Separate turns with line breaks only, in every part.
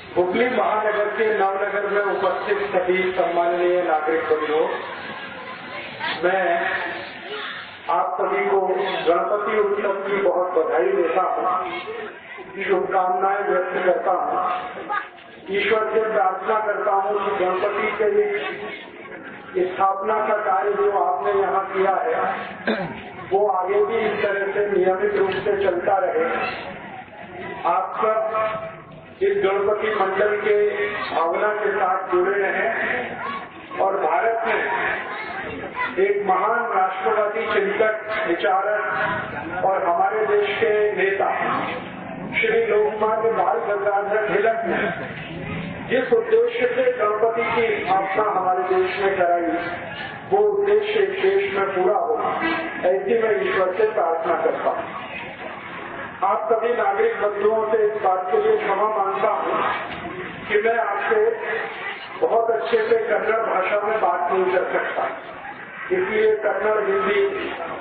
हुगली महानगर के नवनगर में उपस्थित सभी सम्माननीय नागरिक बंधुओं, मैं आप सभी को गणपति उत्सव की बहुत बधाई देता हूँ, शुभकामनाएं व्यक्त करता हूँ। ईश्वर से प्रार्थना करता हूँ कि गणपति के स्थापना का कार्य जो आपने यहाँ किया है वो आगे भी इस तरह से नियमित रूप से चलता रहे। आप सब इस गणपति मंडल के भावना के साथ जुड़े रहें और भारत में एक महान राष्ट्रवादी चिंतक, विचारक और हमारे देश के नेता श्री लोकमान्य बाल गंगाधर तिलक ने जिस उद्देश्य से गणपति की स्थापना हमारे देश में कराई, वो उद्देश्य इस देश में पूरा हो, ऐसी मैं ईश्वर से प्रार्थना करता हूँ। आप सभी नागरिक बंधुओं से इस बात के लिए क्षमा मांगता हूँ कि मैं आपसे बहुत अच्छे से कन्नड़ भाषा में बात नहीं कर सकता, इसलिए कन्नड़ हिंदी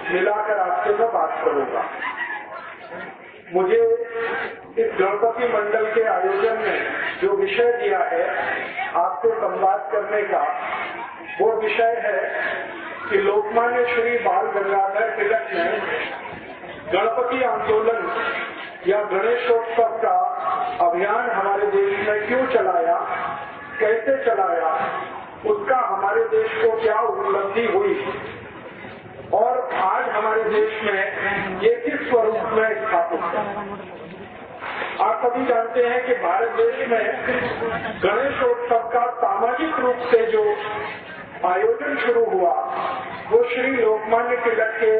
मिलाकर आपसे मैं बात करूंगा। मुझे इस गणपति मंडल के आयोजन में जो विषय दिया है आपसे संवाद करने का, वो विषय है कि लोकमान्य श्री बाल गंगाधर तिलक ने गणपति आंदोलन या गणेशोत्सव का अभियान हमारे देश में क्यों चलाया, कैसे चलाया, उसका हमारे देश को क्या उपलब्धि हुई और आज हमारे देश में ये किस स्वरूप में स्थापित है। आप सभी जानते हैं कि भारत देश में गणेशोत्सव का सामाजिक रूप से जो आयोजन शुरू हुआ वो श्री लोकमान्य तिलक के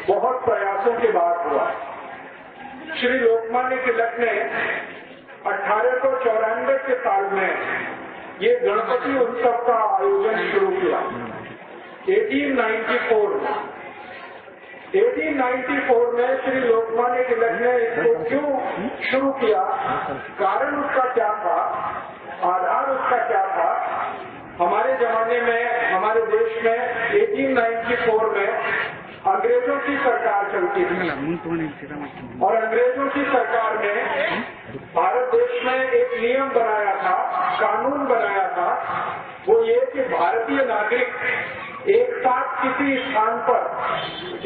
बहुत प्रयासों के बाद हुआ। श्री लोकमान्य तिलक ने 1894 के साल में ये गणपति उत्सव का आयोजन शुरू किया। 1894 में श्री लोकमान्य तिलक ने इसको क्यों शुरू किया, कारण उसका क्या था, आधार उसका क्या था। हमारे जमाने में, हमारे देश में 1894 में अंग्रेजों की सरकार चलती थी और अंग्रेजों की सरकार ने भारत देश में एक नियम बनाया था, कानून बनाया था, वो ये कि भारतीय नागरिक एक साथ किसी स्थान पर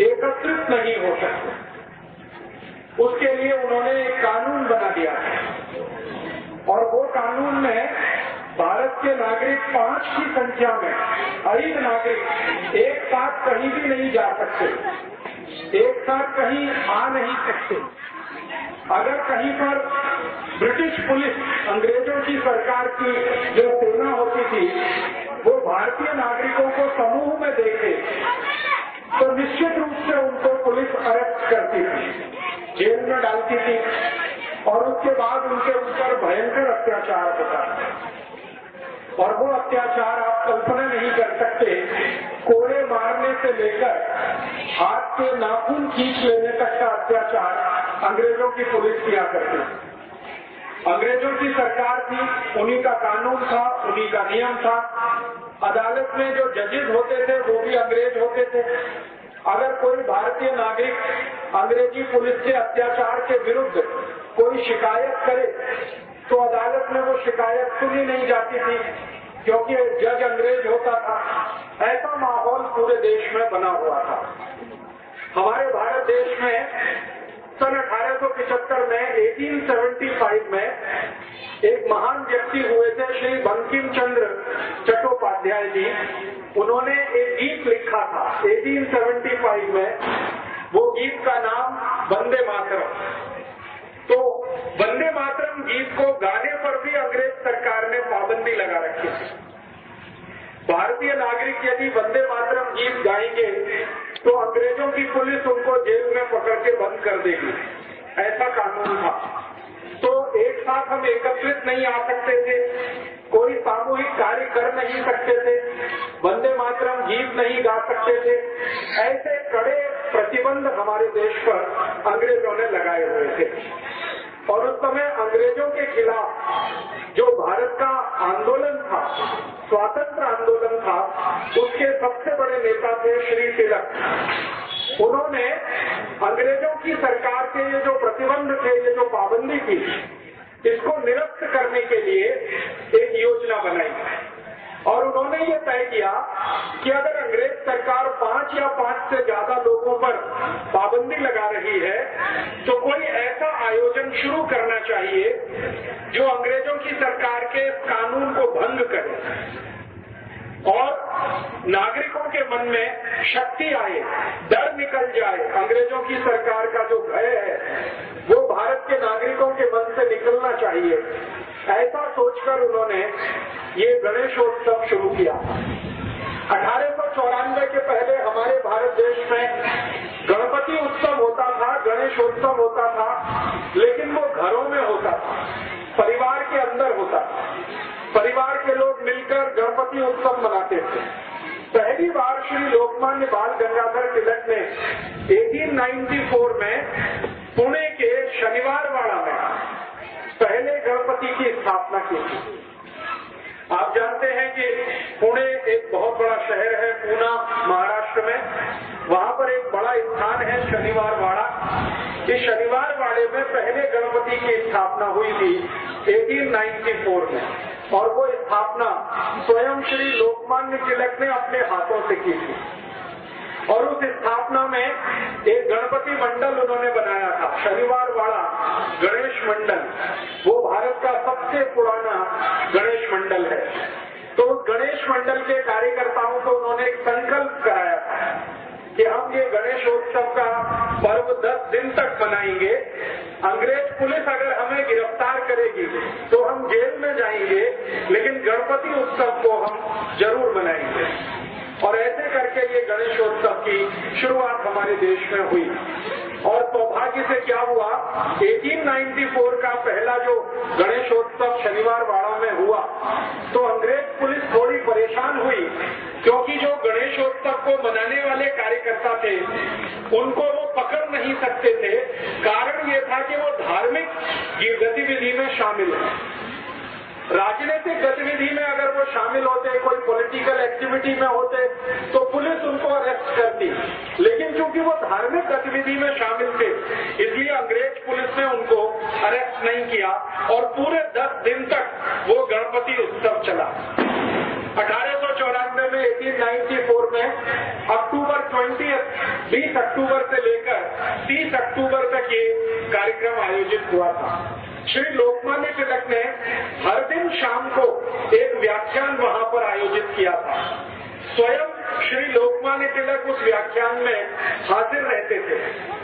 एकत्रित नहीं हो सकते। उसके लिए उन्होंने एक कानून बना दिया और वो कानून में भारत के नागरिक 5 की संख्या में अधिक नागरिक एक साथ कहीं भी नहीं जा सकते, एक साथ कहीं आ नहीं सकते। अगर कहीं पर ब्रिटिश पुलिस, अंग्रेजों की सरकार की जो सेना होती थी, वो भारतीय नागरिकों को समूह में देखे तो निश्चित रूप से उनको पुलिस अरेस्ट करती थी, जेल में डालती थी और उसके बाद उनके ऊपर भयंकर अत्याचार होता था। और वो अत्याचार आप कल्पना नहीं कर सकते, कोड़े मारने से लेकर हाथ के नाखून खींच लेने तक का अत्याचार अंग्रेजों की पुलिस किया करती थी। अंग्रेजों की सरकार थी, उन्हीं का कानून था, उन्हीं का नियम था। अदालत में जो जजेस होते थे वो भी अंग्रेज होते थे। अगर कोई भारतीय नागरिक अंग्रेजी पुलिस के अत्याचार के विरुद्ध कोई शिकायत करे तो अदालत में वो शिकायत सुनी नहीं जाती थी, क्योंकि जज अंग्रेज होता था। ऐसा माहौल पूरे देश में बना हुआ था। हमारे भारत देश में सन 1875 में 1875 में एक महान व्यक्ति हुए थे, श्री बंकिम चंद्र चट्टोपाध्याय जी। उन्होंने एक गीत लिखा था 1875 में, वो गीत का नाम वंदे मातरम। तो वंदे मातरम गीत को गाने पर भी अंग्रेज सरकार ने पाबंदी लगा रखी थी। भारतीय नागरिक यदि वंदे मातरम गीत गाएंगे तो अंग्रेजों की पुलिस उनको जेल में पकड़ के बंद कर देगी, ऐसा कानून था। तो एक साथ हम एकत्रित नहीं आ सकते थे, कोई सामूहिक कार्य कर नहीं सकते थे, वंदे मातरम गीत नहीं गा सकते थे। ऐसे कड़े प्रतिबंध हमारे देश पर अंग्रेजों ने लगाए हुए थे। और उस समय अंग्रेजों के खिलाफ जो भारत का आंदोलन था, स्वातंत्र आंदोलन था, उसके सबसे बड़े नेता थे श्री तिलक। उन्होंने अंग्रेजों की सरकार के ये जो प्रतिबंध थे, ये जो पाबंदी थी, इसको निरस्त करने के लिए एक योजना बनाई और उन्होंने ये तय किया कि अगर अंग्रेज सरकार 5 या 5 से ज्यादा लोगों पर पाबंदी लगा रही है तो कोई ऐसा आयोजन शुरू करना चाहिए जो अंग्रेजों की सरकार के कानून को भंग करे और नागरिकों के मन में शक्ति आए, डर निकल जाए। अंग्रेजों की सरकार का जो भय है वो भारत के नागरिकों के मन से निकलना चाहिए। ऐसा सोचकर उन्होंने ये गणेशोत्सव शुरू किया। 1894 के पहले हमारे भारत देश में गणपति उत्सव होता था, गणेशोत्सव होता था, लेकिन वो घरों में होता था, परिवार के अंदर होता था। परिवार के लोग मिलकर गणपति उत्सव मनाते थे। पहली बार श्री लोकमान्य बाल गंगाधर तिलक ने 1894 में पुणे के शनिवारवाड़ा में पहले गणपति की स्थापना की थी। आप जानते हैं कि पुणे एक बहुत बड़ा शहर है, पूना महाराष्ट्र में। वहाँ पर एक बड़ा स्थान है शनिवारवाड़ा। इस शनिवारवाड़े में पहले गणपति की स्थापना हुई थी 1894 में और वो स्थापना स्वयं श्री लोकमान्य तिलक ने अपने हाथों से की थी। और उस स्थापना में एक गणपति मंडल उन्होंने बनाया था, शनिवारवाड़ा गणेश मंडल। वो भारत का सबसे पुराना गणेश मंडल है। तो उस गणेश मंडल के कार्यकर्ताओं को उन्होंने एक संकल्प कराया था कि हम ये गणेशोत्सव का पर्व 10 दिन तक मनाएंगे। अंग्रेज पुलिस अगर हमें गिरफ्तार करेगी तो हम जेल में जाएंगे, लेकिन गणपति उत्सव को हम जरूर मनाएंगे। और ऐसे करके ये गणेशोत्सव की शुरुआत हमारे देश में हुई। और सौभाग्य से क्या हुआ, 1894 का पहला जो गणेशोत्सव शनिवारवाड़ा में हुआ तो अंग्रेज पुलिस थोड़ी परेशान हुई, क्योंकि जो गणेशोत्सव को मनाने वाले कार्यकर्ता थे उनको वो पकड़ नहीं सकते थे। कारण ये था कि वो धार्मिक गतिविधि में शामिल है। राजनीतिक गतिविधि में अगर वो शामिल होते, कोई पॉलिटिकल एक्टिविटी में होते तो पुलिस उनको अरेस्ट करती, लेकिन चूंकि वो धार्मिक गतिविधि में शामिल थे इसलिए अंग्रेज पुलिस ने उनको अरेस्ट नहीं किया और पूरे 10 दिन तक वो गणपति उत्सव चला। 1894 में 1894 में अक्टूबर 20 अक्टूबर से लेकर 30 अक्टूबर तक ये कार्यक्रम आयोजित हुआ था। श्री लोकमान्य तिलक ने हर दिन शाम को एक व्याख्यान वहाँ पर आयोजित किया था। स्वयं श्री लोकमान्य तिलक उस व्याख्यान में हाजिर रहते थे,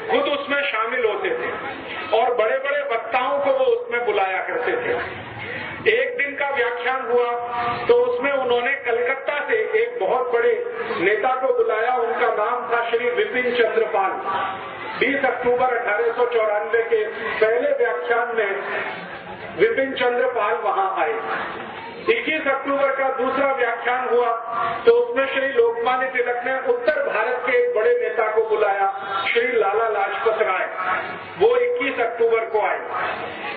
खुद उसमें शामिल होते थे और बड़े बड़े वक्ताओं को वो उसमें बुलाया करते थे। एक दिन का व्याख्यान हुआ तो उसमें उन्होंने कलकत्ता से एक बहुत बड़े नेता को बुलाया। उनका नाम था श्री विपिन चंद्र पाल। 20 अक्टूबर 1894 के पहले व्याख्यान में विपिन चंद्र पाल वहाँ आए। 21 अक्टूबर का दूसरा व्याख्यान हुआ तो उसमें श्री लोकमान्य तिलक ने उत्तर भारत के एक बड़े नेता को बुलाया, श्री लाला लाजपत राय। वो 21 अक्टूबर को आए।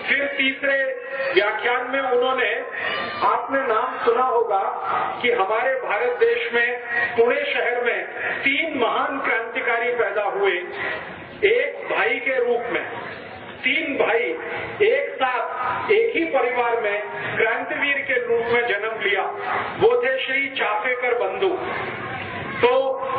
फिर तीसरे व्याख्यान में उन्होंने, आपने नाम सुना होगा कि हमारे भारत देश में पुणे शहर में 3 महान क्रांतिकारी पैदा हुए एक भाई के रूप में। 3 भाई एक साथ एक ही परिवार में क्रांतिवीर के रूप में जन्म लिया। वो थे श्री चाफेकर बंधु। तो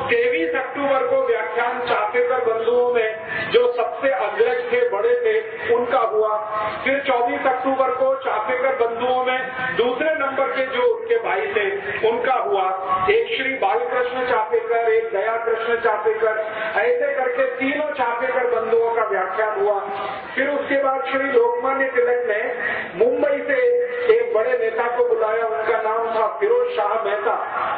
23 अक्टूबर को व्याख्यान चाफेकर बंधुओं में जो सबसे अग्रज थे, बड़े थे, उनका हुआ। फिर 24 अक्टूबर को चाफेकर बंधुओं में दूसरे नंबर के जो उनके भाई थे उनका हुआ। एक श्री बालकृष्ण चाफेकर, एक दया कृष्ण चाफेकर, ऐसे करके तीनों चाफेकर बंधुओं का व्याख्यान हुआ। फिर उसके बाद श्री लोकमान्य तिलक ने मुंबई से एक बड़े नेता को बुलाया, उनका नाम था फिरोज शाह मेहता।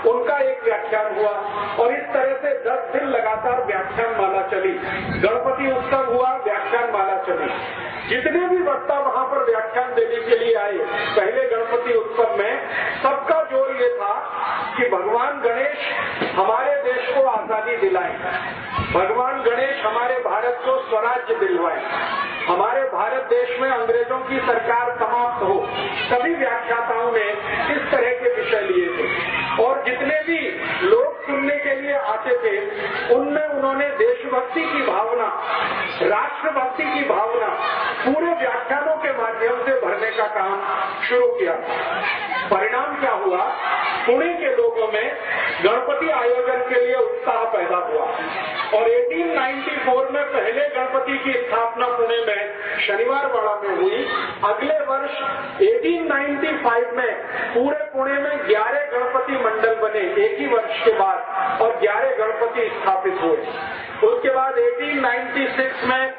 उनका एक व्याख्यान हुआ और इस तरह से 10 दिन लगातार व्याख्यान माला चली। गणपति उत्सव हुआ, व्याख्यान माला चली। जितने भी वक्ता वहाँ पर व्याख्यान देने के लिए आए पहले गणपति उत्सव में, सबका जोर ये था कि भगवान गणेश हमारे देश को आजादी दिलाएं, भगवान गणेश हमारे भारत को स्वराज्य दिलवाएं, हमारे भारत देश में अंग्रेजों की सरकार समाप्त हो। सभी व्याख्याताओं ने इस तरह के विषय लिए थे और जितने भी लोग सुनने के लिए आते थे उनमें उन्होंने देशभक्ति की भावना, राष्ट्रभक्ति की भावना पूरे व्याख्यानों के माध्यम से भरने काम शुरू किया। परिणाम क्या हुआ? पुणे के लोगों में गणपति आयोजन के लिए उत्साह पैदा हुआ और 1894 में पहले गणपति की स्थापना पुणे में शनिवारवाड़ा में हुई। अगले वर्ष 1895 में पूरे पुणे में 11 गणपति मंडल बने एक ही वर्ष के बाद और 11 गणपति स्थापित हुए। उसके बाद 1896 में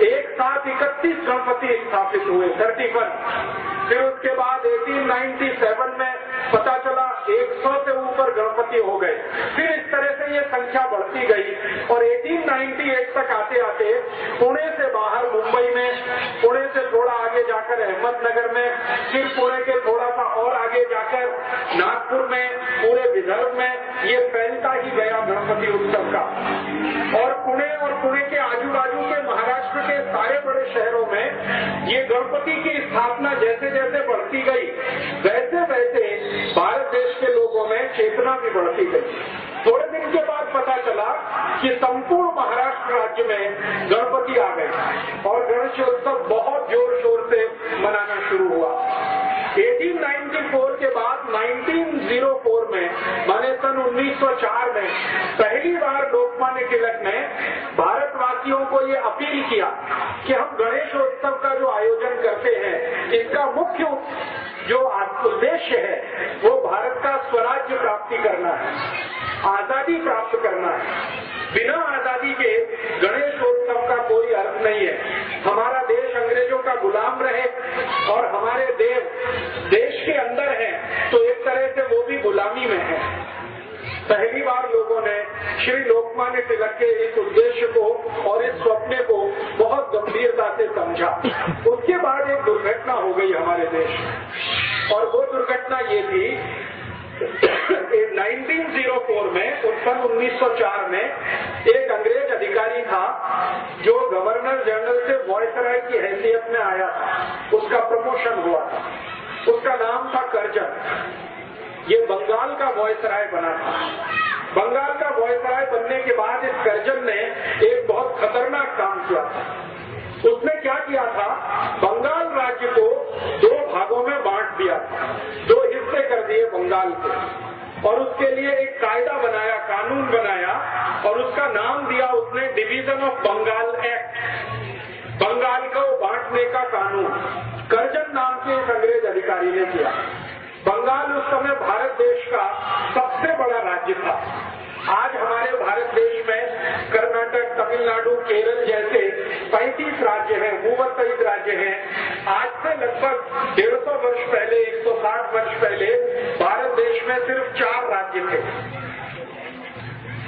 एक साथ 31 गणपति स्थापित हुए, 31। फिर उसके बाद 1897 में पता चला 100 से ऊपर गणपति हो गए। फिर इस तरह से ये संख्या बढ़ती गई और 1898 तक आते आते पुणे से बाहर मुंबई में, पुणे से थोड़ा आगे जाकर अहमदनगर में, फिर पुणे के थोड़ा सा और आगे जाकर नागपुर में, पूरे विदर्भ में ये फैलता ही गया गणपति उत्सव का। और पुणे के आजू बाजू के महाराष्ट्र के सारे बड़े शहरों में ये गणपति की स्थापना जैसे जैसे बढ़ती गई वैसे वैसे भारत देश के लोगों में चेतना भी बढ़ती गई। थोड़े दिन के बाद पता चला कि संपूर्ण महाराष्ट्र राज्य में गणपति आ गए और गणेशोत्सव बहुत जोर शोर से मनाना शुरू हुआ। 1894 के बाद 1904 में, माने सन 1904 में पहली बार लोकमान्य तिलक ने भारतवासियों को ये अपील किया कि हम गणेशोत्सव का जो आयोजन करते हैं इसका मुख्य जो उद्देश्य है वो भारत का स्वराज्य प्राप्ति करना है, आजादी प्राप्त करना है। बिना आजादी के गणेशोत्सव का कोई अर्थ नहीं है। हमारा देश अंग्रेजों का गुलाम रहे और हमारे देश के अंदर है तो एक तरह से वो भी गुलामी में है। पहली बार लोगों ने श्री लोकमान्य तिलक के इस उद्देश्य को और इस स्वप्न को बहुत गंभीरता से समझा। उसके बाद एक दुर्घटना हो गई हमारे देश में और वो दुर्घटना ये थी 1904 में, सन 1904 में एक अंग्रेज अधिकारी था जो गवर्नर जनरल से वॉयसराय की हैसियत में आया था। उसका प्रमोशन हुआ था। उसका नाम था कर्जन। ये बंगाल का वॉयसराय बना था। बंगाल का वॉयसराय बनने के बाद इस कर्जन ने एक बहुत खतरनाक काम किया था। उसने क्या किया था? बंगाल राज्य को 2 भागों में बांट दिया था, 2 हिस्से कर दिए बंगाल के और उसके लिए एक कायदा बनाया, कानून बनाया और उसका नाम दिया उसने division of Bengal act. Bengal को बांटने का कानून कर्जन नाम के इस अंग्रेज अधिकारी ने किया। बंगाल उस समय भारत देश का सबसे बड़ा राज्य था। आज हमारे भारत देश में कर्नाटक, तमिलनाडु, केरल जैसे 35 राज्य हैं, 32 राज्य हैं। आज से लगभग 150 वर्ष पहले, 160 वर्ष पहले भारत देश में सिर्फ 4 राज्य थे,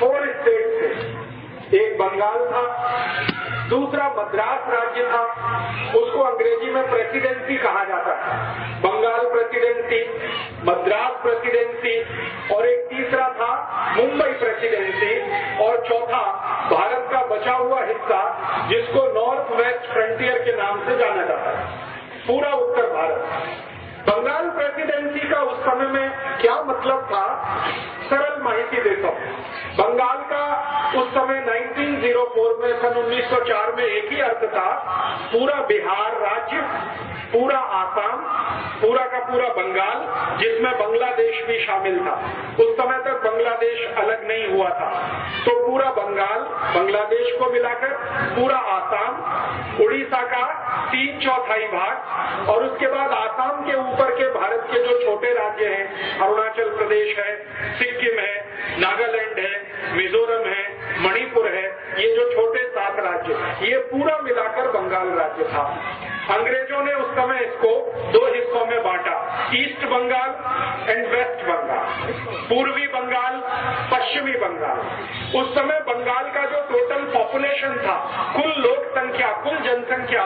4 स्टेट थे। एक बंगाल था, दूसरा मद्रास राज्य था, उसको अंग्रेजी में प्रेसिडेंसी कहा जाता था। बंगाल प्रेसिडेंसी, मद्रास प्रेसिडेंसी और एक तीसरा था मुंबई प्रेसिडेंसी और चौथा भारत का बचा हुआ हिस्सा जिसको नॉर्थ वेस्ट फ्रंटियर के नाम से जाना जाता है, पूरा उत्तर भारत। बंगाल प्रेसिडेंसी का उस समय में क्या मतलब था, सरल माहिती देता हूँ। बंगाल का उस समय 1904 में, सन 1904 में एक ही अर्थ था, पूरा बिहार राज्य, पूरा आसाम, पूरा का पूरा बंगाल जिसमें बांग्लादेश भी शामिल था। उस समय तक बांग्लादेश अलग नहीं हुआ था, तो पूरा बंगाल, बांग्लादेश को मिलाकर पूरा आसाम, उड़ीसा का 3/4 भाग और उसके बाद आसाम के ऊपर के भारत के जो छोटे राज्य हैं, अरुणाचल प्रदेश है, सिक्किम है, नागालैंड है, मिजोरम है, मणिपुर है, ये जो छोटे 7 राज्य, ये पूरा मिलाकर बंगाल राज्य था। अंग्रेजों ने उस समय इसको 2 हिस्सों में बांटा, east Bengal and west Bengal, पूर्वी बंगाल, पश्चिमी बंगाल। उस समय बंगाल का जो टोटल पॉपुलेशन था, कुल लोक संख्या, कुल जनसंख्या,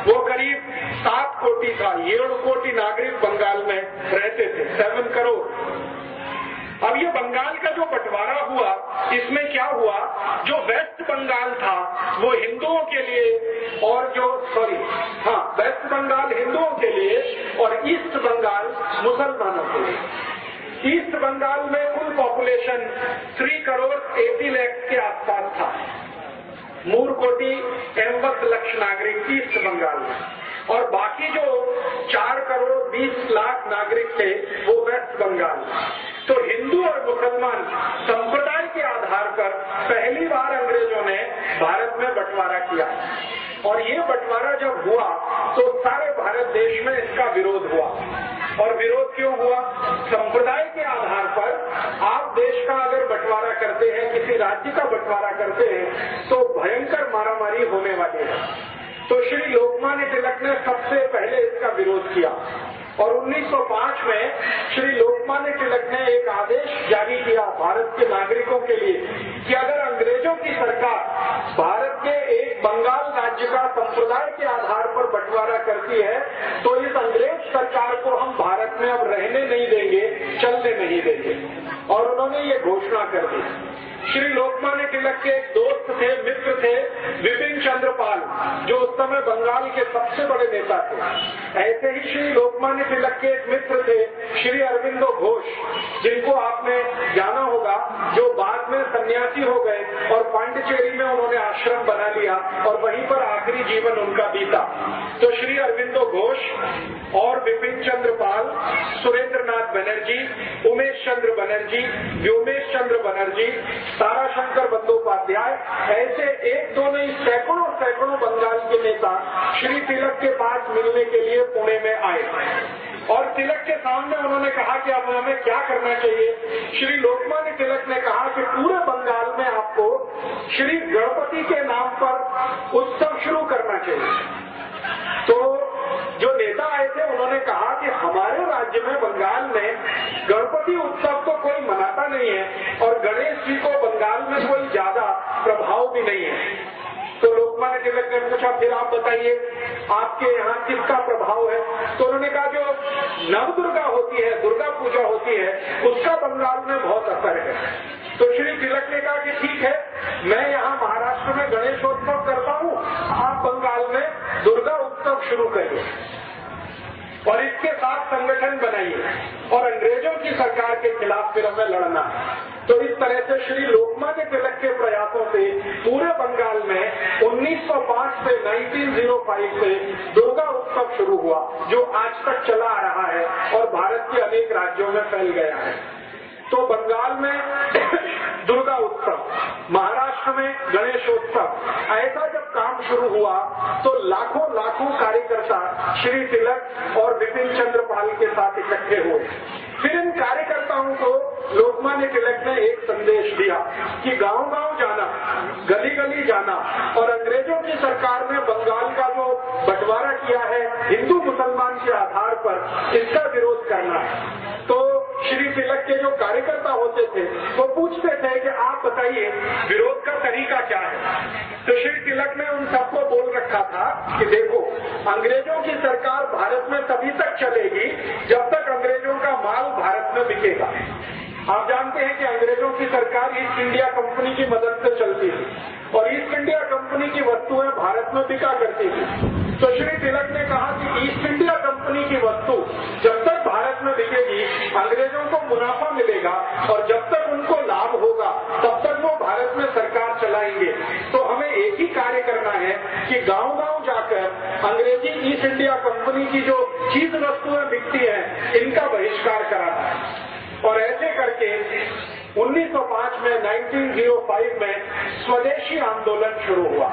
वो करीब 7 कोटि था। 7 कोटि नागरिक बंगाल में रहते थे, 7 करोड़। अब ये बंगाल का जो बंटवारा हुआ, इसमें क्या हुआ, जो वेस्ट बंगाल था वो हिंदुओं के लिए और वेस्ट बंगाल हिंदुओं के लिए और ईस्ट बंगाल मुसलमानों के लिए। ईस्ट बंगाल में कुल पॉपुलेशन 3 करोड़ 80 लाख के आसपास था। 3 कोटि 80 लाख नागरिक ईस्ट बंगाल में। और बाकी जो 4 करोड़ 20 लाख नागरिक थे वो वेस्ट बंगाल। तो हिंदू और मुसलमान संप्रदाय के आधार पर पहली बार अंग्रेजों ने भारत में बंटवारा किया, और ये बंटवारा जब हुआ तो सारे भारत देश में इसका विरोध हुआ। और विरोध क्यों हुआ? संप्रदाय के आधार पर आप देश का अगर बंटवारा करते हैं, किसी राज्य का बंटवारा करते हैं, तो भयंकर मारामारी होने वाली है। तो श्री लोकमान्य तिलक ने सबसे पहले इसका विरोध किया, और 1905 में श्री लोकमान्य तिलक ने एक आदेश जारी किया भारत के नागरिकों के लिए कि अगर अंग्रेजों की सरकार भारत के एक बंगाल राज्य का संप्रदाय के आधार पर बंटवारा करती है तो इस अंग्रेज सरकार को हम भारत में अब रहने नहीं देंगे, चलने नहीं देंगे। और उन्होंने ये घोषणा कर दी। श्री लोकमान्य तिलक के एक दोस्त थे, मित्र थे, विपिन चंद्र पाल, जो उस समय बंगाल के सबसे बड़े नेता थे। ऐसे ही श्री लोकमान्य तिलक के एक मित्र थे श्री अरविंदो घोष, जिनको आपने जाना होगा, जो बाद में सन्यासी हो गए और पांडिचेरी में उन्होंने आश्रम बना लिया और वहीं पर आखिरी जीवन उनका बीता। तो श्री अरविंदो घोष और विपिन चंद्र पाल, सुरेंद्र नाथ बनर्जी, उमेश चंद्र बनर्जी, व्योमेश चंद्र बनर्जी, ताराशंकर बंदोपाध्याय, ऐसे एक दो नहीं सैकड़ों सैकड़ों बंगाल के नेता श्री तिलक के पास मिलने के लिए पुणे में आए, और तिलक के सामने उन्होंने कहा कि अब हमें क्या करना चाहिए। श्री लोकमान्य तिलक ने कहा कि पूरे बंगाल में आपको श्री गणपति के नाम पर उत्सव शुरू करना चाहिए। तो जो नेता आए थे उन्होंने कहा कि हमारे राज्य में बंगाल में गणपति उत्सव तो कोई मनाता नहीं है, और गणेश जी को बंगाल में कोई ज्यादा प्रभाव भी नहीं है। तो लोकमान्य तिलक ने पूछा, फिर आप बताइए आपके यहाँ किसका प्रभाव है? तो उन्होंने कहा जो नवदुर्गा होती है, दुर्गा पूजा होती है, उसका बंगाल में बहुत असर है। तो श्री तिलक ने कहा कि ठीक है, मैं यहाँ महाराष्ट्र में गणेशोत्सव करता हूँ, आप बंगाल में दुर्गा उत्सव शुरू करिए और इसके साथ संगठन बनाइए और अंग्रेजों की सरकार के खिलाफ फिर हमें लड़ना। तो इस तरह से श्री लोकमान्य तिलक के प्रयासों से पूरे बंगाल में 1905 से 1905 से दुर्गा उत्सव शुरू हुआ, जो आज तक चला आ रहा है और भारत के अनेक राज्यों में फैल गया है। तो बंगाल में दुर्गा उत्सव, महाराष्ट्र में गणेशोत्सव, ऐसा जब काम शुरू हुआ तो लाखों लाखों कार्यकर्ता श्री तिलक और विपिन चंद्र पाल के साथ इकट्ठे हुए। फिर इन कार्यकर्ताओं को लोकमान्य तिलक ने एक संदेश दिया कि गांव-गांव जाना, गली-गली जाना और अंग्रेजों की सरकार ने बंगाल का जो बंटवारा किया है हिंदू मुसलमान के आधार पर, इसका विरोध करना है। तो श्री तिलक के जो कार्यकर्ता होते थे वो पूछते थे कि आप बताइए विरोध का तरीका क्या है। तो श्री तिलक ने उन सबको बोल रखा था कि देखो, अंग्रेजों की सरकार भारत में तभी तक चलेगी जब तक अंग्रेजों का माल भारत में बिकेगा। आप जानते हैं कि अंग्रेजों की सरकार ईस्ट इंडिया कंपनी की मदद से चलती थी और ईस्ट इंडिया कंपनी की वस्तुएं भारत में बिका करती थी। तो श्री तिलक ने कहा कि ईस्ट इंडिया कंपनी की वस्तु जब तक भारत में बिकेगी अंग्रेजों को मुनाफा मिलेगा और जब तक उनको लाभ होगा तब तक वो भारत में सरकार चलाएंगे। तो हमें एक ही कार्य करना है कि गांव-गांव जाकर अंग्रेजी ईस्ट इंडिया कंपनी की जो चीज वस्तुएं बिकती हैं इनका बहिष्कार कराना है। और ऐसे करके 1905 में 1905 में स्वदेशी आंदोलन शुरू हुआ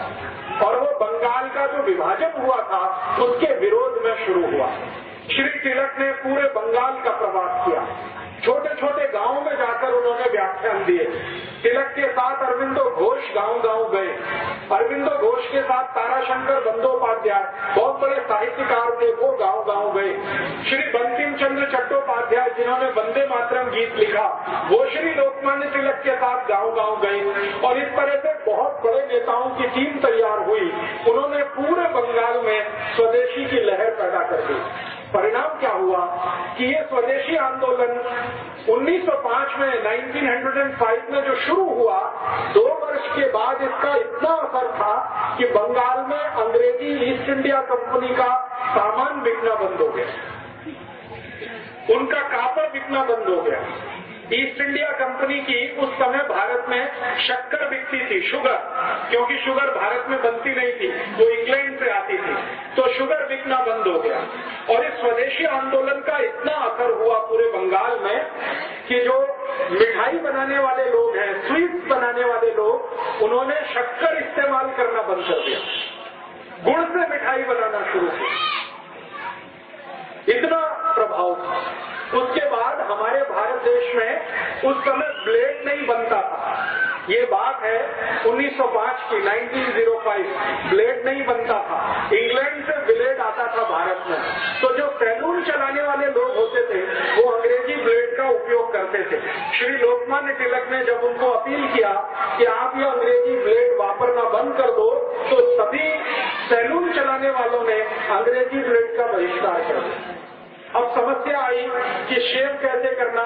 और वो बंगाल का जो विभाजन हुआ था उसके विरोध में शुरू हुआ। श्री तिलक ने पूरे बंगाल का प्रवास किया, छोटे छोटे गांवों में जाकर उन्होंने व्याख्यान दिए। तिलक के साथ अरविंदो घोष गांव-गांव गए। अरविंदो घोष के साथ ताराशंकर बंदोपाध्याय, बहुत बड़े साहित्यकार थे, वो गांव-गांव गए। श्री बंकिम चंद्र चट्टोपाध्याय, जिन्होंने वंदे मातरम गीत लिखा, वो श्री लोकमान्य तिलक के साथ गांव-गांव गए और इस तरह से बहुत बड़े नेताओं की टीम तैयार हुई। उन्होंने पूरे बंगाल में स्वदेशी की लहर पैदा कर दी। परिणाम क्या हुआ कि ये स्वदेशी आंदोलन 1905 में 1905 में जो शुरू हुआ, 2 वर्ष के बाद इसका इतना असर था कि बंगाल में अंग्रेजी ईस्ट इंडिया कंपनी का सामान बिकना बंद हो गया, उनका कापड़ बिकना बंद हो गया। ईस्ट इंडिया कंपनी की उस समय भारत में शक्कर बिकती थी, शुगर, क्योंकि शुगर भारत में बनती नहीं थी, वो इंग्लैंड से आती थी, तो शुगर बिकना बंद हो गया। और इस स्वदेशी आंदोलन का इतना असर हुआ पूरे बंगाल में कि जो मिठाई बनाने वाले लोग हैं, स्वीट्स बनाने वाले लोग, उन्होंने शक्कर इस्तेमाल करना बंद कर दिया, गुड़ से मिठाई बनाना शुरू किया। इतना प्रभाव था। उसके बाद हमारे भारत देश में उस समय ब्लेड नहीं बनता था, ये बात है 1905 की, 1905, ब्लेड नहीं बनता था, इंग्लैंड से ब्लेड आता था भारत में। तो जो सैलून चलाने वाले लोग होते थे वो अंग्रेजी ब्लेड का उपयोग करते थे। श्री लोकमान्य तिलक ने जब उनको अपील किया कि आप ये अंग्रेजी ब्लेड वापरना बंद कर दो, तो सभी सैलून चलाने वालों ने अंग्रेजी ब्लेड का बहिष्कार कर दिया। अब समस्या आई कि शेव कैसे करना,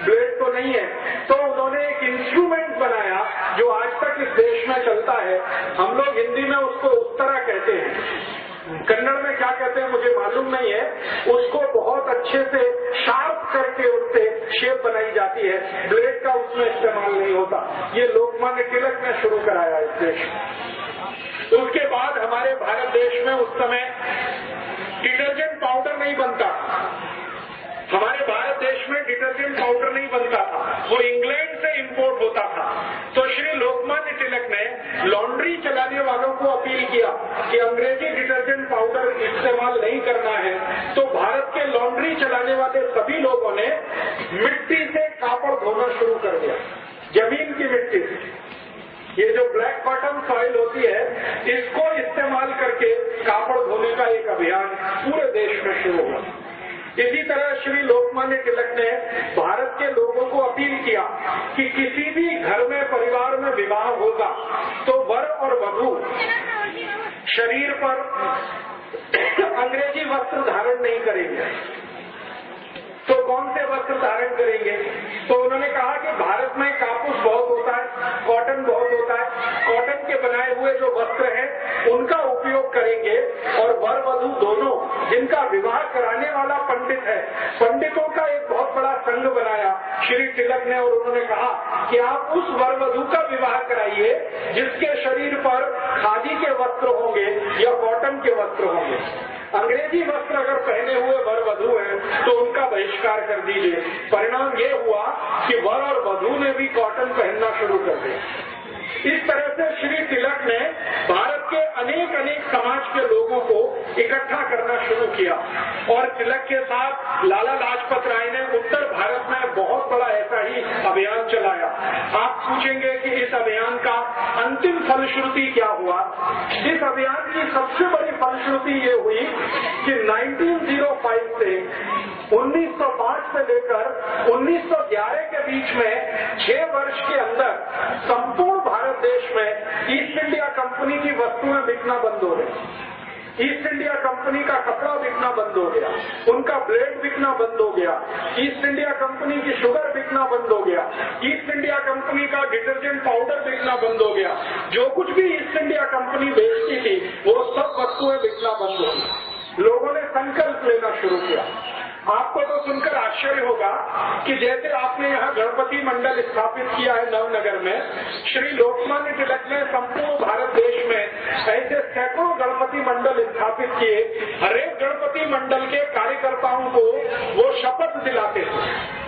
ब्लेड तो नहीं है, तो उन्होंने एक इंस्ट्रूमेंट बनाया जो आज तक इस देश में चलता है। हम लोग हिंदी में उसको उत्तरा कहते हैं, कन्नड़ में क्या कहते हैं मुझे मालूम नहीं है। उसको बहुत अच्छे से शार्प करके उससे शेप बनाई जाती है, ब्लेड का उसमें इस्तेमाल नहीं होता। ये लोकमान्य तिलक ने शुरू कराया इस देश में। उसके बाद हमारे भारत देश में उस समय डिटर्जेंट पाउडर नहीं बनता, हमारे भारत देश में डिटर्जेंट पाउडर नहीं बनता था, वो इंग्लैंड से इंपोर्ट होता था। तो श्री लोकमान्य तिलक ने लॉन्ड्री चलाने वालों को अपील किया कि अंग्रेजी डिटर्जेंट पाउडर इस्तेमाल नहीं करना है। तो भारत के लॉन्ड्री चलाने वाले सभी लोगों ने मिट्टी से कापड़ धोना शुरू कर दिया, जमीन की मिट्टी से। ये जो ब्लैक बॉटम सॉइल होती है, इसको इस्तेमाल करके कापड़ धोने का एक अभियान पूरे देश में शुरू हुआ। इसी तरह श्री लोकमान्य तिलक ने भारत के लोगों को अपील किया कि किसी भी घर में, परिवार में विवाह होगा तो वर और वधू शरीर पर अंग्रेजी वस्त्र धारण नहीं करेंगे। तो कौन से वस्त्र धारण करेंगे? तो उन्होंने कहा कि भारत में कापूस बहुत होता है, कॉटन बहुत होता है, कॉटन के बनाए हुए जो वस्त्र हैं उनका उपयोग करेंगे। और वर वधू दोनों, जिनका विवाह कराने वाला पंडित है, पंडितों का एक बहुत बड़ा संघ बनाया श्री तिलक ने। और उन्होंने कहा कि आप उस वर वधू का विवाह कराइए जिसके शरीर पर खादी के वस्त्र होंगे या कॉटन के वस्त्र होंगे। अंग्रेजी वस्त्र अगर पहने हुए वर वधू हैं तो उनका बहिष्कार कर दीजिए। परिणाम ये हुआ कि वर और वधू ने भी कॉटन पहनना शुरू कर दिया। इस तरह से श्री तिलक ने भारत के अनेक अनेक समाज के लोगों को इकट्ठा करना शुरू किया। और तिलक के साथ लाला लाजपत राय ने उत्तर भारत में बहुत बड़ा ऐसा ही अभियान चलाया। आप पूछेंगे कि इस अभियान का अंतिम फलश्रुति क्या हुआ? इस अभियान की सबसे बड़ी फलश्रुति ये हुई कि 1905 से 1905 से लेकर 1911 के बीच में 6 वर्ष के अंदर संपूर्ण भारत देश में ईस्ट इंडिया कंपनी की वस्तुएं बिकना बंद हो गई। ईस्ट इंडिया कंपनी का कपड़ा बिकना बंद हो गया, उनका ब्लेड बिकना बंद हो गया, ईस्ट इंडिया कंपनी की शुगर बिकना बंद हो गया, ईस्ट इंडिया कंपनी का डिटर्जेंट पाउडर बिकना बंद हो गया। जो कुछ भी ईस्ट इंडिया कंपनी बेचती थी वो सब वस्तुएं बिकना बंद हो गई। लोगों ने संकल्प लेना शुरू किया। आपको तो सुनकर आश्चर्य होगा कि जैसे आपने यहाँ गणपति मंडल स्थापित किया है नवनगर में, श्री लोकमान्य तिलक ने संपूर्ण भारत देश में ऐसे सैकड़ों गणपति मंडल स्थापित किए। हर एक गणपति मंडल के कार्यकर्ताओं को वो शपथ दिलाते थे,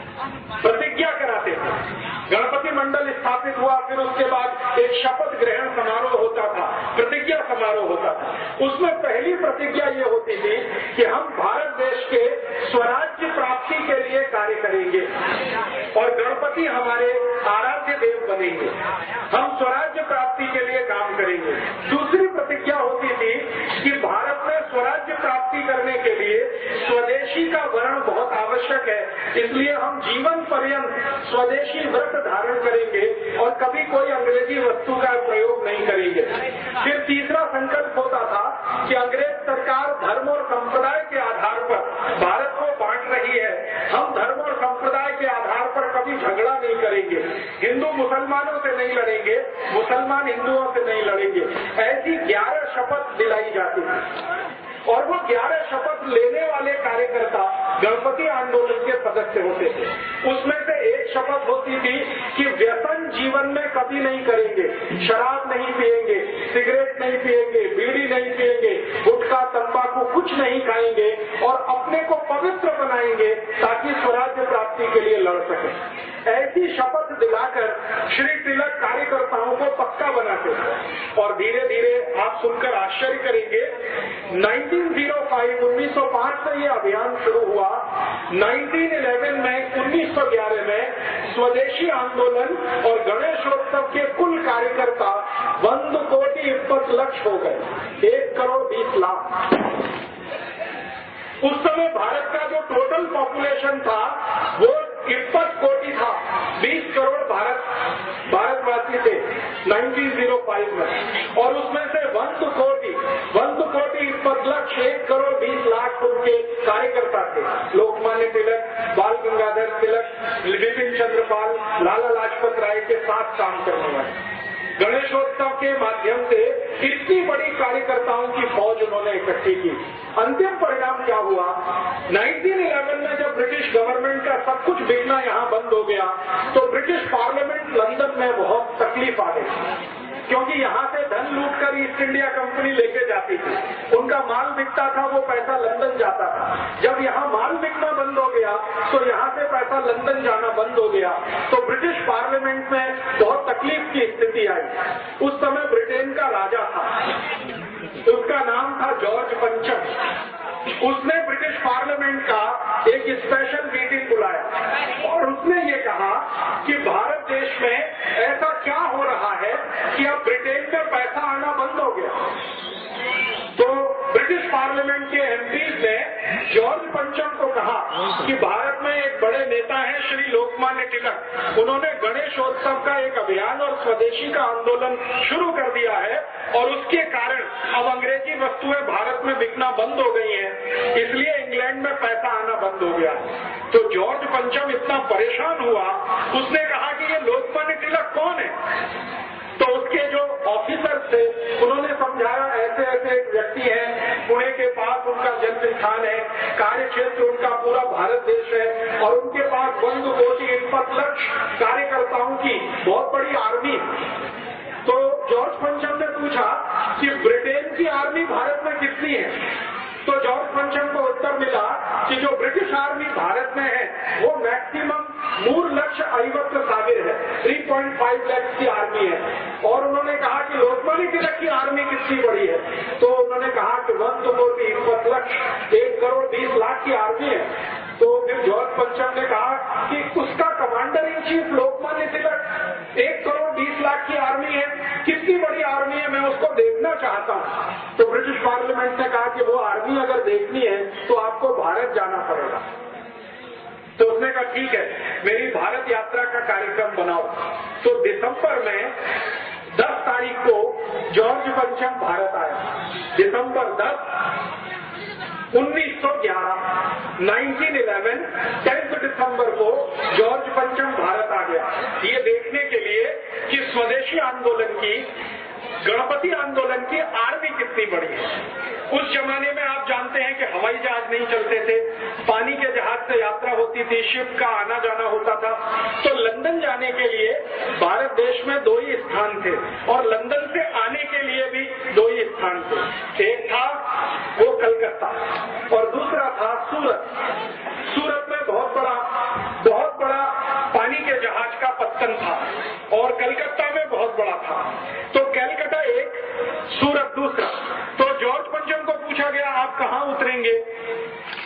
प्रतिज्ञा कराते थे। गणपति मंडल स्थापित हुआ, फिर उसके बाद एक शपथ ग्रहण समारोह होता था, प्रतिज्ञा समारोह होता था। उसमें पहली प्रतिज्ञा ये होती थी कि हम भारत देश के स्वराज्य प्राप्ति के लिए कार्य करेंगे और गणपति हमारे आराध्य देव बनेंगे, हम स्वराज्य प्राप्ति के लिए काम करेंगे। दूसरी प्रतिज्ञा होती थी कि भारत में स्वराज्य प्राप्ति करने के लिए स्वदेशी का वर्ण बहुत आवश्यक है, इसलिए हम जीवन पर्यंत स्वदेशी व्रत धारण करेंगे और कभी कोई अंग्रेजी वस्तु का प्रयोग नहीं करेंगे। फिर तीसरा संकल्प होता था कि अंग्रेज सरकार धर्म और संप्रदाय के आधार पर भारत को बांट रही है, हम धर्म और संप्रदाय के आधार पर कभी झगड़ा नहीं करेंगे, हिंदू मुसलमानों से नहीं लड़ेंगे, मुसलमान हिंदुओं से नहीं लड़ेंगे। ऐसी 11 शपथ दिलाई जाती थी और वो 11 शपथ लेने वाले कार्यकर्ता गणपति आंदोलन के सदस्य होते थे। उसमें से एक शपथ होती थी कि व्यसन जीवन में कभी नहीं करेंगे, शराब नहीं पिएंगे, सिगरेट नहीं पिएंगे, बीड़ी नहीं पिएंगे, गुटखा तंबाकू कुछ नहीं खाएंगे और अपने को पवित्र बनाएंगे ताकि स्वराज्य प्राप्ति के लिए लड़ सके। ऐसी शपथ दिलाकर श्री तिलक कार्यकर्ताओं को पक्का बनाते थे। और धीरे धीरे आप सुनकर आश्चर्य करेंगे, 1905 से ये अभियान शुरू हुआ। 1911 में 1911 में स्वदेशी आंदोलन और गणेशोत्सव के कुल कार्यकर्ता 1,20,20 हो गए, 1,20,00,000। उस समय भारत का जो टोटल पॉपुलेशन था वो 21 कोटि था, 20 करोड़ भारतवासी थे 1905 में। और उसमें से 1,20,20,20,1 1,20,00,000 उनके कार्यकर्ता थे। लोकमान्य तिलक, बाल गंगाधर तिलक, विपिन चंद्रपाल, लाला लाजपत राय के साथ काम करने वाले। गणेशोत्सव के माध्यम से इतनी बड़ी कार्यकर्ताओं की फौज उन्होंने इकट्ठी की। अंतिम परिणाम क्या हुआ? 1911 में जब ब्रिटिश गवर्नमेंट का सब कुछ बिकना यहाँ बंद हो गया तो ब्रिटिश पार्लियामेंट लंदन में बहुत तकलीफ आ गई, क्योंकि यहाँ से धन लूट कर ईस्ट इंडिया कंपनी लेके जाती थी। उनका माल बिकता था, वो पैसा लंदन जाता था। जब यहाँ माल बिकना बंद हो गया तो यहाँ से पैसा लंदन जाना बंद हो गया, तो ब्रिटिश पार्लियामेंट में बहुत तकलीफ की स्थिति आई। उस समय ब्रिटेन का राजा था, उसका नाम था जॉर्ज पंचम। उसने ब्रिटिश पार्लियामेंट का एक स्पेशल मीटिंग बुलाया और उसने ये कहा कि भारत देश में ऐसा क्या हो रहा है कि अब ब्रिटेन में पैसा आना बंद हो गया। तो ब्रिटिश पार्लियामेंट के एमपीज ने जॉर्ज पंचम को कहा कि भारत में एक बड़े नेता हैं श्री लोकमान्य तिलक, उन्होंने गणेशोत्सव का एक अभियान और स्वदेशी का आंदोलन शुरू कर दिया है और उसके कारण अब अंग्रेजी वस्तुएं भारत में बिकना बंद हो गई हैं, इसलिए इंग्लैंड में पैसा आना बंद हो गया। तो जॉर्ज पंचम इतना परेशान हुआ, उसने कहा कि ये लोकमान्य तिलक कौन है? तो उसके जो ऑफिसर थे उन्होंने समझाया ऐसे ऐसे एक व्यक्ति है, पुणे के पास उनका जन्म स्थान है, कार्य क्षेत्र उनका पूरा भारत देश है और उनके पास 1,20,20,00,000 कार्यकर्ताओं की बहुत बड़ी आर्मी। तो जॉर्ज पंचम ने पूछा कि ब्रिटेन की आर्मी भारत में कितनी है? तो जॉर्ज पंचम को उत्तर मिला कि जो ब्रिटिश आर्मी भारत में है वो मैक्सिमम 3,50,000 है, 3.5 लाख की आर्मी है। और उन्होंने कहा कि लोकमान्य तिलक की आर्मी कितनी बड़ी है? तो उन्होंने कहा कि 1,20,00,000, 1,20,00,000 की आर्मी है। तो फिर जॉर्ज पंचम ने कहा कि उसका commander in chief Lokmanya Tilak, 1,20,00,000 की आर्मी है, कितनी बड़ी आर्मी है, मैं उसको देखना चाहता हूँ। तो ब्रिटिश पार्लियामेंट ने कहा कि वो आर्मी अगर देखनी है तो आपको भारत जाना पड़ेगा। तो उसने कहा ठीक है, मेरी भारत यात्रा का कार्यक्रम बनाओ। तो दिसंबर में 10 तारीख को जॉर्ज पंचम भारत आया। दिसंबर 10, 1911, 1911, 10 दिसंबर को जॉर्ज पंचम भारत आ गया, ये देखने के लिए कि स्वदेशी आंदोलन की, गणपति आंदोलन की आर्मी कितनी बड़ी है। उस जमाने में आप जानते हैं कि हवाई जहाज नहीं चलते थे, पानी के जहाज से यात्रा होती थी, शिप का आना जाना होता था। तो लंदन जाने के लिए भारत देश में 2 ही स्थान थे और लंदन से आने के लिए भी 2 ही स्थान थे। एक था वो कलकत्ता और दूसरा था सूरत। सूरत में बहुत बड़ा पानी के जहाज का पत्तन था और कलकत्ता में बहुत बड़ा था। तो कलकत्ता एक, सूरत दूसरा। तो जॉर्ज पंचम को पूछा गया आप कहाँ उतरेंगे?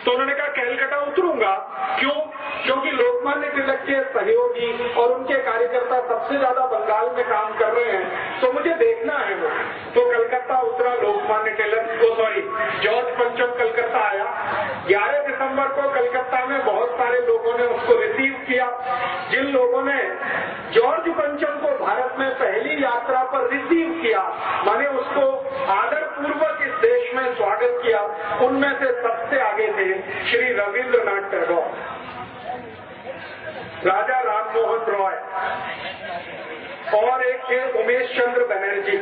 तो उन्होंने कहा कलकत्ता उतरूंगा। क्यों? क्योंकि लोकमान्य तिलक के सहयोगी और उनके कार्यकर्ता सबसे ज्यादा बंगाल में काम कर रहे हैं, तो मुझे देखना है वो। तो कलकत्ता उतरा लोकमान्य तिलक, जॉर्ज पंचम कलकत्ता आया। 11 दिसंबर को कलकत्ता में बहुत सारे लोगों ने उसको रिसीव किया। जिन लोगों ने जॉर्ज पंचम को भारत में पहली यात्रा पर रिसीव किया, माने उसको आदर पूर्वक इस देश में स्वागत किया, उनमें से सबसे आगे थे श्री रविंद्रनाथ टैगोर, राजा राममोहन रॉय और एक थे उमेश चंद्र बनर्जी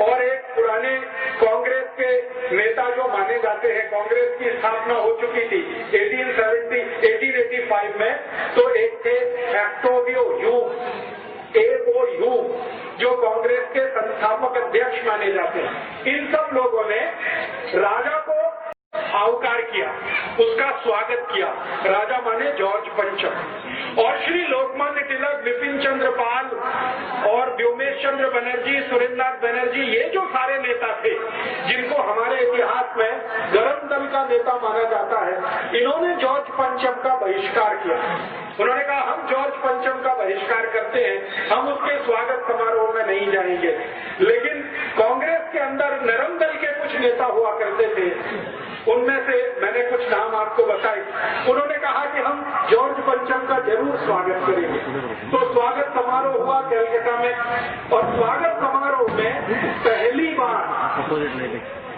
और एक पुराने कांग्रेस के नेता जो माने जाते जाते हैं, कांग्रेस की स्थापना हो चुकी थी 1885 में, तो एक थे एक्टोवियो ह्यूम, AOU, जो कांग्रेस के संस्थापक अध्यक्ष माने जाते हैं। इन सब लोगों ने राजा को आवकार किया, उसका स्वागत किया। राजा माने जॉर्ज पंचम। और श्री लोकमान्य तिलक, बिपिन चंद्र पाल और व्योमेश चंद्र बनर्जी, सुरेंद्रनाथ बनर्जी, ये जो सारे नेता थे जिनको हमारे इतिहास में गरम दल का नेता माना जाता है, इन्होंने जॉर्ज पंचम का बहिष्कार किया। उन्होंने कहा हम जॉर्ज पंचम का बहिष्कार करते हैं, हम उसके स्वागत समारोह में नहीं जाएंगे। लेकिन कांग्रेस के अंदर नरम दल के कुछ नेता हुआ करते थे, उनमें से मैंने कुछ नाम आपको बताए। उन्होंने कहा कि हम जॉर्ज पंचम का जरूर स्वागत करेंगे। तो स्वागत समारोह हुआ कलकत्ता में, और स्वागत समारोह में पहली बार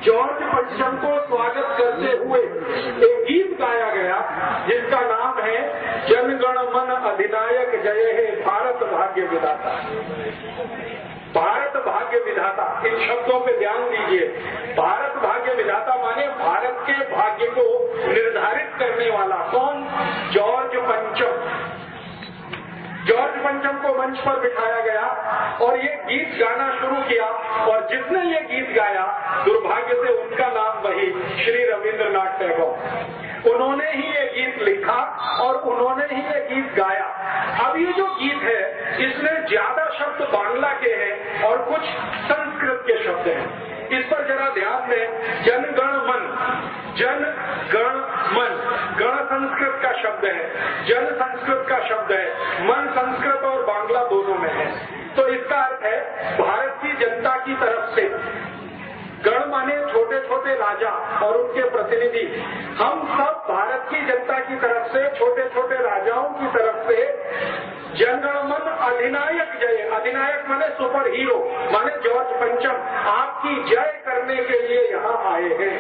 जॉर्ज पंचम को स्वागत करते हुए एक गीत गाया गया जिसका नाम है जनगण मन अधिनायक जय हे भारत भाग्य विधाता। भारत भाग्य विधाता, इन शब्दों पे ध्यान दीजिए। भारत भाग्य विधाता माने भारत के भाग्य को निर्धारित करने वाला कौन? जॉर्ज पंचम। जॉर्ज पंचम को मंच पर बिठाया गया और ये गीत गाना शुरू किया, और जिसने ये गीत गाया दुर्भाग्य से उनका नाम वही श्री रविंद्रनाथ टैगोर। उन्होंने ही ये गीत लिखा और उन्होंने ही ये गीत गाया। अब ये जो गीत है इसमें ज्यादा शब्द बांग्ला के हैं और कुछ संस्कृत के शब्द हैं। इस पर जरा ध्यान दें। जनगण मन, जन गण मन, गण संस्कृत का शब्द है, जन संस्कृत का शब्द है, मन संस्कृत और बांग्ला दोनों में है। तो इसका अर्थ है भारत की जनता की तरफ से, गण माने छोटे छोटे राजा और उनके प्रतिनिधि, हम सब भारत की जनता की तरफ से, छोटे छोटे राजाओं की तरफ से जनगण मन अधिनायक जय, अधिनायक माने सुपर हीरो, माने जॉर्ज पंचम, आपकी जय करने के लिए यहाँ आए हैं।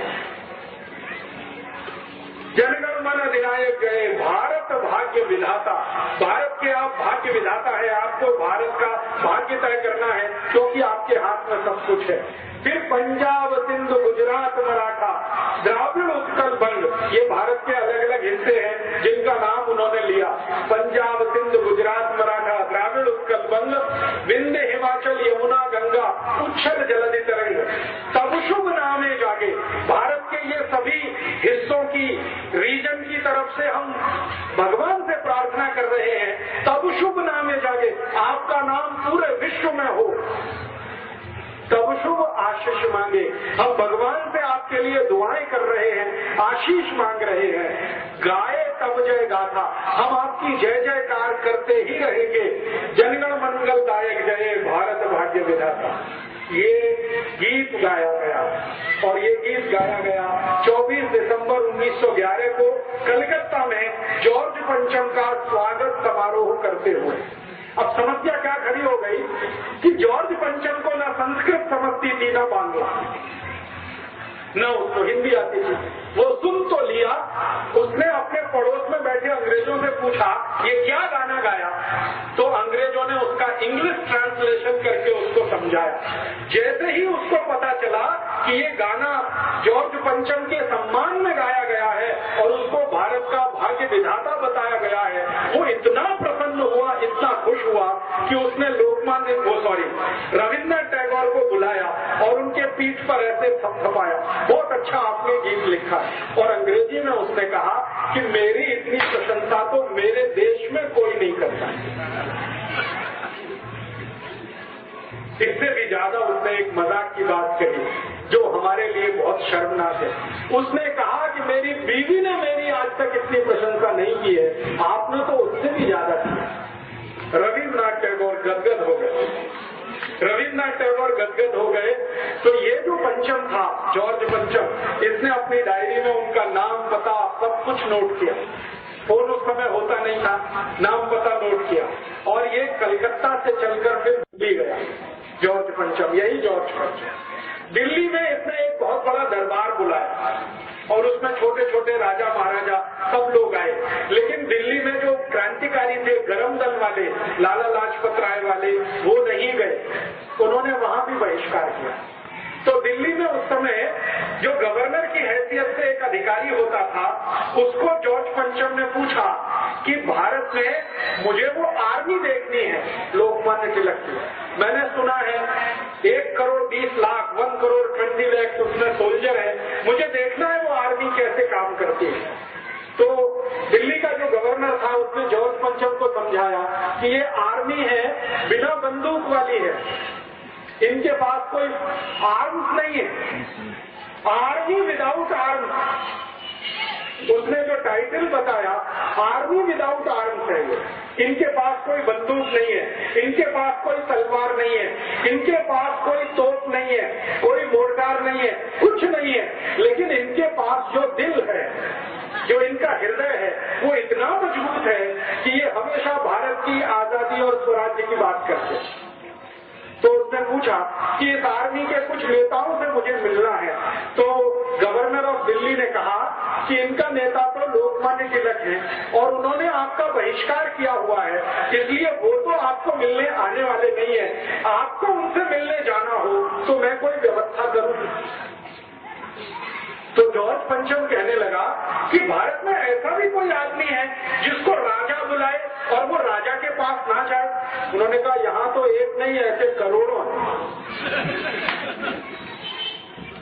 जनगण मन अधिनायक जय भारत भाग्य विधाता। भारत के आप भाग्य विधाता है, आपको भारत का भाग्य तय करना है क्योंकि आपके हाथ में सब कुछ है। फिर पंजाब, सिंध, गुजरात, मराठा, द्राविड़, उत्कल, बंग, ये भारत के अलग अलग हिस्से हैं जिनका नाम उन्होंने लिया। पंजाब, सिंध, गुजरात, मराठा, द्राविड़, उत्कल, बंग, विंध्य, हिमाचल, यमुना, गंगा, उच्छल जलधि तरंग, तब शुभ नामे जागे। भारत के ये सभी हिस्सों की, रीजन की तरफ से हम भगवान से प्रार्थना कर रहे हैं, तब शुभ नामे जागे, आपका नाम पूरे विश्व में हो, तब शुभ आशीष मांगे। हम भगवान से आपके लिए दुआएं कर रहे हैं, आशीष मांग रहे हैं। गाए तब जय गाथा, हम आपकी जय जयकार करते ही रहेंगे। जनगण मंगलदायक जय भारत भाग्य विधाता। ये गीत गाया गया, और ये गीत गाया गया 24 दिसंबर 1911 को कलकत्ता में जॉर्ज पंचम का स्वागत समारोह करते हुए। अब समस्या क्या खड़ी हो गई कि जॉर्ज पंचम को ना संस्कृत समझती थी ना बांग्ला, न उसको हिंदी आती थी। वो सुन तो लिया, उसने अपने पड़ोस में बैठे अंग्रेजों से पूछा ये क्या गाना गाया, तो अंग्रेजों ने उसका इंग्लिश ट्रांसलेशन करके उसको समझाया। जैसे ही उसको पता चला कि ये गाना जॉर्ज पंचम के सम्मान में गाया गया है और उसको भारत का भाग्य विधाता बताया गया है, वो इतना प्रसन्न हुआ, इतना खुश हुआ कि उसने रविंद्रनाथ टैगोर को बुलाया और उनके पीठ पर ऐसे थपथपाया, बहुत अच्छा आपने गीत लिखा। और अंग्रेजी में उसने कहा कि मेरी इतनी प्रशंसा तो मेरे देश में कोई नहीं करता। इससे भी ज्यादा उसने एक मजाक की बात कही जो हमारे लिए बहुत शर्मनाक है। उसने कहा कि मेरी बीवी ने मेरी आज तक इतनी प्रशंसा नहीं की है, आपने तो उससे भी ज्यादा किया। रविंद्रनाथ टैगोर गदगद हो गए। रविंद्रनाथ टैगोर गदगद हो गए तो ये जो पंचम था, जॉर्ज पंचम, इसने अपनी डायरी में उनका नाम, पता, सब कुछ नोट किया। फोन उस समय होता नहीं था, नाम पता नोट किया और ये कलकत्ता से चलकर फिर दिल्ली गया। जॉर्ज पंचम, यही जॉर्ज पंचम। दिल्ली में इसने एक बहुत बड़ा दरबार बुलाया और उसमें छोटे छोटे राजा महाराजा सब लोग आए, लेकिन दिल्ली में जो क्रांतिकारी थे, गरम दल वाले, लाला लाजपत राय वाले, वो नहीं गए। उन्होंने वहां भी बहिष्कार किया। तो दिल्ली में उस समय जो गवर्नर की हैसियत से अधिकारी होता था, उसको जॉर्ज पंचम ने पूछा कि भारत में मुझे वो आर्मी देखनी है लोकमान्य तिलक की। मैंने सुना है 1 करोड़ 20 लाख 1 करोड़ 20 लाख उसमें सोल्जर है, मुझे देखना है वो आर्मी कैसे काम करती है। तो दिल्ली का जो गवर्नर था उसने जॉर्ज पंचम को समझाया कि ये आर्मी है, बिना बंदूक वाली है, इनके पास कोई आर्म्स नहीं है, आर्मी विदाउट आर्म्स। उसने जो टाइटल बताया आर्मी विदाउट आर्म्स है ये, इनके पास कोई बंदूक नहीं है, इनके पास कोई तलवार नहीं है, इनके पास कोई तोप नहीं है, कोई मोर्टार नहीं है, कुछ नहीं है, लेकिन इनके पास जो दिल है, जो इनका हृदय है, वो इतना मजबूत है कि ये हमेशा भारत की आजादी और स्वराज्य की बात करते हैं। तो उसने पूछा कि इस आर्मी के कुछ नेताओं से मुझे मिलना है। तो गवर्नर ऑफ दिल्ली ने कहा कि इनका नेता तो लोकमान्य तिलक है और उन्होंने आपका बहिष्कार किया हुआ है, इसलिए वो तो आपको मिलने आने वाले नहीं है। आपको उनसे मिलने जाना हो तो मैं कोई व्यवस्था करूं। तो जॉर्ज पंचम कहने लगा कि भारत में ऐसा भी कोई आदमी है जिसको राजा बुलाए और वो राजा के पास ना जाए। उन्होंने कहा यहाँ तो एक नहीं ऐसे करोड़ों हैं।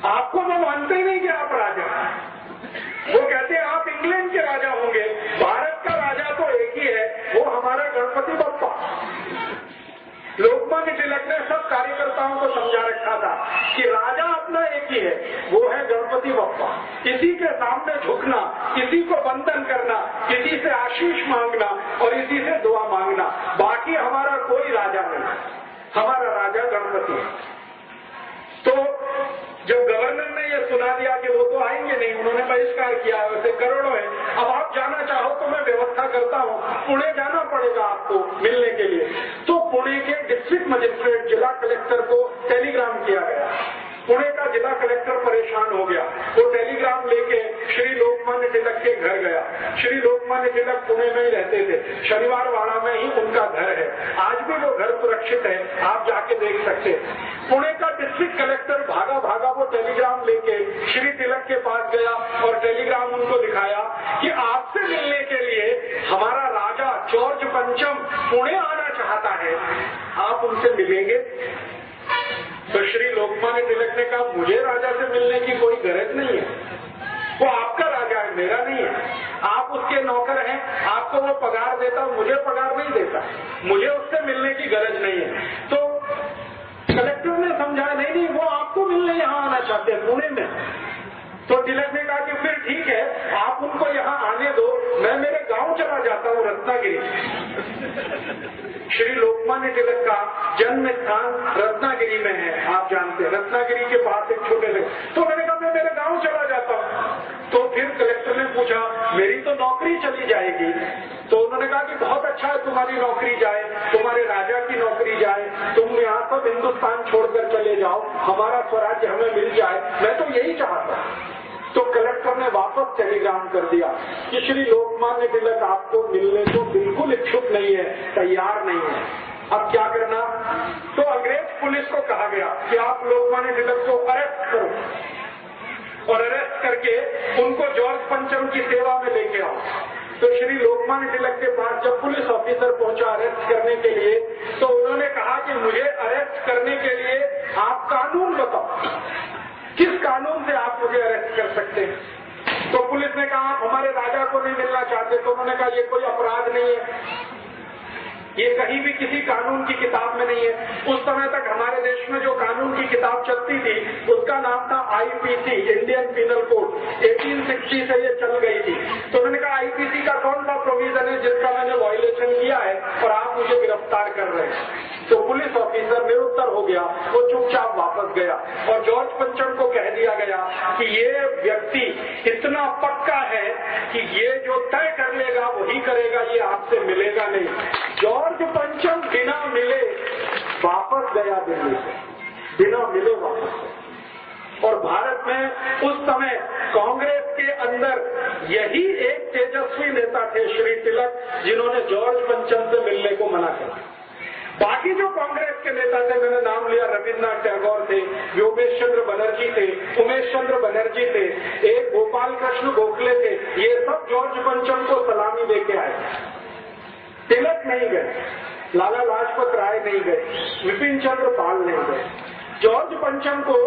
आपको वो मानते ही नहीं कि आप राजा, वो कहते हैं आप इंग्लैंड के राजा होंगे, भारत का राजा तो एक ही है, वो हमारा गणपति बप्पा। लोकमान्य तिलक ने सब कार्यकर्ताओं को समझा रखा था कि राजा अपना एक ही है, वो है गणपति बप्पा। इसी के सामने झुकना, इसी को वंदन करना, इसी से आशीष मांगना और इसी से दुआ मांगना, बाकी हमारा कोई राजा नहीं, हमारा राजा गणपति है। तो जब गवर्नर ने ये सुना दिया कि वो तो आएंगे नहीं, उन्होंने बहिष्कार किया, वैसे करोड़ों है, अब आप जाना चाहो तो मैं व्यवस्था करता हूँ, पुणे जाना पड़ेगा आपको मिलने के लिए। तो पुणे के डिस्ट्रिक्ट मजिस्ट्रेट जिला कलेक्टर को टेलीग्राम किया गया। पुणे का जिला कलेक्टर परेशान हो गया, वो टेलीग्राम लेके श्री लोकमान्य तिलक के घर गया। श्री लोकमान्य तिलक पुणे में ही रहते थे, शनिवार वाड़ा में ही उनका घर है, आज भी वो घर सुरक्षित है, आप जाके देख सकते हैं। पुणे का डिस्ट्रिक्ट कलेक्टर भागा भागा वो टेलीग्राम लेके श्री तिलक के पास गया और टेलीग्राम उनको दिखाया कि आपसे मिलने के लिए हमारा राजा जॉर्ज पंचम पुणे आना चाहता है, आप उनसे मिलेंगे। तो श्री लोकमान्य तिलक ने कहा मुझे राजा से मिलने की कोई गरज नहीं है, वो आपका राजा है, मेरा नहीं है, आप उसके नौकर हैं, आपको वो पगार देता, मुझे पगार नहीं देता, मुझे उससे मिलने की गरज नहीं है। तो कलेक्टर ने समझा नहीं वो आपको मिलने यहाँ आना चाहते हैं पुणे में। तो तिलक ने कहा कि फिर ठीक है, आप उनको यहाँ आने दो, मैं मेरे गांव चला जाता हूँ रत्नागिरी। श्री लोकमान्य तिलक का जन्म स्थान रत्नागिरी में है, आप जानते हैं, रत्नागिरी के पास एक छोटे से। तो मैंने कहा मैं मेरे गांव चला जाता हूँ। तो फिर कलेक्टर ने पूछा मेरी तो नौकरी चली जाएगी। तो उन्होंने कहा कि बहुत अच्छा है तुम्हारी नौकरी जाए, तुम्हारे राजा की नौकरी जाए, तुम यहाँ सब हिंदुस्तान छोड़कर चले जाओ, हमारा स्वराज्य हमें मिल जाए, मैं तो यही चाहता हूँ। तो कलेक्टर ने वापस टेलीग्राम कर दिया कि श्री लोकमान्य तिलक आपको मिलने को बिल्कुल इच्छुक नहीं है, तैयार नहीं है, अब क्या करना। तो अंग्रेज पुलिस को कहा गया कि आप लोकमान्य तिलक को अरेस्ट करो और अरेस्ट करके उनको जॉर्ज पंचम की सेवा में लेके आओ। तो श्री लोकमान्य तिलक के पास जब पुलिस ऑफिसर पहुंचा अरेस्ट करने के लिए, तो उन्होंने कहा कि मुझे अरेस्ट करने के लिए आप कानून बताओ, किस कानून से आप मुझे अरेस्ट कर सकते हैं। तो पुलिस ने कहा आप हमारे राजा को नहीं मिलना चाहते। तो उन्होंने कहा ये कोई अपराध नहीं है, ये कहीं भी किसी कानून की किताब में नहीं है। उस समय तक हमारे देश में जो कानून की किताब चलती थी उसका नाम था आईपीसी, इंडियन पिनल कोड, 1860 से ये चल गई थी। तो उन्होंने कहा आईपीसी का कौन सा प्रोविजन है जिसका मैंने वायलेशन किया है और आप मुझे गिरफ्तार कर रहे हैं। तो पुलिस ऑफिसर निरुत्तर हो गया, वो चुपचाप वापस गया और जॉर्ज पंचम को कह दिया गया कि ये व्यक्ति इतना पक्का है कि ये जो तय कर लेगा वही करेगा, ये आपसे मिलेगा नहीं। जॉर्ज पंचम बिना मिले वापस गया दिल्ली से, बिना मिले वापस। और भारत में उस समय कांग्रेस के अंदर यही एक तेजस्वी नेता थे श्री तिलक, जिन्होंने जॉर्ज पंचम से मिलने को मना किया। बाकी जो कांग्रेस के नेता थे, मैंने नाम लिया, रविन्द्रनाथ टैगोर थे, योगेश चंद्र बनर्जी थे, उमेश चंद्र बनर्जी थे, एक गोपाल कृष्ण गोखले थे, ये सब जॉर्ज पंचम को सलामी देके आए। तिलक नहीं गए, लाला लाजपत राय नहीं गए, विपिन चंद्र पाल नहीं गए। जॉर्ज पंचम को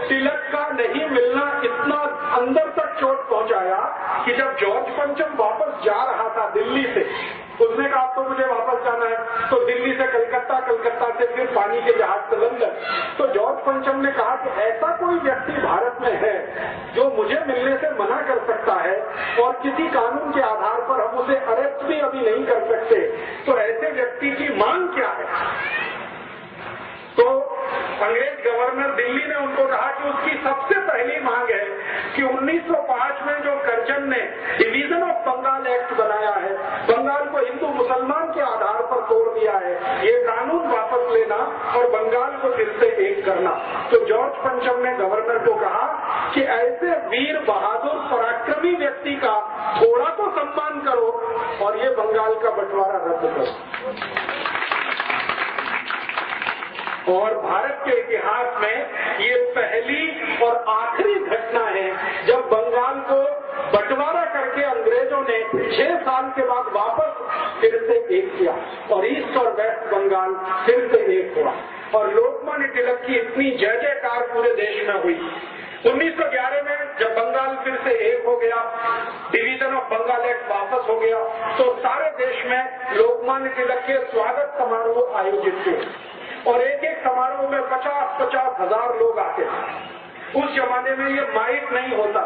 तिलक का नहीं मिलना इतना अंदर तक चोट पहुंचाया कि जब जॉर्ज पंचम वापस जा रहा था दिल्ली से, उसने कहा तो मुझे वापस जाना है, तो दिल्ली से कलकत्ता, कलकत्ता से फिर पानी के जहाज से लंदन। तो जॉर्ज पंचम ने कहा कि ऐसा कोई व्यक्ति भारत में है जो मुझे मिलने से मना कर सकता है और किसी कानून के आधार पर हम उसे अरेस्ट भी अभी नहीं कर सकते, तो ऐसे व्यक्ति की मांग क्या है। तो अंग्रेज गवर्नर दिल्ली ने उनको कहा कि उसकी सबसे पहली मांग है कि 1905 में जो कर्जन ने डिवीजन ऑफ बंगाल एक्ट बनाया है, बंगाल को हिंदू मुसलमान के आधार पर तोड़ दिया है, ये कानून वापस लेना और बंगाल को फिर से एक करना। तो जॉर्ज पंचम ने गवर्नर को कहा कि ऐसे वीर बहादुर पराक्रमी व्यक्ति का थोड़ा तो सम्मान करो और ये बंगाल का बंटवारा रद्द करो। और भारत के इतिहास में ये पहली और आखिरी घटना है जब बंगाल को बंटवारा करके अंग्रेजों ने 6 साल के बाद वापस फिर से एक किया और ईस्ट और वेस्ट बंगाल फिर से एक हुआ। और लोकमान्य तिलक की इतनी जय जयकार पूरे देश में हुई। 1911 में जब बंगाल फिर से एक हो गया, डिवीजन ऑफ बंगाल एक्ट वापस हो गया, तो सारे देश में लोकमान्य तिलक के स्वागत समारोह आयोजित हुए और एक एक समारोह में 50-50 हजार लोग आते थे। उस जमाने में ये माइक नहीं होता,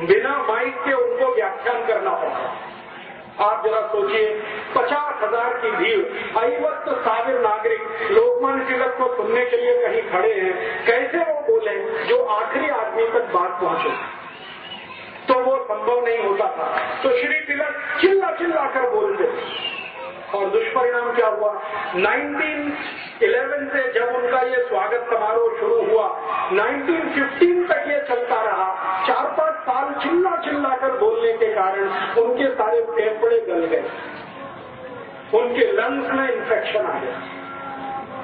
बिना माइक के उनको व्याख्यान करना पड़ता। आप जरा सोचिए, 50,000 की भीड़, 50,000 नागरिक लोकमान्य तिलक को सुनने के लिए कहीं खड़े हैं, कैसे वो बोले जो आखिरी आदमी तक बात पहुंचे। तो वो संभव नहीं होता था। तो श्री तिलक चिल्ला चिल्ला कर बोलते और दुष्परिणाम क्या हुआ। 1911 से जब उनका ये स्वागत समारोह शुरू हुआ, 1915 तक ये चलता रहा। 4-5 साल चिल्ला चिल्ला कर बोलने के कारण उनके सारे फेफड़े गल गए, उनके लंग्स में इंफेक्शन आ गया,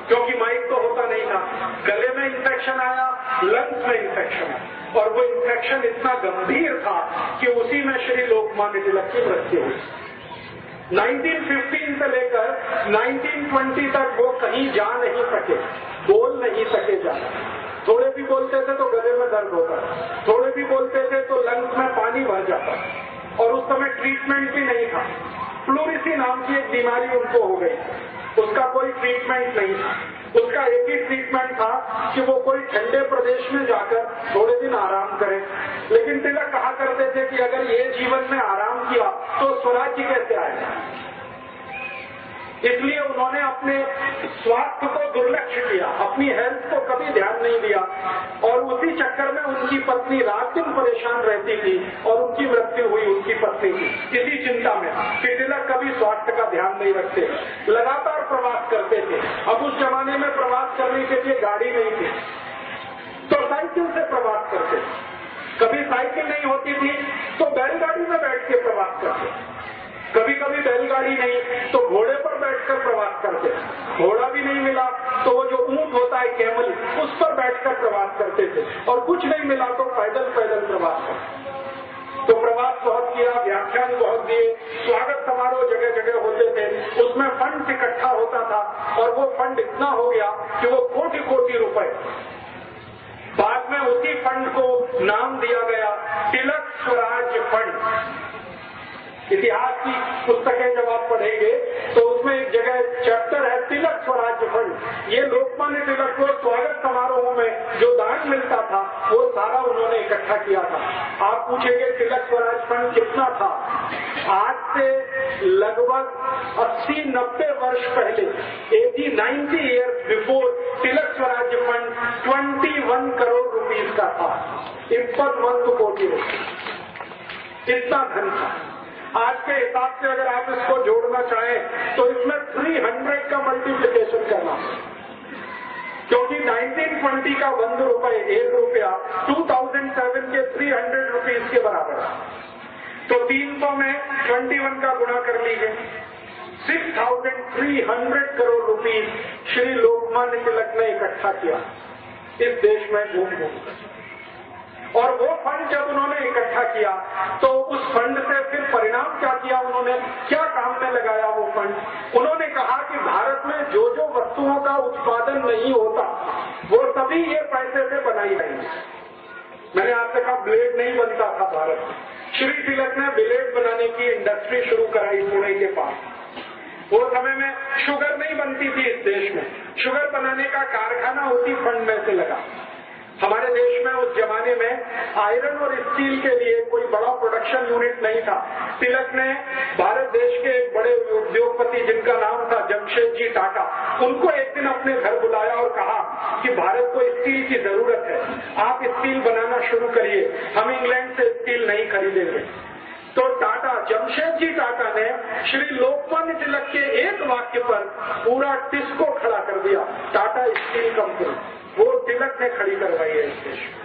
क्योंकि माइक तो होता नहीं था। गले में इंफेक्शन आया, लंग्स में इंफेक्शन आया और वो इंफेक्शन इतना गंभीर था कि उसी में श्री लोकमान्य तिलक की मृत्यु हुई। 1915 से लेकर 1920 तक वो कहीं जा नहीं सके, बोल नहीं सके जाना। थोड़े भी बोलते थे तो गले में दर्द होता, थोड़े भी बोलते थे तो लंग्स में पानी भर जाता और उस समय ट्रीटमेंट भी नहीं था। प्लूरिसी नाम की एक बीमारी उनको हो गई, उसका कोई ट्रीटमेंट नहीं था। उसका एक ही ट्रीटमेंट था कि वो कोई ठंडे प्रदेश में जाकर थोड़े दिन आराम करें। लेकिन तिलक कहा करते थे कि अगर ये जीवन में आराम किया तो स्वराज्य कैसे आएगा। इसलिए उन्होंने अपने स्वास्थ्य को दुर्लक्ष्य किया, अपनी हेल्थ को कभी ध्यान नहीं दिया और उसी चक्कर में उनकी पत्नी रात दिन परेशान रहती थी और उनकी मृत्यु हुई उनकी पत्नी की, इसी चिंता में कि तिलक कभी स्वास्थ्य का ध्यान नहीं रखते, लगातार प्रवास करते थे। अब उस जमाने में प्रवास करने के लिए गाड़ी नहीं थी तो साइकिल से प्रवास करते, कभी साइकिल नहीं होती थी तो बैलगाड़ी में बैठ के प्रवास करते, कभी कभी बैलगाड़ी नहीं तो घोड़े पर बैठकर प्रवास करते, घोड़ा भी नहीं मिला तो वो जो ऊंट होता है कैमल, उस पर बैठकर प्रवास करते थे और कुछ नहीं मिला तो पैदल पैदल प्रवास करते। तो प्रवास बहुत किया, व्याख्यान बहुत दिए, स्वागत समारोह जगह जगह होते थे, उसमें फंड इकट्ठा होता था और वो फंड इतना हो गया कि वो कोटि कोटि रुपए। बाद में उसी फंड को नाम दिया गया तिलक स्वराज फंड। इतिहास की पुस्तकें जब आप पढ़ेंगे तो उसमें एक जगह चैप्टर है तिलक स्वराज्य फंड। ये लोकमान्य तिलक को स्वागत समारोह में जो दान मिलता था वो सारा उन्होंने इकट्ठा किया था। आप पूछेंगे तिलक स्वराज फंड कितना था। आज से लगभग 80-90 वर्ष पहले, 80-90 ईयर्स बिफोर, तिलक स्वराज्य फंड 21 करोड़ रुपीस का था, 21 कोटि रुपये, इतना धन था। आज के हिसाब से अगर आप इसको जोड़ना चाहें तो इसमें 300 का मल्टीप्लिकेशन करना, क्योंकि 1920 का 1 रुपए, 1 रुपया 2007 के 300 रुपीज के बराबर है। तो 300 में 21 का गुणा कर लीजिए 6,300 करोड़ रुपीस श्री लोकमान्य तिलक ने इकट्ठा किया इस देश में घूम घूम कर। और वो फंड जब उन्होंने इकट्ठा किया तो उस फंड से फिर परिणाम क्या किया, उन्होंने क्या काम में लगाया वो फंड। उन्होंने कहा कि भारत में जो जो वस्तुओं का उत्पादन नहीं होता वो सभी ये पैसे से बनाई जाएंगी। मैंने आपसे कहा ब्लेड नहीं बनता था भारत में, श्री तिलक ने ब्लेड बनाने की इंडस्ट्री शुरू कराई पुणे के पास। वो समय में शुगर नहीं बनती थी इस देश में, शुगर बनाने का कारखाना उसी फंड में से लगा। हमारे देश में उस जमाने में आयरन और स्टील के लिए कोई बड़ा प्रोडक्शन यूनिट नहीं था। तिलक ने भारत देश के एक बड़े उद्योगपति जिनका नाम था जमशेद जी टाटा, उनको एक दिन अपने घर बुलाया और कहा कि भारत को स्टील की जरूरत है, आप स्टील बनाना शुरू करिए, हम इंग्लैंड से स्टील नहीं खरीदेंगे। तो टाटा, जमशेद जी टाटा ने श्री लोकमान्य तिलक के एक वाक्य पर पूरा टिस्को खड़ा कर दिया, टाटा स्टील कंपनी, वो तिलक ने खड़ी करवाई है इस देश में।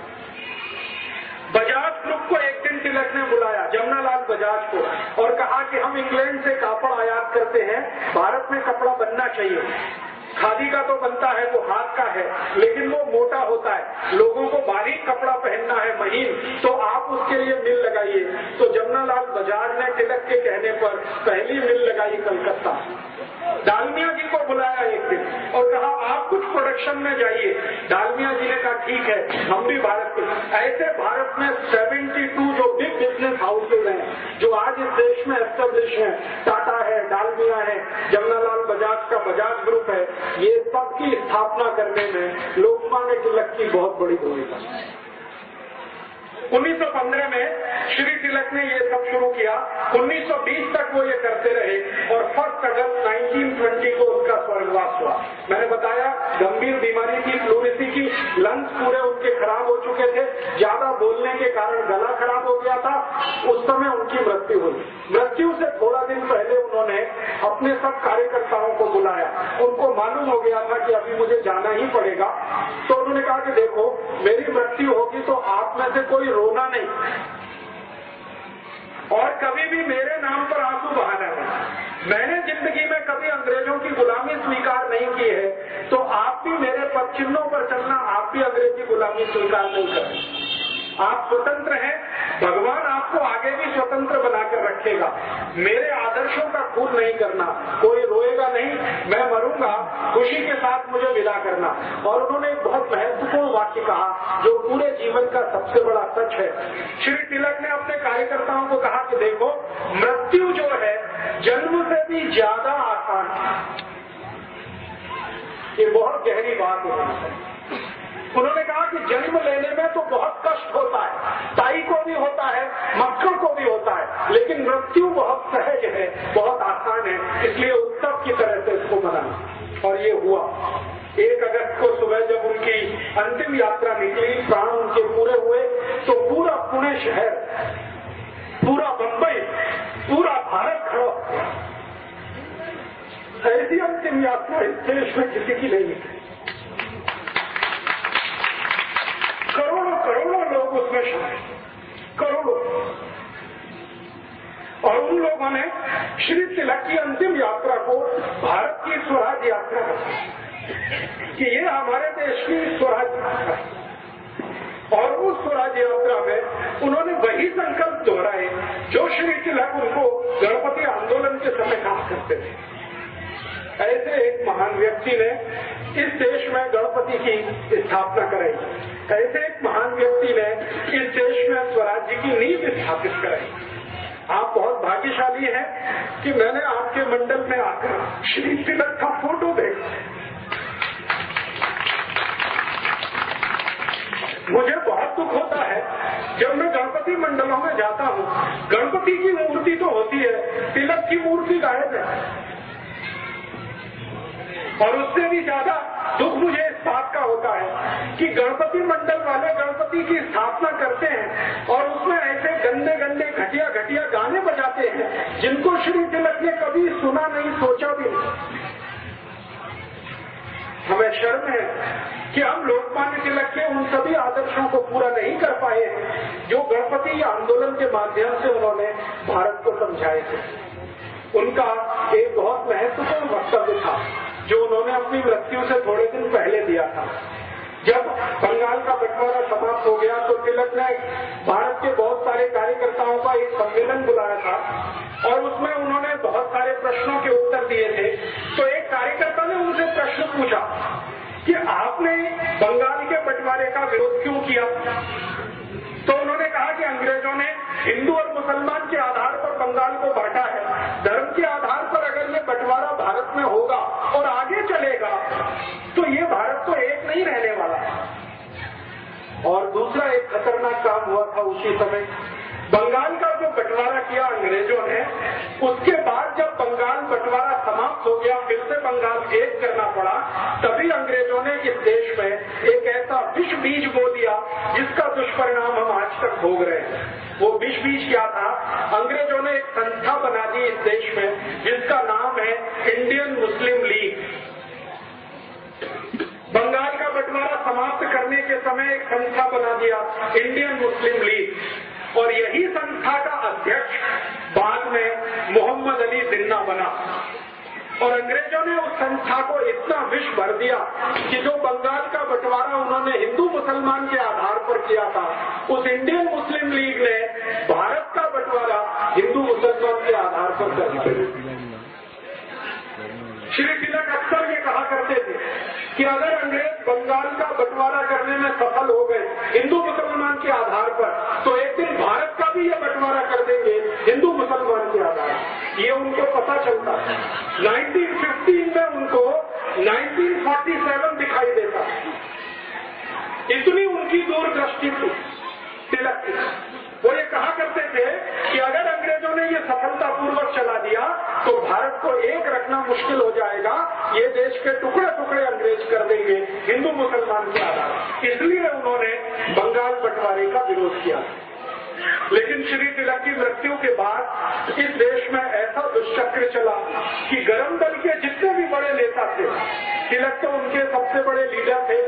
बजाज ग्रुप को एक दिन तिलक ने बुलाया, जमनालाल बजाज को, और कहा कि हम इंग्लैंड से कपड़ा आयात करते हैं, भारत में कपड़ा बनना चाहिए। खादी का तो बनता है, वो हाथ का है, लेकिन वो मोटा होता है, लोगों को बारीक कपड़ा पहनना है, महीन, तो आप उसके लिए मिल लगाइए। तो जमनालाल बजाज ने तिलक के कहने पर पहली मिल लगाई कलकत्ता। डालमिया जी को बुलाया एक दिन और कहा आप कुछ प्रोडक्शन में जाइए। डालमिया जी ने कहा ठीक है, हम भी भारत के। ऐसे भारत में 72 जो बिग बिजनेस हाउसेज हैं जो आज इस देश में एस्टेब्लिश हैं, टाटा है, डालमिया है, जमनालाल बजाज का बजाज ग्रुप है, ये सबकी स्थापना करने में लोकमान्य तिलक की बहुत बड़ी भूमिका है। 1915 में श्री तिलक ने ये सब शुरू किया, 1920 तक वो ये करते रहे और 1 अगस्त 1920 को उनका स्वर्गवास हुआ। मैंने बताया गंभीर बीमारी थी, प्लूरिसी की, लंग्स पूरे उनके खराब हो चुके थे, ज्यादा बोलने के कारण गला खराब हो गया था। उस समय उनकी मृत्यु हुई। मृत्यु से थोड़ा दिन पहले उन्होंने अपने सब कार्यकर्ताओं को बुलाया, उनको मालूम हो गया था कि अभी मुझे जाना ही पड़ेगा। तो उन्होंने कहा कि देखो मेरी मृत्यु होगी तो आप में से कोई रोना नहीं और कभी भी मेरे नाम पर आंसू बहाना नहीं। मैंने जिंदगी में कभी अंग्रेजों की गुलामी स्वीकार नहीं की है, तो आप भी मेरे पद चिन्हों पर चलना, आप भी अंग्रेजी गुलामी स्वीकार नहीं करें। आप स्वतंत्र हैं, भगवान आपको आगे भी स्वतंत्र बनाकर रखेगा। मेरे आदर्शों का खून नहीं करना, कोई रोएगा नहीं, मैं मरूंगा, खुशी के साथ मुझे विदा करना। और उन्होंने एक बहुत महत्वपूर्ण वाक्य कहा जो पूरे जीवन का सबसे बड़ा सच है। श्री तिलक ने अपने कार्यकर्ताओं को कहा कि देखो मृत्यु जो है जन्म से भी ज्यादा आसान है। ये बहुत गहरी बात है। उन्होंने कहा कि जन्म लेने में तो बहुत कष्ट होता है, ताई को भी होता है, मक्खन को भी होता है, लेकिन मृत्यु बहुत सहज है, बहुत आसान है, इसलिए उत्सव की तरह से इसको मनाना। और ये हुआ 1 अगस्त को सुबह जब उनकी अंतिम यात्रा निकली, प्राण उनके पूरे हुए, तो पूरा पुणे शहर, पूरा मुंबई, पूरा भारत खड़ा। ऐसी अंतिम यात्रा इस देश में किसी की नहीं निकली। करोड़ों करोड़ों लोग उसमें शामिल, करोड़ों। और उन लोगों ने श्री तिलक की अंतिम यात्रा को भारत की स्वराज यात्रा बताया कि ये हमारे देश की स्वराज यात्रा है। और उस स्वराज यात्रा में उन्होंने वही संकल्प दोहराए जो श्री तिलक उनको गणपति आंदोलन के समय कहा करते थे। ऐसे एक महान व्यक्ति ने इस देश में गणपति की स्थापना कराई, ऐसे एक महान व्यक्ति ने इस देश में स्वराज्य की नींव स्थापित कराई। आप बहुत भाग्यशाली हैं कि मैंने आपके मंडल में आकर श्री तिलक का फोटो देखा। मुझे बहुत दुख होता है जब मैं गणपति मंडलों में जाता हूँ, गणपति की मूर्ति तो होती है, तिलक की मूर्ति गायब है। और उससे भी ज्यादा दुख मुझे इस बात का होता है कि गणपति मंडल वाले गणपति की स्थापना करते हैं और उसमें ऐसे गंदे गंदे घटिया घटिया गाने बजाते हैं जिनको श्री तिलक ने कभी सुना नहीं, सोचा भी नहीं। हमें शर्म है कि हम लोकमान्य तिलक के उन सभी आदर्शों को पूरा नहीं कर पाए जो गणपति आंदोलन के माध्यम से उन्होंने भारत को समझाए थे। उनका एक बहुत महत्वपूर्ण वक्तव्य था जो उन्होंने अपनी मृत्यु से थोड़े दिन पहले दिया था। जब बंगाल का बंटवारा समाप्त हो गया तो तिलक ने भारत के बहुत सारे कार्यकर्ताओं का एक सम्मेलन बुलाया था और उसमें उन्होंने बहुत सारे प्रश्नों के उत्तर दिए थे। तो एक कार्यकर्ता ने उनसे प्रश्न पूछा कि आपने बंगाल के बंटवारे का विरोध क्यों किया? तो उन्होंने कहा कि अंग्रेजों ने हिंदू और मुसलमान के आधार पर बंगाल को बांटा है। धर्म के आधार पर अगर ये बंटवारा भारत में होगा और आगे चलेगा तो ये भारत तो एक नहीं रहने वाला। और दूसरा एक खतरनाक काम हुआ था उसी समय, बंगाल का जो बंटवारा किया अंग्रेजों ने, उसके बाद जब बंगाल बंटवारा समाप्त हो गया, फिर से बंगाल एक करना पड़ा, तभी अंग्रेजों ने इस देश में एक ऐसा विष बीज बो दिया जिसका दुष्परिणाम हम आज तक भोग रहे हैं। वो विष बीज क्या था? अंग्रेजों ने एक संस्था बना दी इस देश में जिसका नाम है इंडियन मुस्लिम लीग। बंगाल का बंटवारा समाप्त करने के समय एक संस्था बना दिया इंडियन मुस्लिम लीग और यही संस्था का अध्यक्ष बाद में मोहम्मद अली जिन्ना बना। और अंग्रेजों ने उस संस्था को इतना विष भर दिया कि जो बंगाल का बंटवारा उन्होंने हिंदू मुसलमान के आधार पर किया था, उस इंडियन मुस्लिम लीग ने भारत का बंटवारा हिंदू मुसलमान के आधार पर कर दिया। श्री तिलक अक्सर ये कहा करते थे कि अगर अंग्रेज बंगाल का बंटवारा करने में सफल हो गए हिंदू मुसलमान के आधार पर, तो एक दिन भारत का भी ये बंटवारा कर देंगे हिंदू मुसलमान के आधार पर। ये उनको पता चलता है। 1915 में उनको 1947 दिखाई देता, इतनी उनकी दूरदृष्टि थी तिलक की। वो ये कहा करते थे कि अगर अंग्रेजों ने ये सफलतापूर्वक चला दिया तो भारत को एक रखना मुश्किल हो जाएगा, ये देश के टुकड़े टुकड़े अंग्रेज कर देंगे हिंदू मुसलमान के आधार। इसलिए उन्होंने बंगाल बंटवारे का विरोध किया। लेकिन श्री तिलक की मृत्यु के बाद इस देश में ऐसा दुष्चक्र चला कि गरम दल के जितने भी बड़े नेता थे, तिलक तो उनके सबसे बड़े लीडर थे,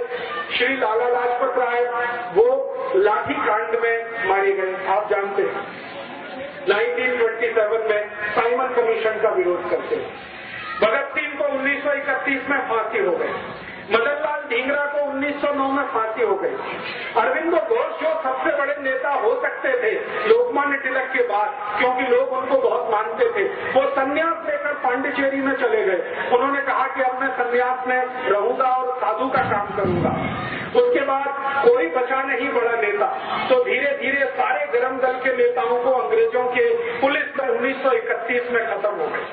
श्री लाला लाजपत राय, वो लाठी कांड में मारे गए। आप जानते हैं 1927 में साइमन कमीशन का विरोध करते। भगत सिंह को 1931 में फांसी हो गई। मदन लाल ढींगरा को 1909 में फांसी हो गई। अरविंदो घोष जो सबसे बड़े नेता हो सकते थे लोकमान्य तिलक के बाद, क्योंकि लोग उनको बहुत मानते थे, वो संन्यास लेकर पांडिचेरी में चले गए। उन्होंने कहा कि अब मैं संन्यास में रहूंगा और साधु का काम करूंगा। उसके बाद कोई बचा नहीं बड़ा नेता, तो धीरे धीरे सारे गरम दल के नेताओं को अंग्रेजों के पुलिस में 1931 में खत्म हो गए।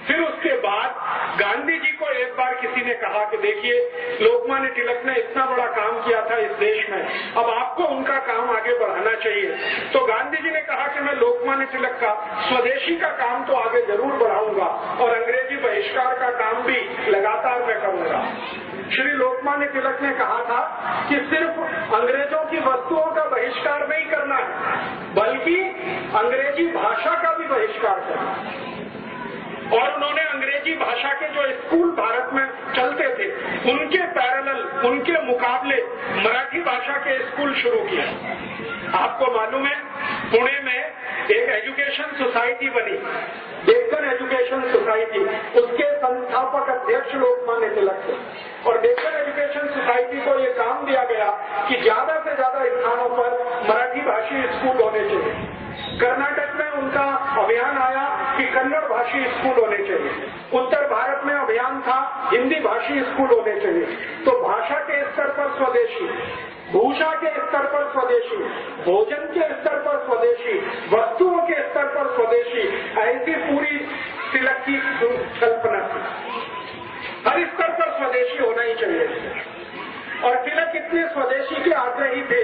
फिर उसके बाद गांधी जी को एक बार किसी ने कहा कि देखिए लोकमान्य तिलक ने इतना बड़ा काम किया था इस देश में, अब आपको उनका काम आगे बढ़ाना चाहिए। तो गांधी जी ने कहा कि मैं लोकमान्य तिलक का स्वदेशी का काम तो आगे जरूर बढ़ाऊंगा और अंग्रेजी बहिष्कार का काम भी लगातार मैं करूंगा। श्री लोकमान्य तिलक ने कहा था कि सिर्फ अंग्रेजों की वस्तुओं का बहिष्कार नहीं करना है, बल्कि अंग्रेजी भाषा का भी बहिष्कार करना है। और उन्होंने अंग्रेजी भाषा के जो स्कूल भारत में चलते थे उनके पैरेलल, उनके मुकाबले मराठी भाषा के स्कूल शुरू किए। आपको मालूम है पुणे में एक एजुकेशन सोसाइटी बनी, डेक्कन एजुकेशन सोसाइटी, उसके संस्थापक अध्यक्ष लोकमान्य तिलक थे। और डेक्कन एजुकेशन सोसाइटी को ये काम दिया गया कि ज्यादा से ज्यादा स्थानों पर मराठी भाषी स्कूल होने चाहिए। कर्नाटक में उनका अभियान आया कि कन्नड़ भाषी स्कूल होने चाहिए। उत्तर भारत में अभियान था हिंदी भाषी स्कूल होने चाहिए। तो भाषा के स्तर पर स्वदेशी, भूषा के स्तर पर स्वदेशी, भोजन के स्तर पर स्वदेशी, वस्तुओं के स्तर पर स्वदेशी, ऐसी पूरी तिलक की कल्पना थी। हर स्तर पर स्वदेशी होना ही चाहिए। और तिलक इतने स्वदेशी के आग्रही थे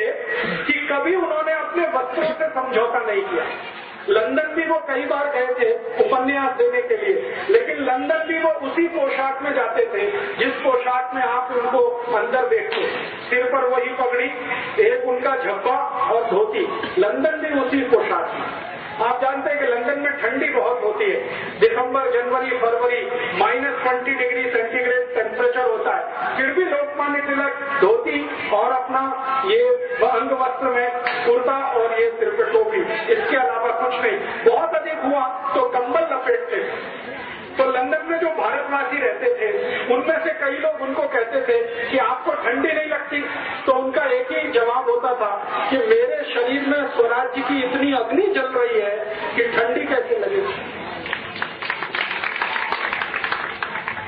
कि कभी उन्होंने अपने वस्त्रों से समझौता नहीं किया। लंदन भी वो कई बार गए थे उपन्यास देने के लिए, लेकिन लंदन भी वो उसी पोशाक में जाते थे जिस पोशाक में आप उनको अंदर देखते। सिर पर वही पगड़ी, एक उनका झब्बा और धोती, लंदन भी उसी पोशाक में। आप जानते हैं कि लंदन में ठंडी बहुत होती है, दिसंबर, जनवरी, फरवरी -20 डिग्री सेंटीग्रेड टेम्परेचर होता है, फिर भी लोकमान्य तिलक धोती और अपना ये अंग वस्त्र में कुर्ता और ये सिर पे टोपी, इसके अलावा कुछ नहीं। बहुत अधिक हुआ तो कंबल लपेट ग्रेजुएट थे। तो लंदन में जो भारतवासी रहते थे उनमें से कई लोग उनको कहते थे कि आपको ठंडी नहीं लगती, तो उनका एक ही जवाब होता था कि मेरे शरीर में स्वराज्य की इतनी अग्नि जल रही है कि ठंडी कैसे लगेगी।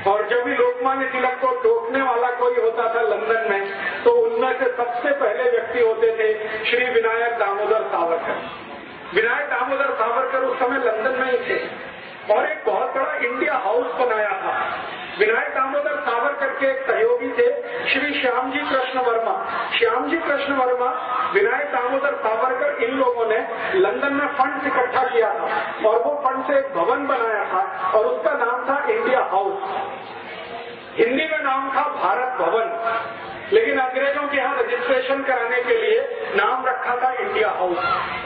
और जब भी लोकमान्य तिलक को टोकने वाला कोई होता था लंदन में, तो उनमें से सबसे पहले व्यक्ति होते थे श्री विनायक दामोदर सावरकर। विनायक दामोदर सावरकर उस समय लंदन में ही थे और एक बहुत बड़ा इंडिया हाउस बनाया था। विनायक दामोदर सावरकर के एक सहयोगी थे श्री श्यामजी कृष्ण वर्मा। श्यामजी कृष्ण वर्मा, विनायक दामोदर सावरकर, इन लोगों ने लंदन में फंड इकट्ठा किया था और वो फंड से एक भवन बनाया था और उसका नाम था इंडिया हाउस। हिंदी में नाम था भारत भवन, लेकिन अंग्रेजों के यहाँ रजिस्ट्रेशन कराने के लिए नाम रखा था इंडिया हाउस।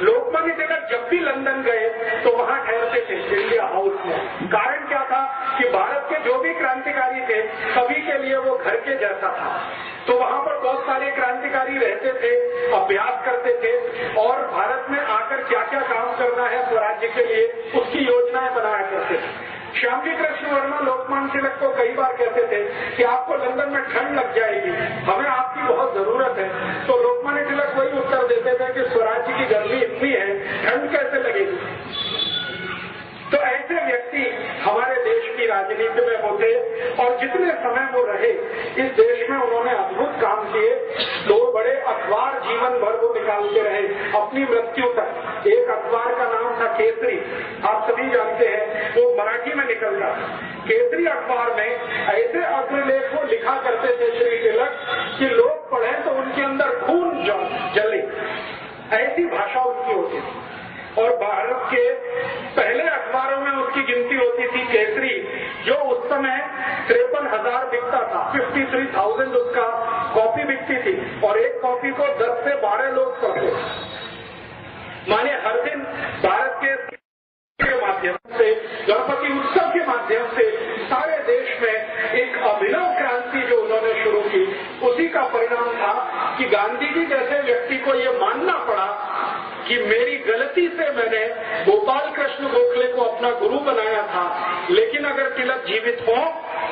लोकमान्य तिलक जब भी लंदन गए तो वहाँ ठहरते थे इंडिया हाउस में। कारण क्या था कि भारत के जो भी क्रांतिकारी थे सभी के लिए वो घर के जैसा था। तो वहाँ पर बहुत सारे क्रांतिकारी रहते थे, अभ्यास करते थे और भारत में आकर क्या क्या काम करना है स्वराज्य के लिए उसकी योजनाएं बनाया करते थे। श्यामजी कृष्ण वर्मा लोकमान्य तिलक को कई बार कहते थे कि आपको लंदन में ठंड लग जाएगी, हमें आपकी बहुत जरूरत है। तो लोकमान्य तिलक वही उत्तर देते थे कि स्वराज्य की गर्मी इतनी है, ठंड कैसे लगेगी। तो ऐसे व्यक्ति हमारे देश की राजनीति में होते और जितने समय वो रहे इस देश में उन्होंने अद्भुत काम किए। 2 बड़े अखबार जीवन भर वो निकालते रहे अपनी मृत्यु तक। एक अखबार का नाम था केसरी, आप सभी जानते हैं, वो मराठी में निकलता। केसरी अखबार में ऐसे अग्रलेख वो लिखा करते थे श्री तिलक कि लोग पढ़े तो उनके अंदर खून जले, ऐसी भाषा उनकी होती थी। और भारत के पहले अखबारों में उसकी गिनती होती थी केसरी, जो उस समय 53,000 बिकता था। 53,000 उसका कॉपी बिकती थी और एक कॉपी को 10 से 12 लोग पढ़ते। माने हर दिन भारत के माध्यम से, गणपति उत्सव के माध्यम से सारे देश में एक अभिनव क्रांति जो उन्होंने शुरू की, उसी का परिणाम था कि गांधी जी जैसे व्यक्ति को ये मानना पड़ा कि मेरी गलती से मैंने गोपाल कृष्ण गोखले को अपना गुरु बनाया था, लेकिन अगर तिलक जीवित हो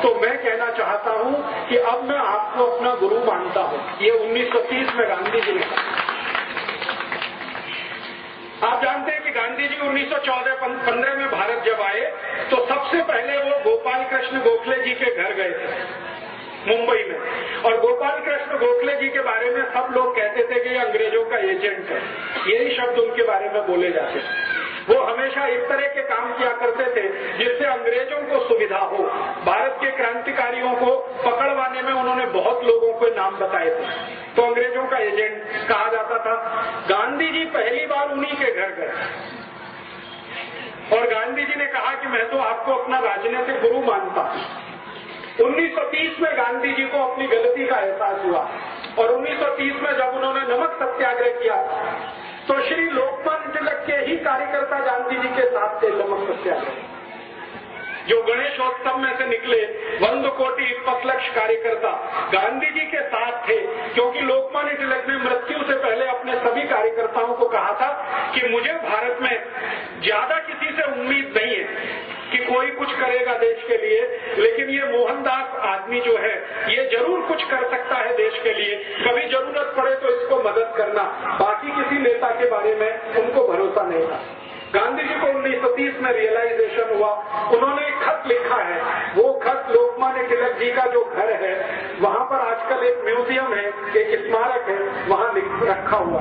तो मैं कहना चाहता हूं कि अब मैं आपको अपना गुरु मानता हूं। ये 1930 में गांधी जी ने कहा। आप जानते हैं कि गांधी जी 1914-15 में भारत जब आए तो सबसे पहले वो गोपाल कृष्ण गोखले जी के घर गए थे मुंबई में। और गोपाल कृष्ण गोखले जी के बारे में सब लोग कहते थे कि ये अंग्रेजों का एजेंट है, यही शब्द उनके बारे में बोले जाते थे। वो हमेशा इस तरह के काम किया करते थे जिससे अंग्रेजों को सुविधा हो। भारत के क्रांतिकारियों को पकड़वाने में उन्होंने बहुत लोगों को नाम बताए थे, तो अंग्रेजों का एजेंट कहा जाता था। गांधी जी पहली बार उन्हीं के घर गए और गांधी जी ने कहा कि मैं तो आपको अपना राजनीतिक गुरु मानता हूं। 1930 में गांधी जी को अपनी गलती का एहसास हुआ और 1930 में जब उन्होंने नमक सत्याग्रह किया तो श्री लोकमान्य तिलक के ही कार्यकर्ता गांधी जी के साथ थे। नमक सत्याग्रह जो गणेशोत्सव में से निकले 100 कोटि 20 लाख कार्यकर्ता गांधी जी के साथ थे, क्योंकि लोकमान्य तिलक ने मृत्यु से पहले अपने सभी कार्यकर्ताओं को कहा था कि मुझे भारत में ज्यादा किसी से उम्मीद नहीं है कि कोई कुछ करेगा देश के लिए, लेकिन ये मोहनदास आदमी जो है ये जरूर कुछ कर सकता है देश के लिए, कभी जरूरत पड़े तो इसको मदद करना। बाकी किसी नेता के बारे में उनको भरोसा नहीं था। गांधी जी को 1930 में रियलाइजेशन हुआ, उन्होंने एक खत लिखा है। वो खत लोकमान्य तिलक जी का जो घर है वहाँ पर आजकल एक म्यूजियम है, एक स्मारक है, वहाँ रखा हुआ।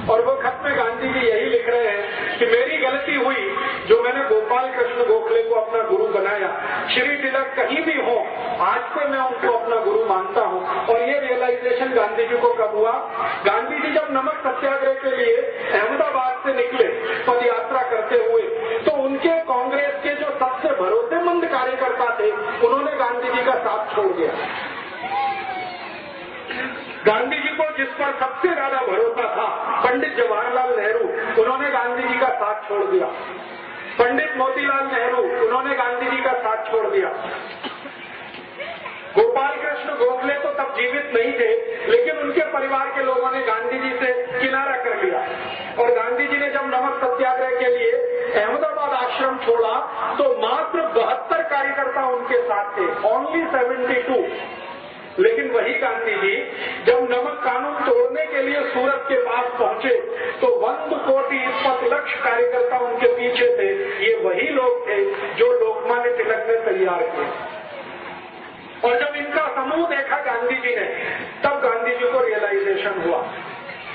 और वो खत में गांधी जी यही लिख रहे हैं कि मेरी गलती हुई जो मैंने गोपाल कृष्ण गोखले को अपना गुरु बनाया। श्री तिलक कहीं भी हो, आज से मैं उनको अपना गुरु मानता हूँ। और ये रियलाइजेशन गांधी जी को कब हुआ? गांधी जी जब नमक सत्याग्रह के लिए अहमदाबाद से निकले पद यात्रा करते हुए, तो उनके कांग्रेस के जो सबसे भरोसेमंद कार्यकर्ता थे उन्होंने गांधी जी का साथ छोड़ दिया। गांधी जी को जिस पर सबसे ज्यादा भरोसा था पंडित जवाहरलाल नेहरू, उन्होंने गांधी जी का साथ छोड़ दिया। पंडित मोतीलाल नेहरू, उन्होंने गांधी जी का साथ छोड़ दिया। गोपाल कृष्ण गोखले तो तब जीवित नहीं थे, लेकिन उनके परिवार के लोगों ने गांधी जी से किनारा कर लिया और गांधी जी ने जब नमक सत्याग्रह के लिए अहमदाबाद आश्रम छोड़ा तो मात्र 72 कार्यकर्ता उनके साथ थे, ओनली 72। लेकिन वही गांधी जी जब नमक कानून तोड़ने के लिए सूरत के पास पहुंचे तो 1,20,20,00,000 कार्यकर्ता उनके पीछे थे। ये वही लोग थे जो लोकमान्य तिलक ने तैयार किए। और जब इनका समूह देखा गांधी जी ने, तब गांधी जी को रियलाइजेशन हुआ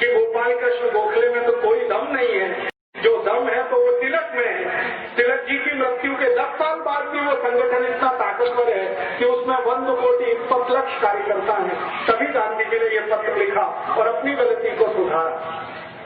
कि गोपाल कृष्ण गोखले में तो कोई दम नहीं है, जो दम है तो वो तिलक में है। तिलक जी की मृत्यु के 10 साल बाद भी वो संगठन इतना ताकतवर है कि उसमें 1,20,20,00,000 कार्यकर्ता हैं। तभी गांधी जी ने ये पत्र लिखा और अपनी गलती को सुधारा।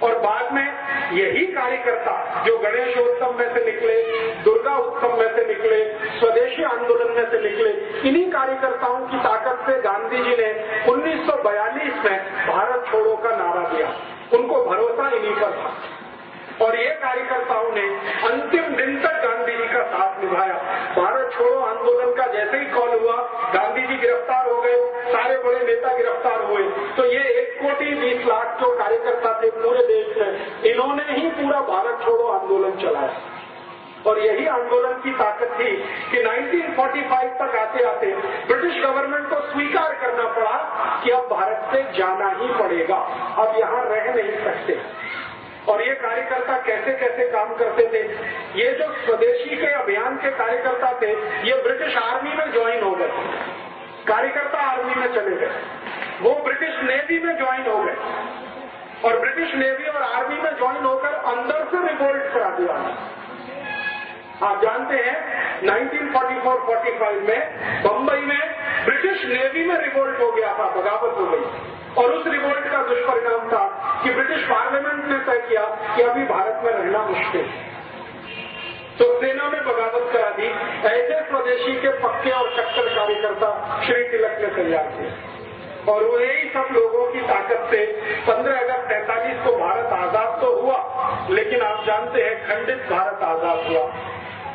और बाद में यही कार्यकर्ता जो गणेशोत्सव में से निकले, दुर्गा उत्सव में से निकले, स्वदेशी आंदोलन में से निकले, इन्हीं कार्यकर्ताओं की ताकत से गांधी जी ने 1942 में भारत छोड़ो का नारा दिया। उनको भरोसा इन्हीं पर था और ये कार्यकर्ताओं ने अंतिम दिन तक गांधी जी का साथ निभाया। भारत छोड़ो आंदोलन का जैसे ही कॉल हुआ, गांधी जी गिरफ्तार हो गए, सारे बड़े नेता गिरफ्तार हुए, तो ये 1,20,00,000 जो कार्यकर्ता थे पूरे देश में, इन्होंने ही पूरा भारत छोड़ो आंदोलन चलाया। और यही आंदोलन की ताकत थी कि 1945 तक आते आते ब्रिटिश गवर्नमेंट को स्वीकार करना पड़ा कि अब भारत से जाना ही पड़ेगा, अब यहाँ रह नहीं सकते। और ये कार्यकर्ता कैसे कैसे काम करते थे। ये जो स्वदेशी के अभियान के कार्यकर्ता थे, ये ब्रिटिश आर्मी में ज्वाइन हो गए, कार्यकर्ता आर्मी में चले गए, वो ब्रिटिश नेवी में ज्वाइन हो गए और ब्रिटिश नेवी और आर्मी में ज्वाइन होकर अंदर से रिवोल्ट करा दिया। आप जानते हैं 1944-45 में बंबई में ब्रिटिश नेवी में रिवोल्ट हो गया था, बगावत हो गई और उस रिवोल्ट का दुष्परिणाम था कि ब्रिटिश पार्लियामेंट ने तय किया कि अभी भारत में रहना मुश्किल, तो सेना में बगावत करा दी। ऐसे स्वदेशी के पक्के और चक्कर कार्यकर्ता श्री तिलक ने तैयार किए और वही सब लोगों की ताकत से 15 अगस्त 43 को भारत आजाद तो हुआ, लेकिन आप जानते हैं खंडित भारत आजाद हुआ।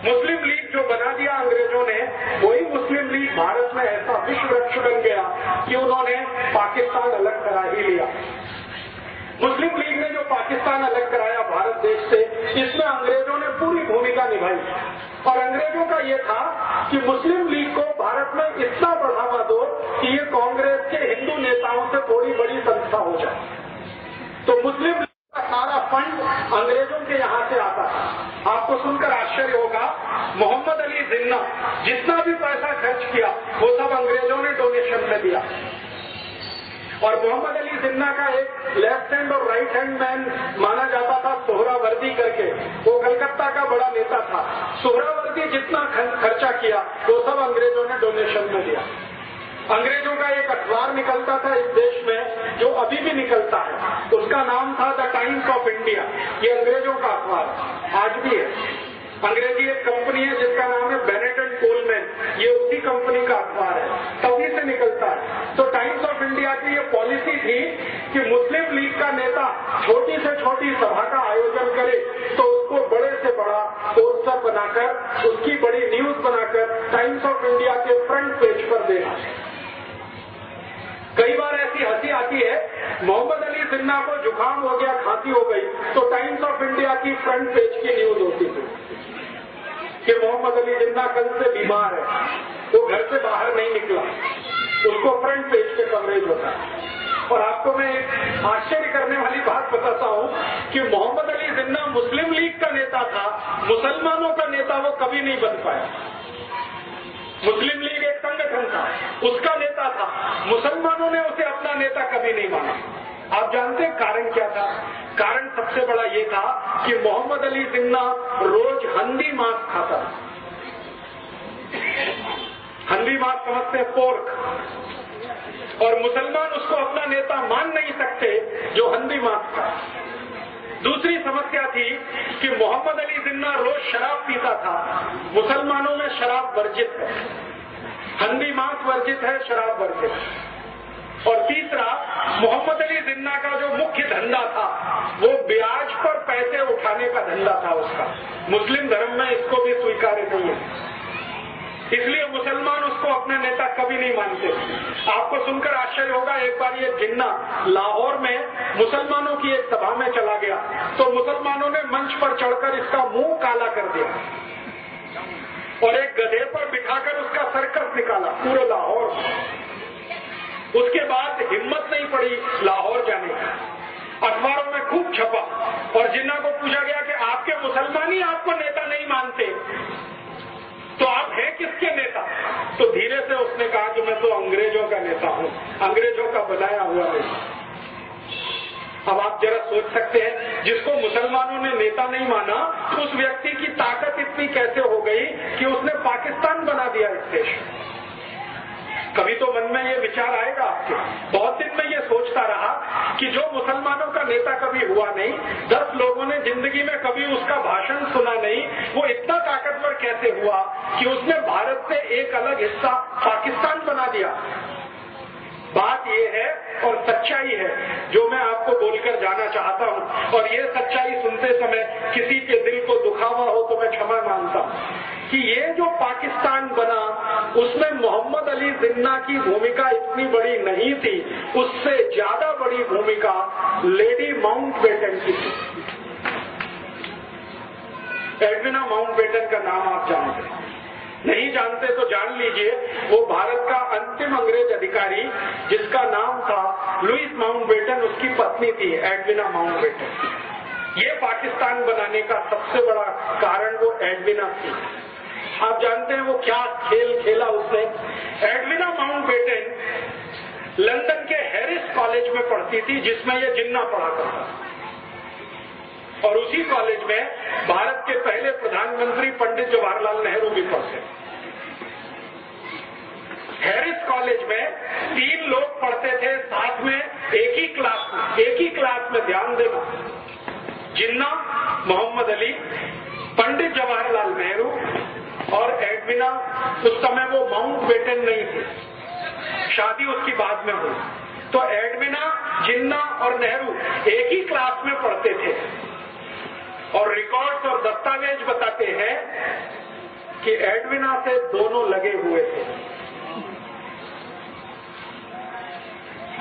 मुस्लिम लीग जो बना दिया अंग्रेजों ने, वही मुस्लिम लीग भारत में ऐसा विश्व वृक्ष बन गया कि उन्होंने पाकिस्तान अलग करा ही लिया। मुस्लिम लीग ने जो पाकिस्तान अलग कराया भारत देश से, इसमें अंग्रेजों ने पूरी भूमिका निभाई और अंग्रेजों का ये था कि मुस्लिम लीग को भारत में इतना बढ़ावा दो कि ये कांग्रेस के हिंदू नेताओं से थोड़ी बड़ी संस्था हो जाए। तो मुस्लिम लीग का सारा फंड अंग्रेजों के यहाँ से आता था। आपको सुनकर आश्चर्य होगा, मोहम्मद अली जिन्ना जितना भी पैसा खर्च किया वो सब अंग्रेजों ने डोनेशन में दिया। और मोहम्मद अली जिन्ना का एक लेफ्ट हैंड और राइट हैंड मैन माना जाता था सोहरावर्दी करके, वो कलकत्ता का बड़ा नेता था। सोहरावर्दी जितना खर्चा किया वो सब अंग्रेजों ने डोनेशन में दिया। अंग्रेजों का एक अखबार निकलता था इस देश में जो अभी भी निकलता है, उसका नाम था द टाइम्स ऑफ इंडिया। ये अंग्रेजों का अखबार आज भी है। अंग्रेजी एक कंपनी है जिसका नाम है बेनेट एंड कोलमैन, ये उसी कंपनी का अखबार है, तभी से निकलता है। तो टाइम्स ऑफ इंडिया की ये पॉलिसी थी कि मुस्लिम लीग का नेता छोटी से छोटी सभा का आयोजन करे तो उसको बड़े से बड़ा पोस्टर बनाकर, उसकी बड़ी न्यूज बनाकर टाइम्स ऑफ इंडिया के फ्रंट पेज पर देना। कई बार ऐसी हंसी आती है, मोहम्मद अली जिन्ना को जुकाम हो गया, खांसी हो गई, तो टाइम्स ऑफ इंडिया की फ्रंट पेज की न्यूज होती थी कि मोहम्मद अली जिन्ना कल से बीमार है, वो घर से बाहर नहीं निकला, उसको फ्रंट पेज पे कवरेज होता है। और आपको मैं एक आश्चर्य करने वाली बात बताता हूँ कि मोहम्मद अली जिन्ना मुस्लिम लीग का नेता था, मुसलमानों का नेता वो कभी नहीं बन पाया। मुस्लिम लीग एक संगठन था, उसका नेता था, मुसलमानों ने उसे अपना नेता कभी नहीं माना। आप जानते हैं कारण क्या था? कारण सबसे बड़ा ये था कि मोहम्मद अली जिन्ना रोज हंडी मांस खाता। हंडी मांस समझते हैं, पोर्क, और मुसलमान उसको अपना नेता मान नहीं सकते जो हंडी मांस खाए। दूसरी समस्या थी कि मोहम्मद अली जिन्ना रोज शराब पीता था, मुसलमानों में शराब वर्जित है, हंडी मांस वर्जित है, शराब वर्जित है। और तीसरा, मोहम्मद अली जिन्ना का जो मुख्य धंधा था वो ब्याज पर पैसे उठाने का धंधा था उसका। मुस्लिम धर्म में इसको भी स्वीकार्य नहीं है। इसलिए मुसलमान उसको अपना नेता कभी नहीं मानते। आपको सुनकर आश्चर्य होगा, एक बार ये जिन्ना लाहौर में मुसलमानों की एक सभा में चला गया तो मुसलमानों ने मंच पर चढ़कर इसका मुंह काला कर दिया और एक गधे पर बिठाकर उसका सर्कस निकाला पूरे लाहौर। उसके बाद हिम्मत नहीं पड़ी लाहौर जाने की, अखबारों में खूब छपा और जिन्ना को पूछा गया कि आपके मुसलमान ही आपको नेता नहीं मानते तो आप हैं किसके नेता? तो धीरे से उसने कहा कि मैं तो अंग्रेजों का नेता हूं, अंग्रेजों का बनाया हुआ नेता। अब आप जरा सोच सकते हैं, जिसको मुसलमानों ने नेता नहीं माना उस व्यक्ति की ताकत इतनी कैसे हो गई कि उसने पाकिस्तान बना दिया इस देश। कभी तो मन में ये विचार आएगा आपके। बहुत दिन में ये सोचता रहा कि जो मुसलमानों का नेता कभी हुआ नहीं, 10 लोगों ने जिंदगी में कभी उसका भाषण सुना नहीं, वो इतना ताकतवर कैसे हुआ कि उसने भारत से एक अलग हिस्सा पाकिस्तान बना दिया। बात ये है और सच्चाई है जो मैं आपको बोलकर जाना चाहता हूँ, और ये सच्चाई सुनते समय किसी के दिल को दुखावा हो तो मैं क्षमा मांगता हूँ कि ये जो पाकिस्तान बना उसमें मोहम्मद अली जिन्ना की भूमिका इतनी बड़ी नहीं थी, उससे ज्यादा बड़ी भूमिका लेडी माउंटबेटन की थी। एडविना माउंटबेटन का नाम आप जानते हैं, नहीं जानते तो जान लीजिए। वो भारत का अंतिम अंग्रेज अधिकारी जिसका नाम था लुईस माउंटबेटन, उसकी पत्नी थी एडविना माउंटबेटन। ये पाकिस्तान बनाने का सबसे बड़ा कारण वो एडविना थी। आप जानते हैं वो क्या खेल खेला उसने। एडविना माउंटबेटन लंदन के हैरिस कॉलेज में पढ़ती थी जिसमें ये जिन्ना पढ़ा करता था, और उसी कॉलेज में भारत के पहले प्रधानमंत्री पंडित जवाहरलाल नेहरू भी पढ़ते। हैरिस कॉलेज में 3 लोग पढ़ते थे साथ में एक ही क्लास में ध्यान देना, जिन्ना मोहम्मद अली, पंडित जवाहरलाल नेहरू और एडविना। उस समय वो माउंटबेटन नहीं थी, शादी उसकी बाद में हुई। तो एडविना, जिन्ना और नेहरू एक ही क्लास में पढ़ते थे, और रिकॉर्ड्स और दस्तावेज बताते हैं कि एडविना से दोनों लगे हुए थे।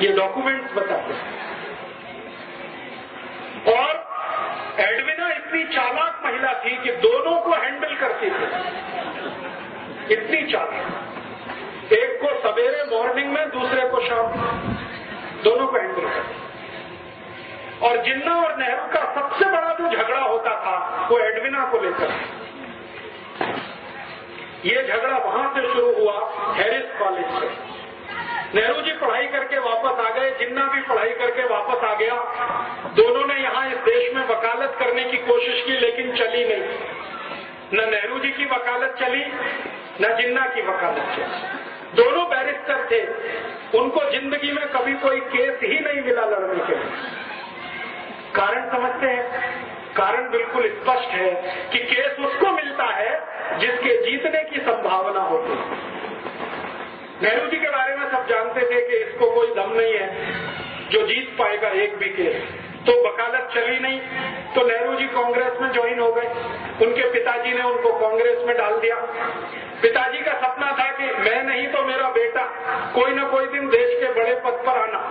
ये डॉक्यूमेंट्स बताते हैं। और एडविना इतनी चालाक महिला थी कि दोनों को हैंडल करती थी, इतनी चालाक। एक को सवेरे मॉर्निंग में, दूसरे को शाम, दोनों को हैंडल करती। और जिन्ना और नेहरू का सबसे बड़ा जो झगड़ा होता था वो एडविना को लेकर। ये झगड़ा वहां से शुरू हुआ, हैरिस कॉलेज से। नेहरू जी पढ़ाई करके वापस आ गए, जिन्ना भी पढ़ाई करके वापस आ गया। दोनों ने यहाँ इस देश में वकालत करने की कोशिश की लेकिन चली नहीं। न नेहरू जी की वकालत चली, न जिन्ना की वकालत चली। दोनों बैरिस्टर थे, उनको जिंदगी में कभी कोई केस ही नहीं मिला लड़ने के लिए। कारण समझते हैं? कारण बिल्कुल स्पष्ट है कि केस उसको मिलता है जिसके जीतने की संभावना होती है। नेहरू जी के बारे में सब जानते थे कि इसको कोई दम नहीं है जो जीत पाएगा एक भी केस। तो वकालत चली नहीं, तो नेहरू जी कांग्रेस में ज्वाइन हो गए। उनके पिताजी ने उनको कांग्रेस में डाल दिया। पिताजी का सपना था कि मैं नहीं तो मेरा बेटा कोई न कोई दिन देश के बड़े पद पर आना।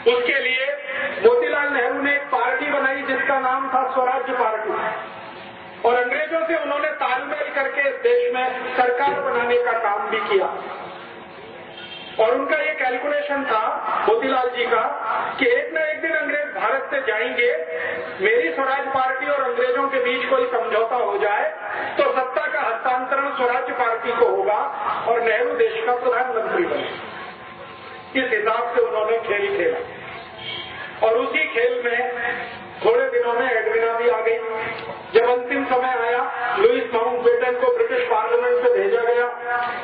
उसके लिए मोतीलाल नेहरू ने एक पार्टी बनाई जिसका नाम था स्वराज्य पार्टी, और अंग्रेजों से उन्होंने तालमेल करके इस देश में सरकार बनाने का काम भी किया। और उनका ये कैलकुलेशन था मोतीलाल जी का कि एक न एक दिन अंग्रेज भारत से जाएंगे, मेरी स्वराज पार्टी और अंग्रेजों के बीच कोई समझौता हो जाए तो सत्ता का हस्तांतरण स्वराज्य पार्टी को होगा और नेहरू देश का प्रधानमंत्री बने। इस हिसाब से उन्होंने खेल खेला, और उसी खेल में थोड़े दिनों में एडविना भी आ गई। जब अंतिम समय आया, लुईस माउंटबेटन को ब्रिटिश पार्लियामेंट से भेजा गया,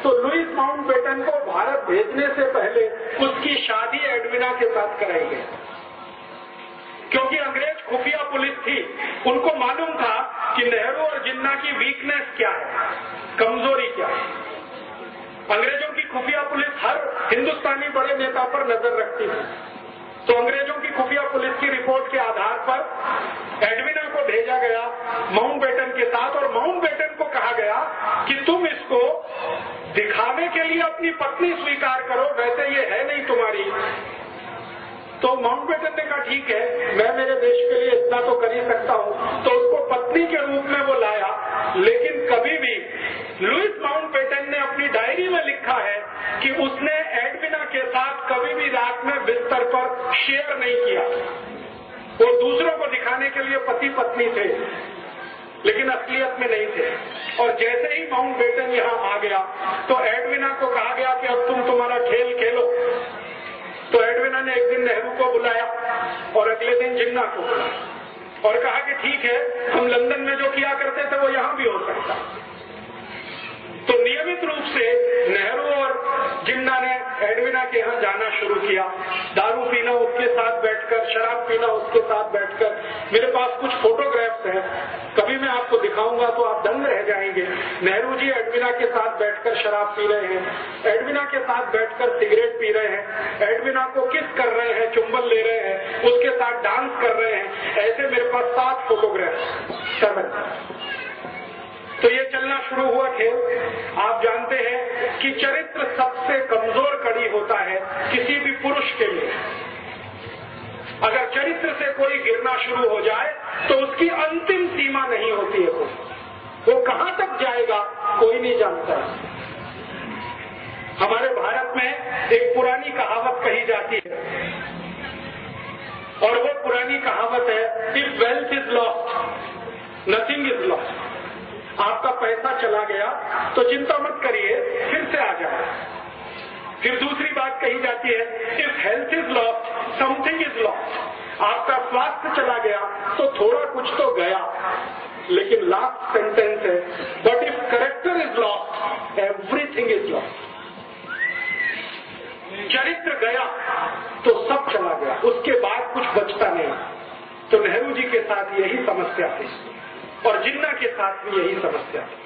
तो लुईस माउंटबेटन को भारत भेजने से पहले उसकी शादी एडविना के साथ कराई गई, क्योंकि अंग्रेज खुफिया पुलिस थी। उनको मालूम था कि नेहरू और जिन्ना की वीकनेस क्या है, कमजोरी क्या है। अंग्रेजों की खुफिया पुलिस हर हिंदुस्तानी बड़े नेता पर नजर रखती थी, तो अंग्रेजों की खुफिया पुलिस की रिपोर्ट के आधार पर एडविना को भेजा गया माउंटबेटन के साथ, और माउंटबेटन को कहा गया कि तुम इसको लिए अपनी पत्नी स्वीकार करो, वैसे ये है नहीं तुम्हारी। तो माउंटबेटन ने कहा ठीक है, मैं मेरे देश के लिए इतना तो कर ही सकता हूँ। तो उसको पत्नी के रूप में वो लाया। लेकिन कभी भी लुइस माउंटबेटन ने अपनी डायरी में लिखा है कि उसने एडविना के साथ कभी भी रात में बिस्तर पर शेयर नहीं किया। वो दूसरों को दिखाने के लिए पति पत्नी थे, लेकिन असलियत में नहीं थे। और जैसे ही माउंटबेटन यहाँ आ गया तो एडविना को कहा गया कि अब तुम तुम्हारा खेल खेलो। तो एडविना ने एक दिन नेहरू को बुलाया और अगले दिन जिन्ना को बुलाया और कहा कि ठीक है, हम लंदन में जो किया करते थे वो यहाँ भी हो सकता। तो नियमित रूप से नेहरू और जिन्ना ने एडविना के यहाँ जाना शुरू किया, दारू पीना उसके साथ बैठकर, शराब पीना उसके साथ बैठकर। मेरे पास कुछ फोटोग्राफ्स हैं, कभी मैं आपको दिखाऊंगा तो आप दंग रह जाएंगे। नेहरू जी एडविना के साथ बैठकर शराब पी रहे हैं, एडविना के साथ बैठकर सिगरेट पी रहे हैं, एडविना को किस कर रहे हैं, चुंबन ले रहे हैं, उसके साथ डांस कर रहे हैं। ऐसे मेरे पास 7 फोटोग्राफ्स, 7। तो ये चलना शुरू हुआ खेल। आप जानते हैं कि चरित्र सबसे कमजोर कड़ी होता है किसी भी पुरुष के लिए। अगर चरित्र से कोई गिरना शुरू हो जाए तो उसकी अंतिम सीमा नहीं होती है। वो कहां तक जाएगा कोई नहीं जानता। हमारे भारत में एक पुरानी कहावत कही जाती है और वो पुरानी कहावत है, if wealth is lost nothing is lost. आपका पैसा चला गया तो चिंता मत करिए, फिर से आ जाए। फिर दूसरी बात कही जाती है, if health is lost something is lost. आपका स्वास्थ्य चला गया तो थोड़ा कुछ तो गया। लेकिन लास्ट सेंटेंस है, but if character is lost everything is lost. चरित्र गया तो सब चला गया, उसके बाद कुछ बचता नहीं। तो नेहरू जी के साथ यही समस्या थी और जिन्ना के साथ भी यही समस्या थी।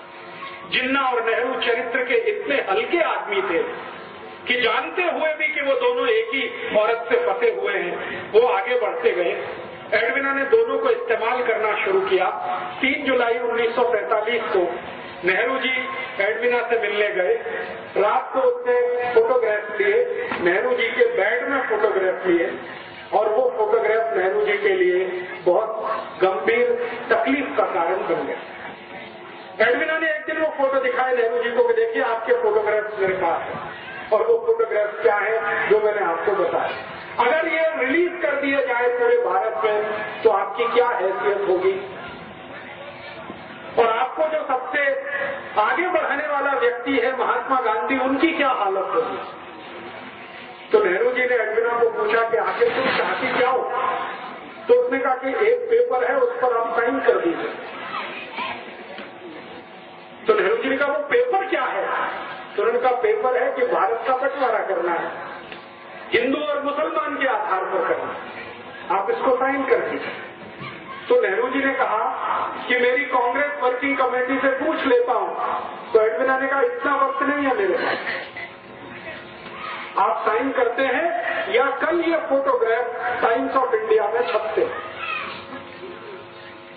जिन्ना और नेहरू चरित्र के इतने हल्के आदमी थे कि जानते हुए भी कि वो दोनों एक ही औरत से फंसे हुए हैं, वो आगे बढ़ते गए। एडविना ने दोनों को इस्तेमाल करना शुरू किया। 3 जुलाई 1945 को नेहरू जी एडविना से मिलने गए। रात को उसने फोटोग्राफ लिए, नेहरू जी के बेड में फोटोग्राफ लिए और वो फोटोग्राफ नेहरू जी के लिए बहुत गंभीर तकलीफ का कारण बन गया। एडविना ने एक दिन वो फोटो दिखाए नेहरू जी को कि देखिए आपके फोटोग्राफ मेरे पास है। और वो फोटोग्राफ क्या है जो मैंने आपको बताया। अगर ये रिलीज कर दिए जाए पूरे भारत में तो आपकी क्या हैसियत होगी और आपको जो सबसे आगे बढ़ाने वाला व्यक्ति है महात्मा गांधी, उनकी क्या हालत होगी। तो नेहरू जी ने एडविना को पूछा कि आखिर तुम चाहती क्या हो। तो उसने कहा कि एक पेपर है, उस पर आप साइन कर दीजिए। तो नेहरू जी ने कहा वो पेपर क्या है। तो उन्होंने कहा पेपर है कि भारत का बंटवारा करना है, हिंदू और मुसलमान के आधार पर करना है, आप इसको साइन कर दीजिए। तो नेहरू जी ने कहा कि मेरी कांग्रेस वर्किंग कमेटी से पूछ लेता हूं। तो एडविना ने कहा इतना वक्त नहीं है मेरे पास, आप साइन करते हैं या कल ये फोटोग्राफ टाइम्स ऑफ इंडिया में छपते हैं।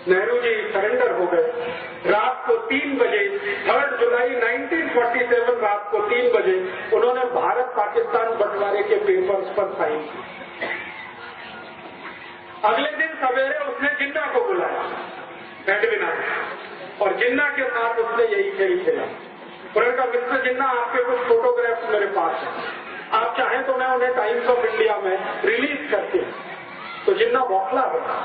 नेहरू जी सरेंडर हो गए। रात को 3 बजे 3 जुलाई 1947 रात को 3 बजे उन्होंने भारत पाकिस्तान बंटवारे के पेपर्स पर साइन की। अगले दिन सवेरे उसने जिन्ना को बुलाया, एडविना, और जिन्ना के साथ उसने यही खेल खेला। उन्होंने कहा मिस्टर जिन्ना आपके कुछ फोटोग्राफ्स मेरे पास हैं, आप चाहें तो मैं उन्हें टाइम्स ऑफ इंडिया में रिलीज करती हूँ। तो जिन्ना बौखला गया।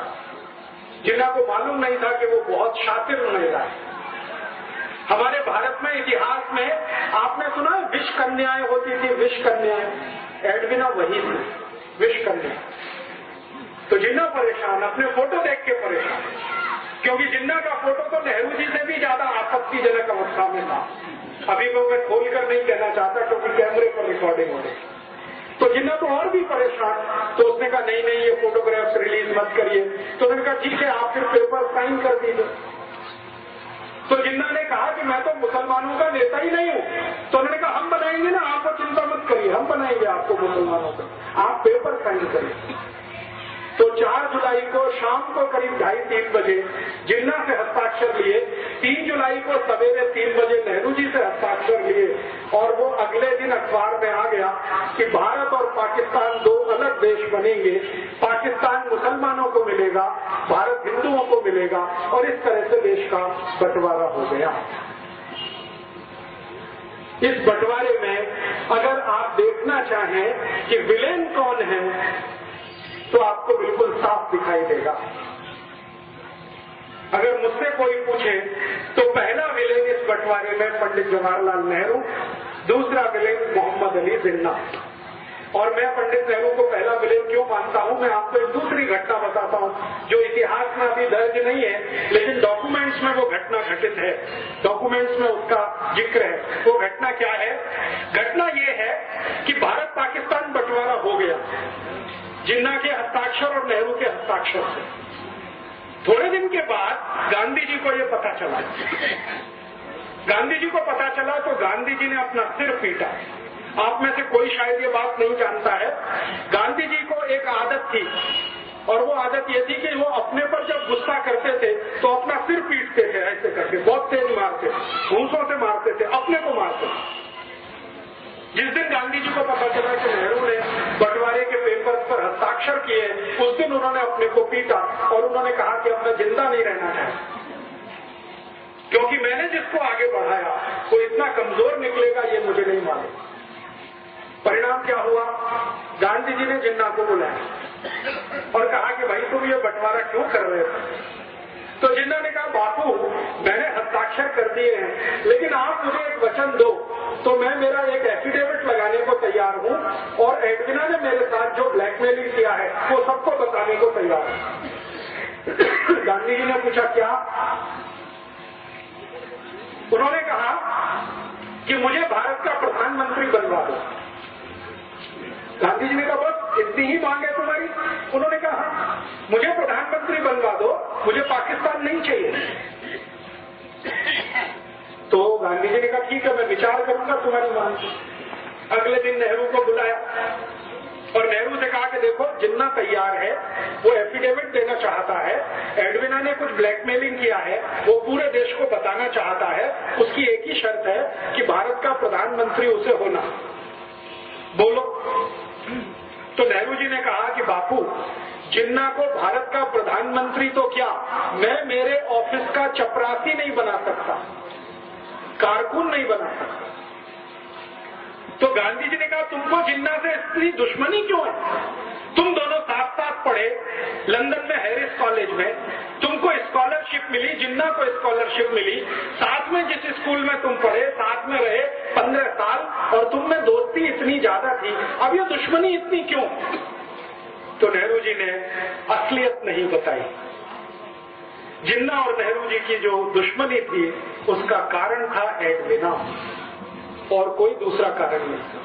जिन्ना को मालूम नहीं था कि वो बहुत शातिर महिला है। हमारे भारत में इतिहास में आपने सुना है विष कन्याएं होती थी, विष कन्याएं। एडविना वही थी, विष कन्या। तो जिन्ना परेशान, अपने फोटो देख के परेशान, क्योंकि जिन्ना का फोटो तो नेहरू जी से भी ज्यादा आपत्तिजनक अवस्था में था। अभी वो मैं खोलकर नहीं कहना चाहता क्योंकि कैमरे पर रिकॉर्डिंग हो रही। तो जिन्ना तो और भी परेशान। तो उसने कहा नहीं नहीं ये फोटोग्राफ्स रिलीज मत करिए। तो उन्होंने कहा ठीक है आप फिर पेपर साइन कर दीजिए। तो जिन्ना ने कहा कि मैं तो मुसलमानों का नेता ही नहीं हूं। तो उन्होंने कहा हम बनाएंगे ना, आपको चिंता मत करिए, हम बनाएंगे आपको मुसलमानों का, आप पेपर साइन करिए। तो 4 जुलाई को शाम को करीब 2:30-3 बजे जिन्ना से हस्ताक्षर लिए, 3 जुलाई को सवेरे 3 बजे नेहरू जी से हस्ताक्षर लिए, और वो अगले दिन अखबार में आ गया कि भारत और पाकिस्तान 2 अलग देश बनेंगे, पाकिस्तान मुसलमानों को मिलेगा, भारत हिंदुओं को मिलेगा, और इस तरह से देश का बंटवारा हो गया। इस बंटवारे में अगर आप देखना चाहें कि विलेन कौन है तो आपको बिल्कुल साफ दिखाई देगा। अगर मुझसे कोई पूछे तो पहला विलेन इस बंटवारे में पंडित जवाहरलाल नेहरू, दूसरा विलेन मोहम्मद अली जिन्ना। और मैं पंडित नेहरू को पहला विलेन क्यों मानता हूं, मैं आपको एक दूसरी घटना बताता हूं जो इतिहास में अभी दर्ज नहीं है, लेकिन डॉक्यूमेंट्स में वो घटना घटित है, डॉक्यूमेंट्स में उसका जिक्र है। वो घटना क्या है? घटना ये है कि भारत पाकिस्तान बंटवारा हो गया जिन्ना के हस्ताक्षर और नेहरू के हस्ताक्षर से। थोड़े दिन के बाद गांधी जी को ये पता चला। गांधी जी को पता चला तो गांधी जी ने अपना सिर पीटा। आप में से कोई शायद ये बात नहीं जानता है, गांधी जी को एक आदत थी, और वो आदत ये थी कि वो अपने पर जब गुस्सा करते थे तो अपना सिर पीटते थे, ऐसे करके बहुत तेज मारते, घूंसों से मारते थे, अपने को मारते थे। जिस दिन गांधी जी को पता चला कि नेहरू ने बंटवारे के पेपर्स पर हस्ताक्षर किए, उस दिन उन्होंने अपने को पीटा और उन्होंने कहा कि अब मैं जिंदा नहीं रहना चाहता, क्योंकि मैंने जिसको आगे बढ़ाया वो इतना कमजोर निकलेगा ये मुझे नहीं मालूम। परिणाम क्या हुआ? गांधी जी ने जिन्ना को बुलाया और कहा कि भाई तुम ये बंटवारा क्यों कर रहे हो? तो जिन्ना ने कहा बापू मैंने हस्ताक्षर कर दिए हैं, लेकिन आप मुझे एक वचन दो तो मैं मेरा एक एफिडेविट लगाने को तैयार हूं, और एडविना ने मेरे साथ जो ब्लैकमेलिंग किया है वो सबको बताने को तैयार हूं। गांधी जी ने पूछा क्या? उन्होंने कहा कि मुझे भारत का प्रधानमंत्री बनवा दो। गांधी जी ने कहा बस इतनी ही मांग है तुम्हारी? उन्होंने कहा मुझे प्रधानमंत्री बनवा दो, मुझे पाकिस्तान नहीं चाहिए। तो गांधी जी ने कहा ठीक है मैं विचार करूंगा तुम्हारी मांग। अगले दिन नेहरू को बुलाया और नेहरू से कहा कि देखो जिन्ना तैयार है, वो एफिडेविट देना चाहता है, एडविना ने कुछ ब्लैकमेलिंग किया है, वो पूरे देश को बताना चाहता है, उसकी एक ही शर्त है कि भारत का प्रधानमंत्री उसे होना, बोलो। तो नेहरू जी ने कहा कि बापू जिन्ना को भारत का प्रधानमंत्री तो क्या, मैं मेरे ऑफिस का चपरासी नहीं बना सकता, कारकुन नहीं बना सकता। तो गांधी जी ने कहा तुमको जिन्ना से इतनी दुश्मनी क्यों है? तुम दोनों साथ साथ पढ़े लंदन में हैरिस कॉलेज में, तुमको स्कॉलरशिप मिली, जिन्ना को स्कॉलरशिप मिली, साथ में जिस स्कूल में तुम पढ़े साथ में रहे 15 साल, और तुम में दोस्ती इतनी ज्यादा थी, अब ये दुश्मनी इतनी क्यों? तो नेहरू जी ने असलियत नहीं बताई। जिन्ना और नेहरू जी की जो दुश्मनी थी उसका कारण था एडविना, और कोई दूसरा कारण नहीं।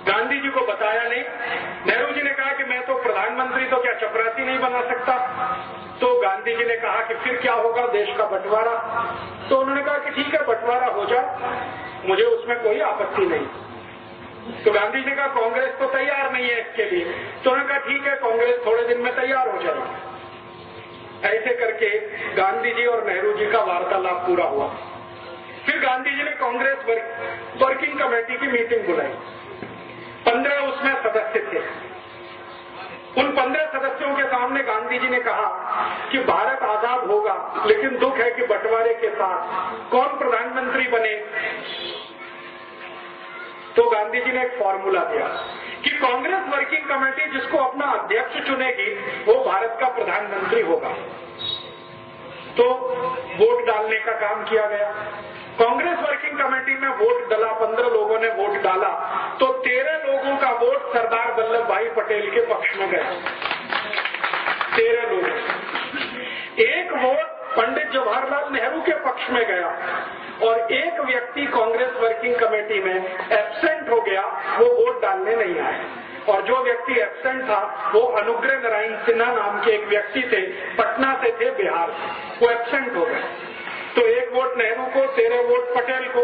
गांधी जी को बताया नहीं। नेहरू जी ने कहा कि मैं तो प्रधानमंत्री तो क्या चपरासी नहीं बना सकता। तो गांधी जी ने कहा कि फिर क्या होगा, देश का बंटवारा। तो उन्होंने कहा कि ठीक है बंटवारा हो जाए, मुझे उसमें कोई आपत्ति नहीं। तो गांधी जी ने कहा कांग्रेस तो तैयार नहीं है इसके लिए। तो उन्होंने कहा ठीक है कांग्रेस थोड़े दिन में तैयार हो जाएगी। ऐसे करके गांधी जी और नेहरू जी का वार्तालाप पूरा हुआ। फिर गांधी जी ने कांग्रेस वर्किंग कमेटी की मीटिंग बुलाई। 15 उसमें सदस्य थे। उन 15 सदस्यों के सामने गांधी जी ने कहा कि भारत आजाद होगा, लेकिन दुख है कि बंटवारे के साथ कौन प्रधानमंत्री बने। तो गांधी जी ने एक फॉर्मूला दिया कि कांग्रेस वर्किंग कमेटी जिसको अपना अध्यक्ष चुनेगी वो भारत का प्रधानमंत्री होगा। तो वोट डालने का काम किया गया। कांग्रेस वर्किंग कमेटी में वोट डाला, 15 लोगों ने वोट डाला, तो 13 लोगों का वोट सरदार वल्लभ भाई पटेल के पक्ष में गया। 13 लोग। एक वोट पंडित जवाहरलाल नेहरू के पक्ष में गया, और एक व्यक्ति कांग्रेस वर्किंग कमेटी में एब्सेंट हो गया, वो वोट डालने नहीं आए। और जो व्यक्ति एब्सेंट था वो अनुग्रह नारायण सिन्हा नाम के एक व्यक्ति थे, पटना से थे, बिहार से। वो एब्सेंट हो गए। तो 1 वोट नेहरू को, 13 वोट पटेल को।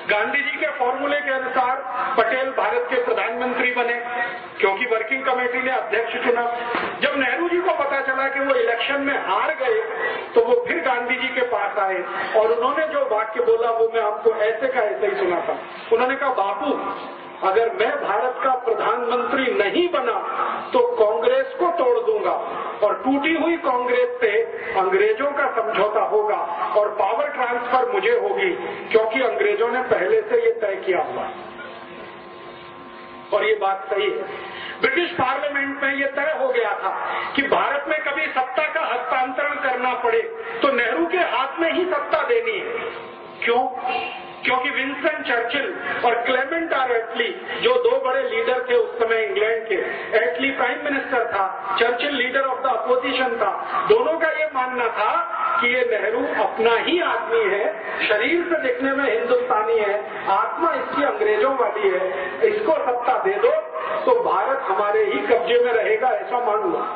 गांधी जी के फॉर्मूले के अनुसार पटेल भारत के प्रधानमंत्री बने क्योंकि वर्किंग कमेटी ने अध्यक्ष चुना। जब नेहरू जी को पता चला कि वो इलेक्शन में हार गए तो वो फिर गांधी जी के पास आए और उन्होंने जो वाक्य बोला वो मैं आपको ऐसे का ऐसे ही सुना था। उन्होंने कहा, बापू, अगर मैं भारत का प्रधानमंत्री नहीं बना तो कांग्रेस को तोड़ दूंगा और टूटी हुई कांग्रेस से अंग्रेजों का समझौता होगा और पावर ट्रांसफर मुझे होगी क्योंकि अंग्रेजों ने पहले से ये तय किया हुआ। और ये बात सही है। ब्रिटिश पार्लियामेंट में ये तय हो गया था कि भारत में कभी सत्ता का हस्तांतरण करना पड़े तो नेहरू के हाथ में ही सत्ता देनी है। क्यों? क्योंकि विंस्टन चर्चिल और क्लेमेंट आर एटली, जो 2 बड़े लीडर थे उस समय इंग्लैंड के, एटली प्राइम मिनिस्टर था, Churchill leader of the opposition था, दोनों का ये मानना था कि ये नेहरू अपना ही आदमी है, शरीर से दिखने में हिंदुस्तानी है, आत्मा इसकी अंग्रेजों वाली है, इसको सत्ता दे दो तो भारत हमारे ही कब्जे में रहेगा, ऐसा मान लो।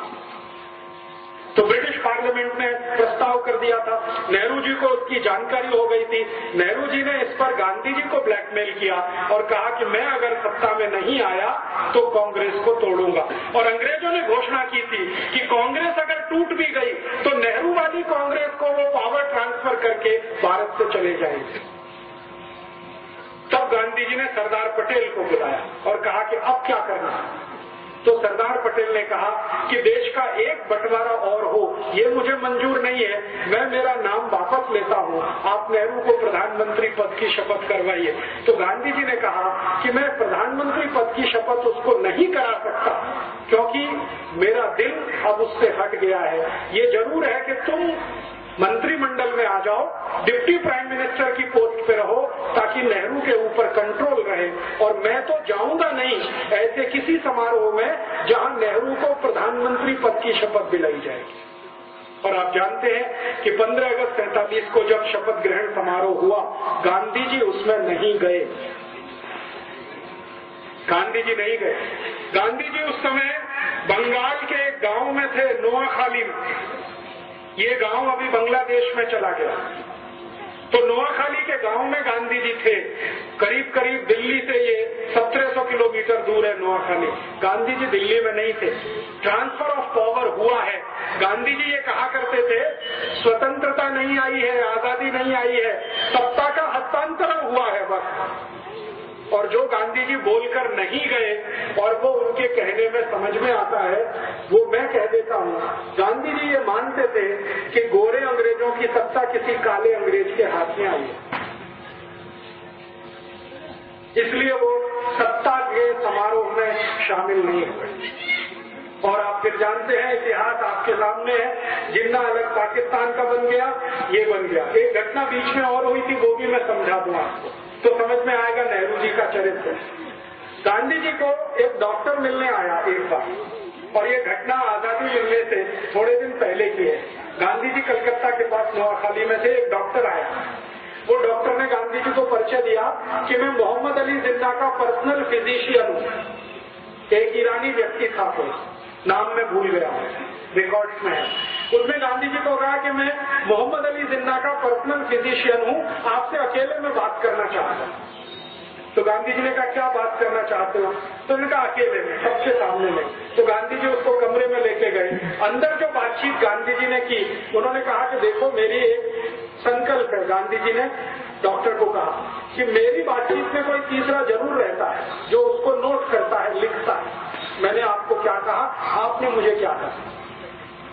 तो ब्रिटिश पार्लियामेंट ने प्रस्ताव कर दिया था। नेहरू जी को उसकी जानकारी हो गई थी। नेहरू जी ने इस पर गांधी जी को ब्लैकमेल किया और कहा कि मैं अगर सत्ता में नहीं आया तो कांग्रेस को तोड़ूंगा। और अंग्रेजों ने घोषणा की थी कि कांग्रेस अगर टूट भी गई तो नेहरू वाली कांग्रेस को वो पावर ट्रांसफर करके भारत से चले जाएंगे। तब गांधी जी ने सरदार पटेल को बुलाया और कहा कि अब क्या करना है। तो सरदार पटेल ने कहा कि देश का एक बंटवारा और हो, ये मुझे मंजूर नहीं है, मैं मेरा नाम वापस लेता हूँ, आप नेहरू को प्रधानमंत्री पद की शपथ करवाइए। तो गांधी जी ने कहा कि मैं प्रधानमंत्री पद की शपथ उसको नहीं करा सकता क्योंकि मेरा दिल अब उससे हट गया है। ये जरूर है कि तुम मंत्रिमंडल में आ जाओ, डिप्टी प्राइम मिनिस्टर की पोस्ट पे रहो ताकि नेहरू के ऊपर कंट्रोल रहे, और मैं तो जाऊंगा नहीं ऐसे किसी समारोह में जहां नेहरू को प्रधानमंत्री पद की शपथ दिलाई जाएगी। और आप जानते हैं कि 15 अगस्त 47 को जब शपथ ग्रहण समारोह हुआ, गांधी जी उसमें नहीं गए। गांधी जी नहीं गए। गांधी जी उस समय बंगाल के एक गांव में थे, नोआखाली में। ये गांव अभी बांग्लादेश में चला गया। तो नोआखाली के गांव में गांधी जी थे। करीब करीब दिल्ली से ये 1700 किलोमीटर दूर है नोआखाली। गांधी जी दिल्ली में नहीं थे। ट्रांसफर ऑफ पावर हुआ है। गांधी जी ये कहा करते थे, स्वतंत्रता नहीं आई है, आजादी नहीं आई है, सत्ता का हस्तांतरण हुआ है बस। और जो गांधी जी बोलकर नहीं गए और वो उनके कहने में समझ में आता है, वो मैं कह देता हूँ। गांधी जी ये मानते थे कि गोरे अंग्रेजों की सत्ता किसी काले अंग्रेज के हाथ में आई है, इसलिए वो सत्ता के समारोह में शामिल नहीं हुए। और आप फिर जानते हैं, इतिहास आपके सामने है, जिन्ना अलग पाकिस्तान का बन गया, ये बन गया। एक घटना बीच में और हुई थी, वो भी मैं समझा दूं आपको तो समझ में आएगा नेहरू जी का चरित्र। गांधी जी को एक डॉक्टर मिलने आया एक बार, और ये घटना आजादी मिलने से थोड़े दिन पहले की है। गांधी जी कलकत्ता के पास नोआखाली में से एक डॉक्टर आया। वो डॉक्टर ने गांधी जी को परिचय दिया कि मैं मोहम्मद अली जिन्ना का पर्सनल फिजिशियन हूँ। एक ईरानी व्यक्ति था, कोई नाम में भूल गया, रिकॉर्ड्स में है। उसने गांधी जी को कहा कि मैं मोहम्मद अली जिन्ना का पर्सनल फिजिशियन हूँ, आपसे अकेले में बात करना चाहता हूँ। तो गांधी जी ने कहा, क्या बात करना चाहते हो? तो उन्होंने कहा, अकेले में, सबके सामने में। तो गांधी जी उसको कमरे में लेके गए। अंदर जो बातचीत गांधी जी ने की, उन्होंने कहा कि देखो मेरी एक संकल्प है। गांधी जी ने डॉक्टर को कहा कि मेरी बातचीत में कोई तीसरा जरूर रहता है जो उसको नोट करता है, लिखता है। मैंने आपको क्या कहा, आपने मुझे क्या कहा?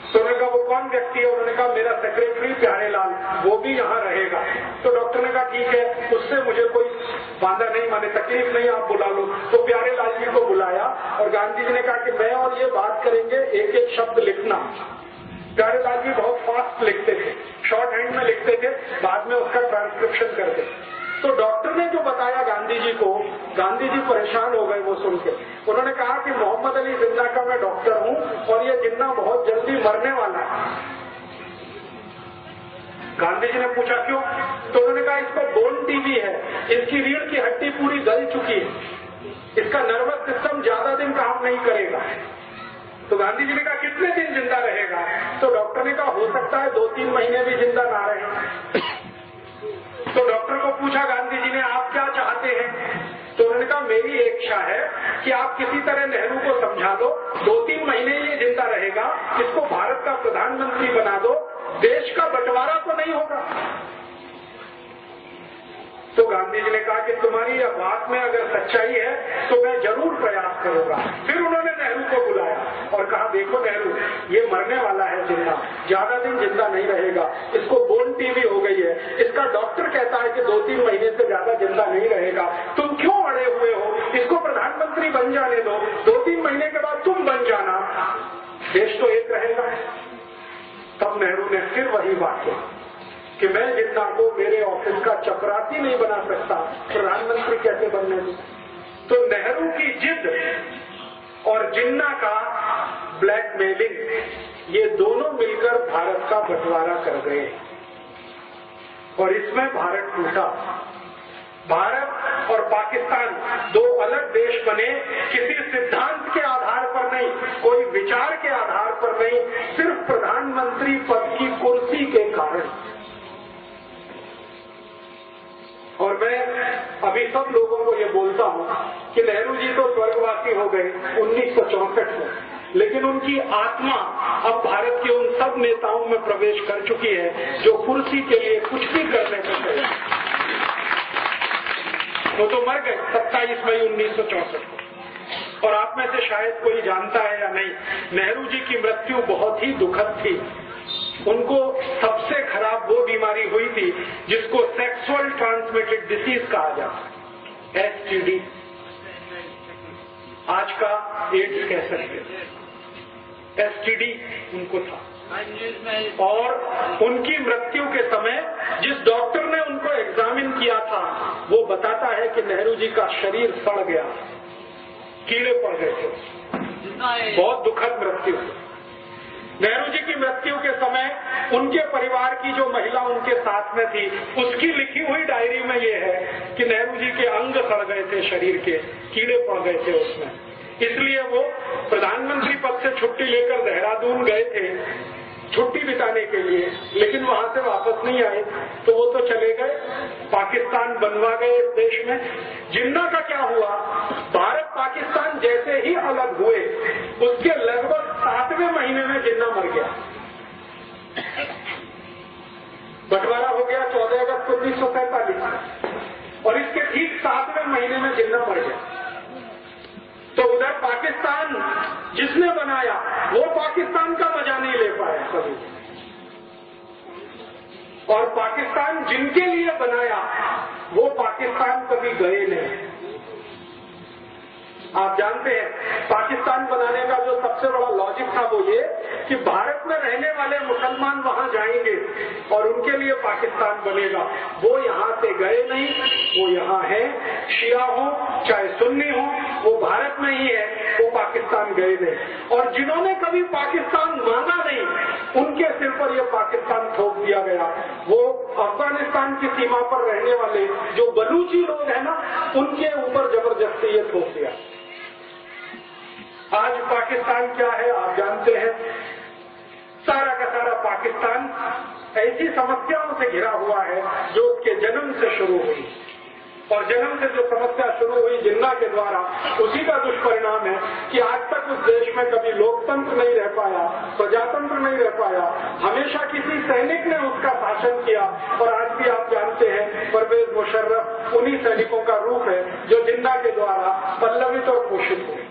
तो उन्होंने कहा, वो कौन व्यक्ति है? उन्होंने कहा, मेरा सेक्रेटरी प्यारेलाल, वो भी यहाँ रहेगा। तो डॉक्टर ने कहा, ठीक है, उससे मुझे कोई बाधा नहीं, माने तकलीफ नहीं, आप बुला लो। तो प्यारेलाल जी को बुलाया और गांधी जी ने कहा कि मैं और ये बात करेंगे, एक एक शब्द लिखना। प्यारेलाल जी बहुत फास्ट लिखते थे, शॉर्ट हैंड में लिखते थे, बाद में उसका ट्रांसक्रिप्शन करते। तो डॉक्टर ने जो बताया गांधी जी को, गांधी जी परेशान हो गए वो सुन के। उन्होंने कहा कि मोहम्मद अली जिन्ना का मैं डॉक्टर हूँ और ये जिन्ना बहुत जल्दी मरने वाला है। गांधी जी ने पूछा क्यों? तो उन्होंने कहा, इसको बोन टीबी है, इसकी रीढ़ की हड्डी पूरी गल चुकी है, इसका नर्वस सिस्टम ज्यादा दिन काम नहीं करेगा। तो गांधी जी ने कहा, कितने दिन जिंदा रहेगा? तो डॉक्टर ने कहा, हो सकता है 2-3 महीने भी जिंदा ना रहे। पूछा गांधी जी ने, आप क्या चाहते हैं? तो उन्होंने कहा, मेरी इच्छा है कि आप किसी तरह नेहरू को समझा दो, 2-3 महीने ये जिंदा रहेगा, इसको भारत का प्रधानमंत्री बना दो, देश का बंटवारा तो नहीं होगा। तो गांधी जी ने कहा कि तुम्हारी यह बात में अगर सच्चाई है तो मैं जरूर प्रयास करूंगा। फिर उन्होंने नेहरू को बुलाया और कहा, देखो नेहरू, ये मरने वाला है जिंदा, ज्यादा दिन जिंदा नहीं रहेगा, इसको बोन टीबी हो गई है, इसका डॉक्टर कहता है कि 2-3 महीने से ज्यादा जिंदा नहीं रहेगा, तुम क्यों अड़े हुए हो? इसको प्रधानमंत्री बन जाने दो, 2-3 महीने के बाद तुम बन जाना, देश तो एक रहेगा। तब नेहरू ने फिर वही बात की कि मैं जिन्ना को मेरे ऑफिस का चपरासी नहीं बना सकता, प्रधानमंत्री कैसे बनने दूं? तो नेहरू की जिद और जिन्ना का ब्लैकमेलिंग, ये दोनों मिलकर भारत का बंटवारा कर गए और इसमें भारत टूटा। भारत और पाकिस्तान 2 अलग देश बने, किसी सिद्धांत के आधार पर नहीं, कोई विचार के आधार पर नहीं, सिर्फ प्रधानमंत्री पद की कुर्सी के कारण। और मैं अभी सब लोगों को ये बोलता हूँ कि नेहरू जी तो स्वर्गवासी हो गए 1964 में, लेकिन उनकी आत्मा अब भारत के उन सब नेताओं में प्रवेश कर चुकी है जो कुर्सी के लिए कुछ भी करने को तैयार। वो तो मर गए 27 मई 1964 को। और आप में से शायद कोई जानता है या नहीं, नेहरू जी की मृत्यु बहुत ही दुखद थी। उनको सबसे खराब वो बीमारी हुई थी जिसको सेक्सुअल ट्रांसमिटेड डिसीज कहा जाता है, STD, आज का एड्स कह सकते हैं। STD उनको था और उनकी मृत्यु के समय जिस डॉक्टर ने उनको एग्जामिन किया था वो बताता है कि नेहरू जी का शरीर सड़ गया, कीड़े पड़ गए थे। बहुत दुखद मृत्यु। नेहरू जी की मृत्यु के समय उनके परिवार की जो महिला उनके साथ में थी, उसकी लिखी हुई डायरी में ये है कि नेहरू जी के अंग सड़ गए थे, शरीर के कीड़े पड़ गए थे उसमें, इसलिए वो प्रधानमंत्री पद से छुट्टी लेकर देहरादून गए थे छुट्टी बिताने के लिए, लेकिन वहां से वापस नहीं आए। तो वो तो चले गए, पाकिस्तान बनवा गए इस देश में। जिन्ना का क्या हुआ, भारत पाकिस्तान जैसे ही अलग हुए उसके लगभग 7वें महीने में जिन्ना मर गया। बंटवारा हो गया 14 अगस्त 1947 और इसके ठीक 7वें महीने में जिन्ना मर गया। तो उधर पाकिस्तान जिसने बनाया वो पाकिस्तान का मजा नहीं ले पाया कभी, और पाकिस्तान जिनके लिए बनाया वो पाकिस्तान कभी गए नहीं। आप जानते हैं पाकिस्तान बनाने का जो सबसे बड़ा लॉजिक था वो ये कि भारत में रहने वाले मुसलमान वहां जाएंगे और उनके लिए पाकिस्तान बनेगा। वो यहाँ से गए नहीं, वो यहाँ है, शिया हो चाहे सुन्नी हो, वो भारत में ही है, वो पाकिस्तान गए नहीं। और जिन्होंने कभी पाकिस्तान मांगा नहीं उनके सिर पर यह पाकिस्तान थोप दिया गया। वो अफगानिस्तान की सीमा पर रहने वाले जो बलूची लोग हैं ना, उनके ऊपर जबरदस्ती ये थोप दिया। आज पाकिस्तान क्या है आप जानते हैं, सारा का सारा पाकिस्तान ऐसी समस्याओं से घिरा हुआ है जो उसके जन्म से शुरू हुई, और जन्म से जो समस्या शुरू हुई जिन्ना के द्वारा, उसी का दुष्परिणाम है कि आज तक उस देश में कभी लोकतंत्र नहीं रह पाया, प्रजातंत्र नहीं रह पाया, हमेशा किसी सैनिक ने उसका शासन किया। और आज भी आप जानते हैं परवेज मुशर्रफ उन्हीं सैनिकों का रूप है जो जिन्ना के द्वारा पल्लवित और पोषित हुए।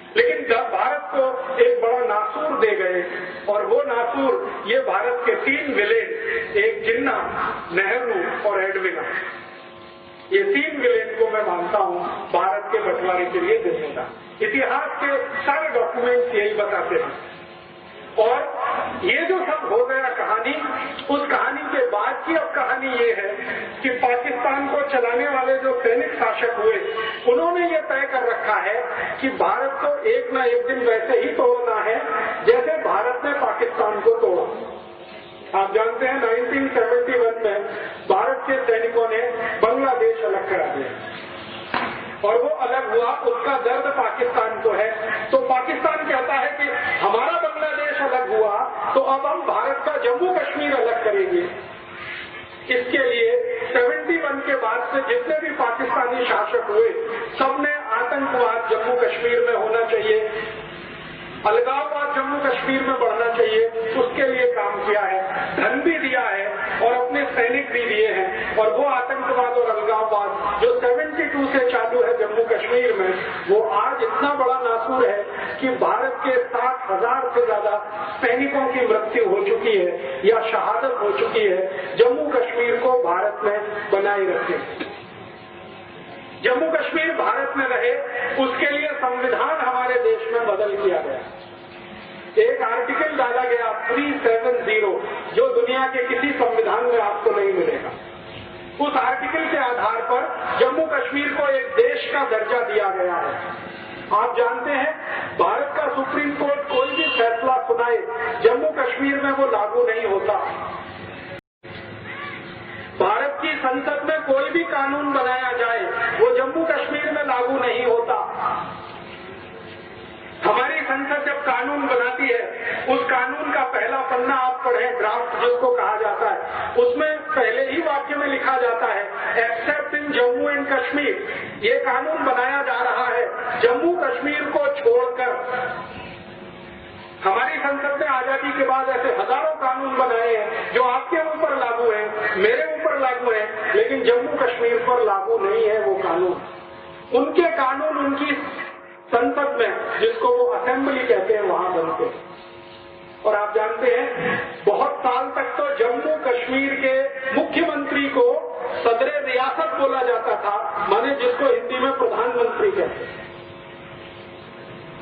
लेकिन जब भारत को एक बड़ा नासूर दे गए, और वो नासूर ये भारत के 3 विलेन, एक जिन्ना, नेहरू और एडविना, ये 3 विलेन को मैं मानता हूँ भारत के बंटवारे के लिए जिम्मेदार। इतिहास के सारे डॉक्यूमेंट्स यही बताते हैं। और ये जो सब हो गया कहानी, उस कहानी के बाद की अब कहानी ये है कि पाकिस्तान को चलाने वाले जो सैनिक शासक हुए, उन्होंने ये तय कर रखा है कि भारत को एक न एक दिन वैसे ही तोड़ना है जैसे भारत ने पाकिस्तान को तोड़ा। आप जानते हैं 1971 में भारत के सैनिकों ने बांग्लादेश अलग करा दिया और वो अलग हुआ, उसका दर्द पाकिस्तान को है। तो पाकिस्तान कहता है कि हमारा बांग्लादेश अलग हुआ तो अब हम भारत का जम्मू कश्मीर अलग करेंगे। इसके लिए 71 के बाद से जितने भी पाकिस्तानी शासक हुए सबने आतंकवाद जम्मू कश्मीर में होना चाहिए, अलगाववाद जम्मू कश्मीर में बढ़ना चाहिए, उसके लिए काम किया है, धन भी दिया है और अपने सैनिक भी दिए हैं। और वो आतंकवाद और अलगाववाद जो 72 से चालू है जम्मू कश्मीर में, वो आज इतना बड़ा नासूर है कि भारत के 60,000 से ज्यादा सैनिकों की मृत्यु हो चुकी है या शहादत हो चुकी है। जम्मू कश्मीर को भारत में बनाए रखे, जम्मू कश्मीर भारत में रहे, उसके लिए संविधान हमारे देश में बदल किया गया। एक आर्टिकल डाला गया 370 जो दुनिया के किसी संविधान में आपको नहीं मिलेगा। उस आर्टिकल के आधार पर जम्मू कश्मीर को एक देश का दर्जा दिया गया है। आप जानते हैं भारत का सुप्रीम कोर्ट कोई भी फैसला सुनाए जम्मू कश्मीर में वो लागू नहीं होता। भारत की संसद में कोई भी कानून बनाया जाए वो जम्मू कश्मीर में लागू नहीं होता। हमारी संसद जब कानून बनाती है, उस कानून का पहला पन्ना आप पढ़ें, ड्राफ्ट जिसको कहा जाता है, उसमें पहले ही वाक्य में लिखा जाता है accept in Jammu and Kashmir. ये कानून बनाया जा रहा है जम्मू कश्मीर को छोड़कर। हमारी संसद ने आजादी के बाद ऐसे हजारों कानून बनाए हैं जो आपके ऊपर लागू है, मेरे ऊपर लागू है, लेकिन जम्मू कश्मीर पर लागू नहीं है वो कानून। उनके कानून उनकी संसद में, जिसको वो असेंबली कहते हैं, वहां बनते हैं। और आप जानते हैं बहुत साल तक तो जम्मू कश्मीर के मुख्यमंत्री को सदरे रियासत बोला जाता था, माने जिसको हिंदी में प्रधानमंत्री कहते हैं।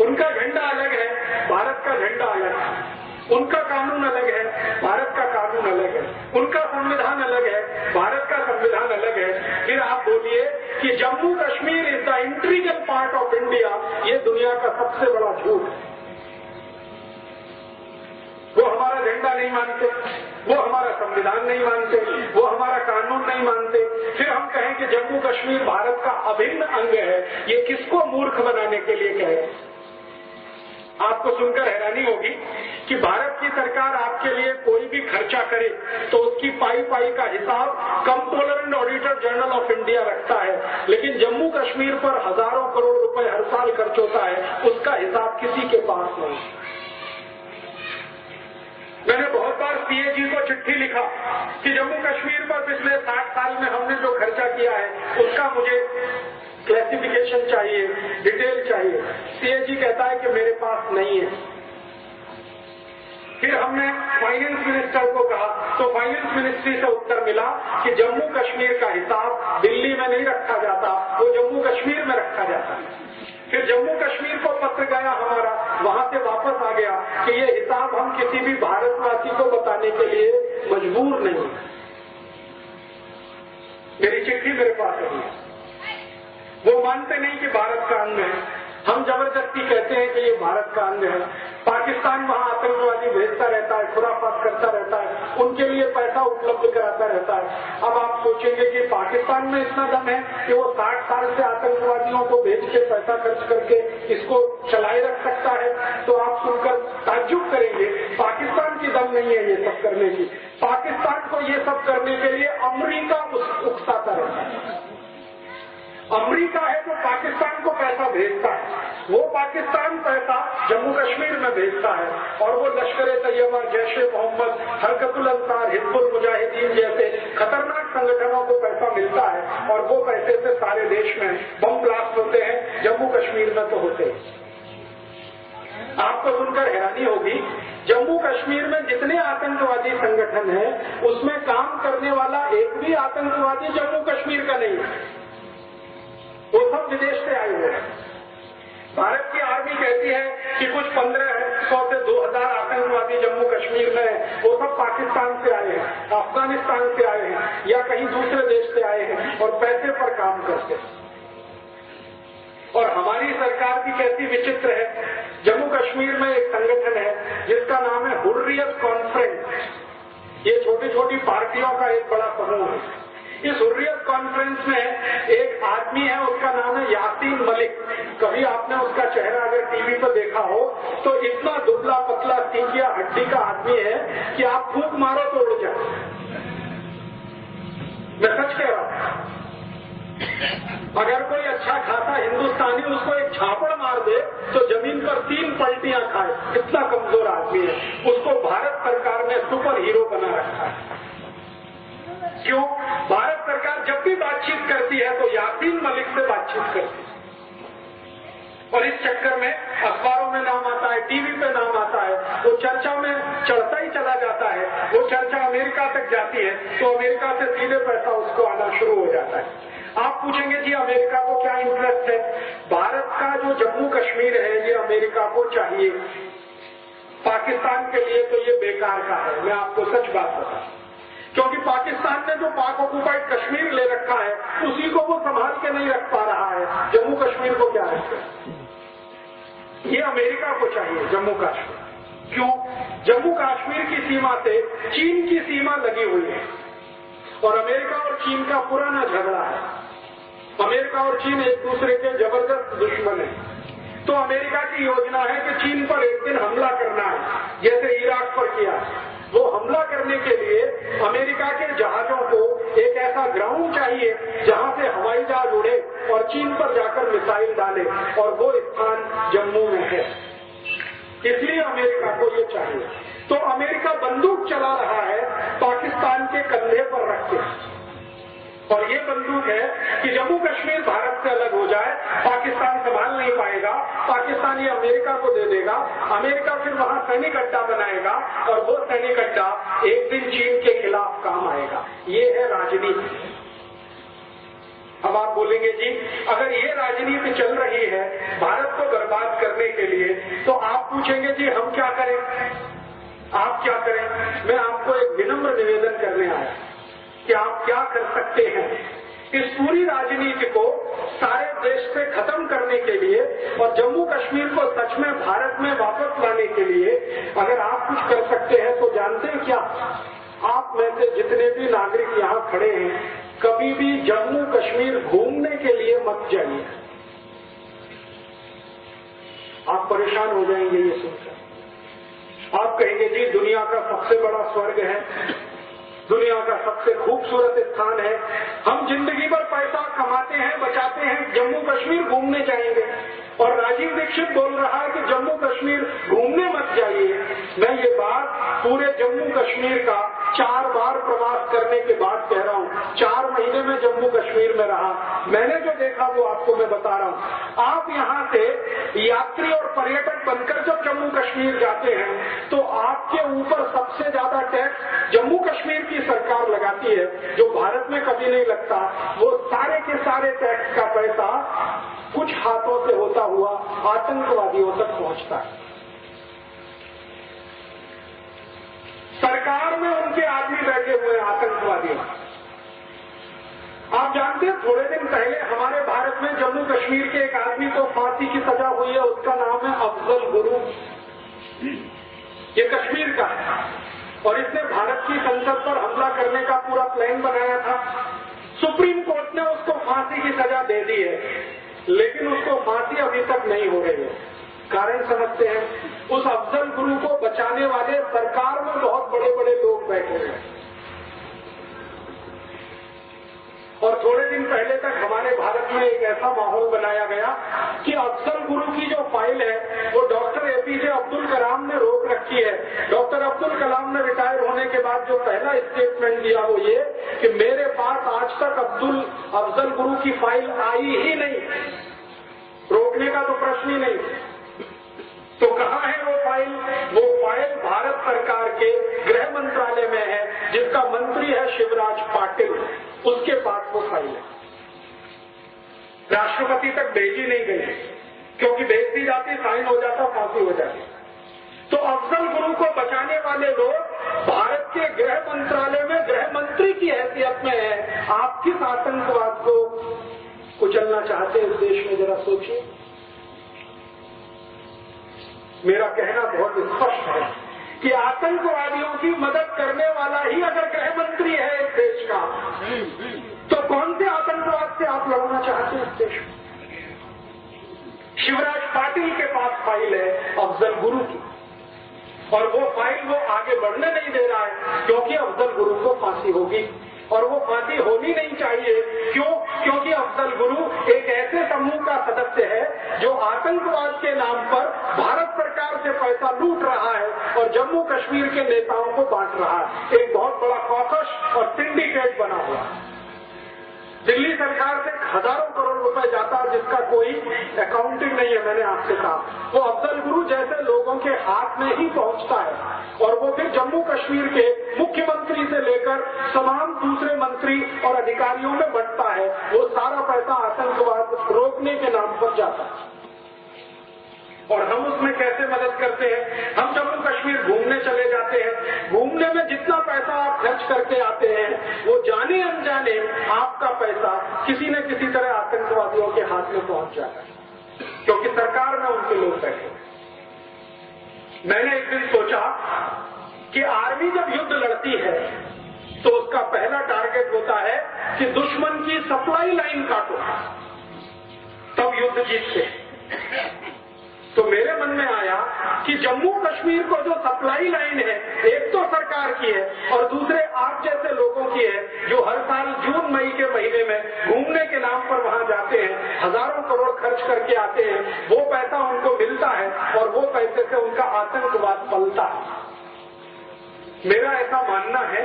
उनका झंडा अलग है, भारत का झंडा अलग है। उनका कानून अलग है, भारत का कानून अलग है। उनका संविधान अलग है, भारत का संविधान अलग है। फिर आप बोलिए कि Jammu Kashmir is the integral part of India, ये दुनिया का सबसे बड़ा झूठ है। वो हमारा झंडा नहीं मानते, वो हमारा संविधान नहीं मानते, वो हमारा कानून नहीं मानते, फिर हम कहें कि जम्मू कश्मीर भारत का अभिन्न अंग है। ये किसको मूर्ख बनाने के लिए कहे? आपको सुनकर हैरानी होगी कि भारत की सरकार आपके लिए कोई भी खर्चा करे तो उसकी पाई पाई का हिसाब controller and auditor general of India रखता है, लेकिन जम्मू कश्मीर पर हजारों करोड़ रुपए हर साल खर्च होता है, उसका हिसाब किसी के पास नहीं। मैंने बहुत बार सीएजी को चिट्ठी लिखा कि जम्मू कश्मीर पर पिछले 60 साल में हमने जो खर्चा किया है उसका मुझे क्लासिफिकेशन चाहिए, डिटेल चाहिए। सीएजी कहता है कि मेरे पास नहीं है। फिर हमने फाइनेंस मिनिस्टर को कहा तो फाइनेंस मिनिस्ट्री से उत्तर मिला कि जम्मू कश्मीर का हिसाब दिल्ली में नहीं रखा जाता, वो जम्मू कश्मीर में रखा जाता। फिर जम्मू कश्मीर को पत्र गया हमारा, वहां से वापस आ गया कि ये हिसाब हम किसी भी भारतवासी को बताने के लिए मजबूर नहीं। मेरी चिट्ठी मेरे पास है, वो मानते नहीं कि भारत का अंग है। हम जबरदस्ती कहते हैं कि ये भारत का अंग है। पाकिस्तान वहां आतंकवादी भेजता रहता है, खुराफात करता रहता है, उनके लिए पैसा उपलब्ध कराता रहता है। अब आप सोचेंगे कि पाकिस्तान में इतना दम है कि वो 60 साल से आतंकवादियों को भेज के पैसा खर्च करके इसको चलाए रख सकता है, तो आप सुनकर ताज्जुब करेंगे। पाकिस्तान की दम नहीं है ये सब करने की। पाकिस्तान को ये सब करने के लिए अमेरिका उकसाता रहता है। अमेरिका है जो पाकिस्तान को पैसा भेजता है, वो पाकिस्तान पैसा जम्मू कश्मीर में भेजता है और वो लश्कर-ए-तैयबा, जैश-ए-मोहम्मद, हरकतुल अंसार, हिजबुल मुजाहिदीन जैसे खतरनाक संगठनों को पैसा मिलता है और वो पैसे से सारे देश में बम ब्लास्ट होते हैं, जम्मू कश्मीर में तो होते हैं। आपको सुनकर हैरानी होगी, जम्मू कश्मीर में जितने आतंकवादी संगठन हैं उसमें काम करने वाला एक भी आतंकवादी जम्मू कश्मीर का नहीं है, वो सब विदेश से आए हुए हैं। भारत की आर्मी कहती है कि कुछ 1500 से 2000 आतंकवादी जम्मू कश्मीर में है, वो सब पाकिस्तान से आए हैं, अफगानिस्तान से आए हैं या कहीं दूसरे देश से आए हैं और पैसे पर काम करते हैं। और हमारी सरकार भी कैसी विचित्र है। जम्मू कश्मीर में एक संगठन है जिसका नाम है हुर्रियत कॉन्फ्रेंस। ये छोटी छोटी पार्टियों का एक बड़ा समूह है। इस हुर्रियत कॉन्फ्रेंस में एक आदमी है, उसका नाम है यासीन मलिक। कभी आपने उसका चेहरा अगर टीवी पर देखा हो तो इतना दुबला पतला सींगिया हड्डी का आदमी है कि आप फूंक मारो तो उड़ जाए। उसको एक झापड़ मार दे तो जमीन पर 3 पलटियां खाए, इतना कमजोर आदमी है। उसको भारत सरकार ने सुपर हीरो बना रखा है। क्यों? भारत सरकार जब भी बातचीत करती है तो यासीन मलिक से बातचीत करती है, और इस चक्कर में अखबारों में नाम आता है, टीवी पे नाम आता है, वो चर्चा में चढ़ता ही चला जाता है। वो चर्चा अमेरिका तक जाती है तो अमेरिका से सीधे पैसा उसको आना शुरू हो जाता है। आप पूछेंगे जी अमेरिका को क्या इंटरेस्ट है? भारत का जो जम्मू कश्मीर है ये अमेरिका को चाहिए, पाकिस्तान के लिए तो ये बेकार का है। मैं आपको सच बात बताऊं, क्योंकि पाकिस्तान ने जो पाक ऑक्युपाइड कश्मीर ले रखा है उसी को वो संभाल के नहीं रख पा रहा है। जम्मू कश्मीर को क्या रखे? ये अमेरिका को चाहिए जम्मू कश्मीर। क्यों? जम्मू कश्मीर की सीमा से चीन की सीमा लगी हुई है और अमेरिका और चीन का पुराना झगड़ा है। अमेरिका और चीन एक दूसरे के जबरदस्त दुश्मन है। तो अमेरिका की योजना है कि चीन पर एक दिन हमला करना है, जैसे इराक पर किया। वो हमला करने के लिए अमेरिका के जहाजों को एक ऐसा ग्राउंड चाहिए जहां से हवाई जहाज उड़े और चीन पर जाकर मिसाइल डाले, और वो स्थान जम्मू में है। इसलिए अमेरिका को ये चाहिए। तो अमेरिका बंदूक चला रहा है पाकिस्तान के कंधे पर रख के, और ये बंदूक है कि जम्मू कश्मीर भारत से अलग हो जाए, पाकिस्तान संभाल नहीं पाएगा, पाकिस्तान ये अमेरिका को दे देगा, अमेरिका फिर वहां सैनिक अड्डा बनाएगा और वो सैनिक अड्डा एक दिन चीन के खिलाफ काम आएगा। ये है राजनीति। अब आप बोलेंगे जी अगर ये राजनीति चल रही है भारत को बर्बाद करने के लिए, तो आप पूछेंगे जी हम क्या करें, आप क्या करें? मैं आपको एक विनम्र निवेदन करने आया कि आप क्या कर सकते हैं इस पूरी राजनीति को सारे देश से खत्म करने के लिए और जम्मू कश्मीर को सच में भारत में वापस लाने के लिए। अगर आप कुछ कर सकते हैं तो जानते हैं क्या? आप में से जितने भी नागरिक यहाँ खड़े हैं, कभी भी जम्मू कश्मीर घूमने के लिए मत जाइए। आप परेशान हो जाएंगे ये सुनकर। आप कहेंगे जी दुनिया का सबसे बड़ा स्वर्ग है, दुनिया का सबसे खूबसूरत स्थान है, हम जिंदगी भर पैसा कमाते हैं, बचाते हैं, जम्मू कश्मीर घूमने जाएंगे। और राजीव दीक्षित बोल रहा है कि जम्मू कश्मीर घूमने मत जाइए। मैं ये बात पूरे जम्मू कश्मीर का 4 बार प्रवास करने के बाद कह रहा हूँ। 4 महीने में जम्मू कश्मीर में रहा, मैंने जो देखा वो आपको मैं बता रहा हूँ। आप यहाँ से यात्री और पर्यटक बनकर जब जम्मू कश्मीर जाते हैं तो आपके ऊपर सबसे ज्यादा टैक्स जम्मू कश्मीर की सरकार लगाती है, जो भारत में कभी नहीं लगता। वो सारे के सारे टैक्स का पैसा कुछ हाथों से होता हुआ आतंकवादियों तक पहुंचता है। सरकार में उनके आदमी बैठे हुए आतंकवादियों। आप जानते हैं थोड़े दिन पहले हमारे भारत में जम्मू कश्मीर के एक आदमी को फांसी की सजा हुई है, उसका नाम है अफजल गुरु। ये कश्मीर का है और इसने भारत की संसद पर हमला करने का पूरा प्लान बनाया था। सुप्रीम कोर्ट ने उसको फांसी की सजा दे दी है, लेकिन उसको फांसी अभी तक नहीं हो रही है। कारण समझते हैं? उस अफजल गुरु को बचाने वाले सरकार में बहुत बड़े बड़े लोग बैठे हैं। और थोड़े दिन पहले तक हमारे भारत में एक ऐसा माहौल बनाया गया कि अफजल गुरु की जो फाइल है वो डॉक्टर एपीजे अब्दुल कलाम ने रोक रखी है। डॉक्टर अब्दुल कलाम ने रिटायर होने के बाद जो पहला स्टेटमेंट दिया वो ये कि मेरे पास आज तक अफजल गुरु की फाइल आई ही नहीं, रोकने का तो प्रश्न ही नहीं। तो कहाँ है वो फाइल? वो फाइल भारत सरकार के गृह मंत्रालय में है, जिसका मंत्री है शिवराज पाटिल, उसके पास वो फाइल है। राष्ट्रपति तक भेजी नहीं गई, क्योंकि भेज दी जाती साइन हो जाता, फांसी हो जाती। तो अफजल गुरु को बचाने वाले लोग भारत के गृह मंत्रालय में गृह मंत्री की हैसियत में है। आप किस आतंकवाद को कुचलना चाहते हैं इस देश में, जरा सोचिए। मेरा कहना बहुत स्पष्ट है कि आतंकवादियों की मदद करने वाला ही अगर गृह मंत्री है इस देश का, तो कौन से आतंकवाद से आप लड़ना चाहते हैं इस देश में? शिवराज पाटिल के पास फाइल है अफजल गुरु की, और वो फाइल वो आगे बढ़ने नहीं दे रहा है क्योंकि अफजल गुरु को फांसी होगी। और वो फांसी होनी नहीं चाहिए। क्यों? क्योंकि अफजल गुरु एक ऐसे समूह का सदस्य है जो आतंकवाद के नाम पर भारत सरकार से पैसा लूट रहा है और जम्मू कश्मीर के नेताओं को बांट रहा है। एक बहुत बड़ा कॉकस और सिंडिकेट बना हुआ है। दिल्ली सरकार से हजारों करोड़ रुपए जाता है जिसका कोई अकाउंटिंग नहीं है। मैंने आपसे कहा वो अफजल गुरु जैसे लोगों के हाथ में ही पहुंचता है और वो फिर जम्मू कश्मीर के मुख्यमंत्री से लेकर तमाम दूसरे मंत्री और अधिकारियों में बंटता है। वो सारा पैसा आतंकवाद रोकने के नाम पर जाता है और हम उसमें कैसे मदद करते हैं? हम जम्मू कश्मीर घूमने चले जाते हैं। घूमने में जितना पैसा आप खर्च करके आते हैं वो जाने अनजाने आपका पैसा किसी न किसी तरह आतंकवादियों के हाथ में पहुंच जाता है, क्योंकि सरकार में उनके लोग बैठे। मैंने एक दिन सोचा कि आर्मी जब युद्ध लड़ती है तो उसका पहला टारगेट होता है कि दुश्मन की सप्लाई लाइन काटो, तब युद्ध जीतते। तो मेरे मन में आया कि जम्मू कश्मीर को जो सप्लाई लाइन है एक तो सरकार की है और दूसरे आप जैसे लोगों की है जो हर साल जून मई के महीने में घूमने के नाम पर वहां जाते हैं, हजारों करोड़ खर्च करके आते हैं। वो पैसा उनको मिलता है और वो पैसे से उनका आतंकवाद पलता है। मेरा ऐसा मानना है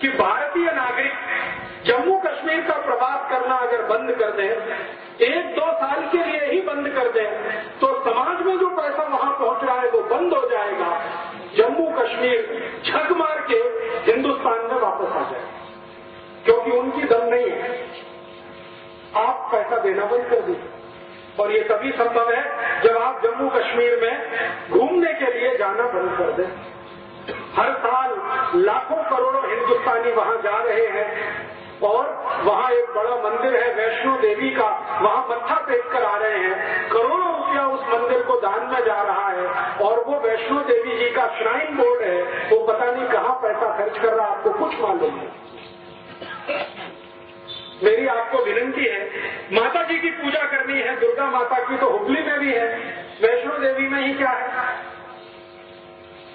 कि भारतीय नागरिक जम्मू कश्मीर का प्रवास करना अगर बंद कर दें, 1-2 साल के लिए ही बंद कर दें, तो समाज में जो पैसा वहां पहुंच रहा है वो बंद हो जाएगा। जम्मू कश्मीर झक मार के हिंदुस्तान में वापस आ जाए, क्योंकि उनकी दम नहीं है। आप पैसा देना बंद कर दीजिए और ये तभी संभव है जब आप जम्मू कश्मीर में घूमने के लिए जाना बंद कर दें। हर साल लाखों करोड़ों हिंदुस्तानी वहां जा रहे हैं और वहां एक बड़ा मंदिर है वैष्णो देवी का, वहां मत्था टेक कर आ रहे हैं। करोड़ों रुपया उस मंदिर को दान में जा रहा है और वो वैष्णो देवी जी का श्राइन बोर्ड है, वो पता नहीं कहां पैसा खर्च कर रहा है, आपको कुछ मालूम नहीं। मेरी आपको विनती है, माता जी की पूजा करनी है, दुर्गा माता की तो हुबली में भी है, वैष्णो देवी में ही क्या है,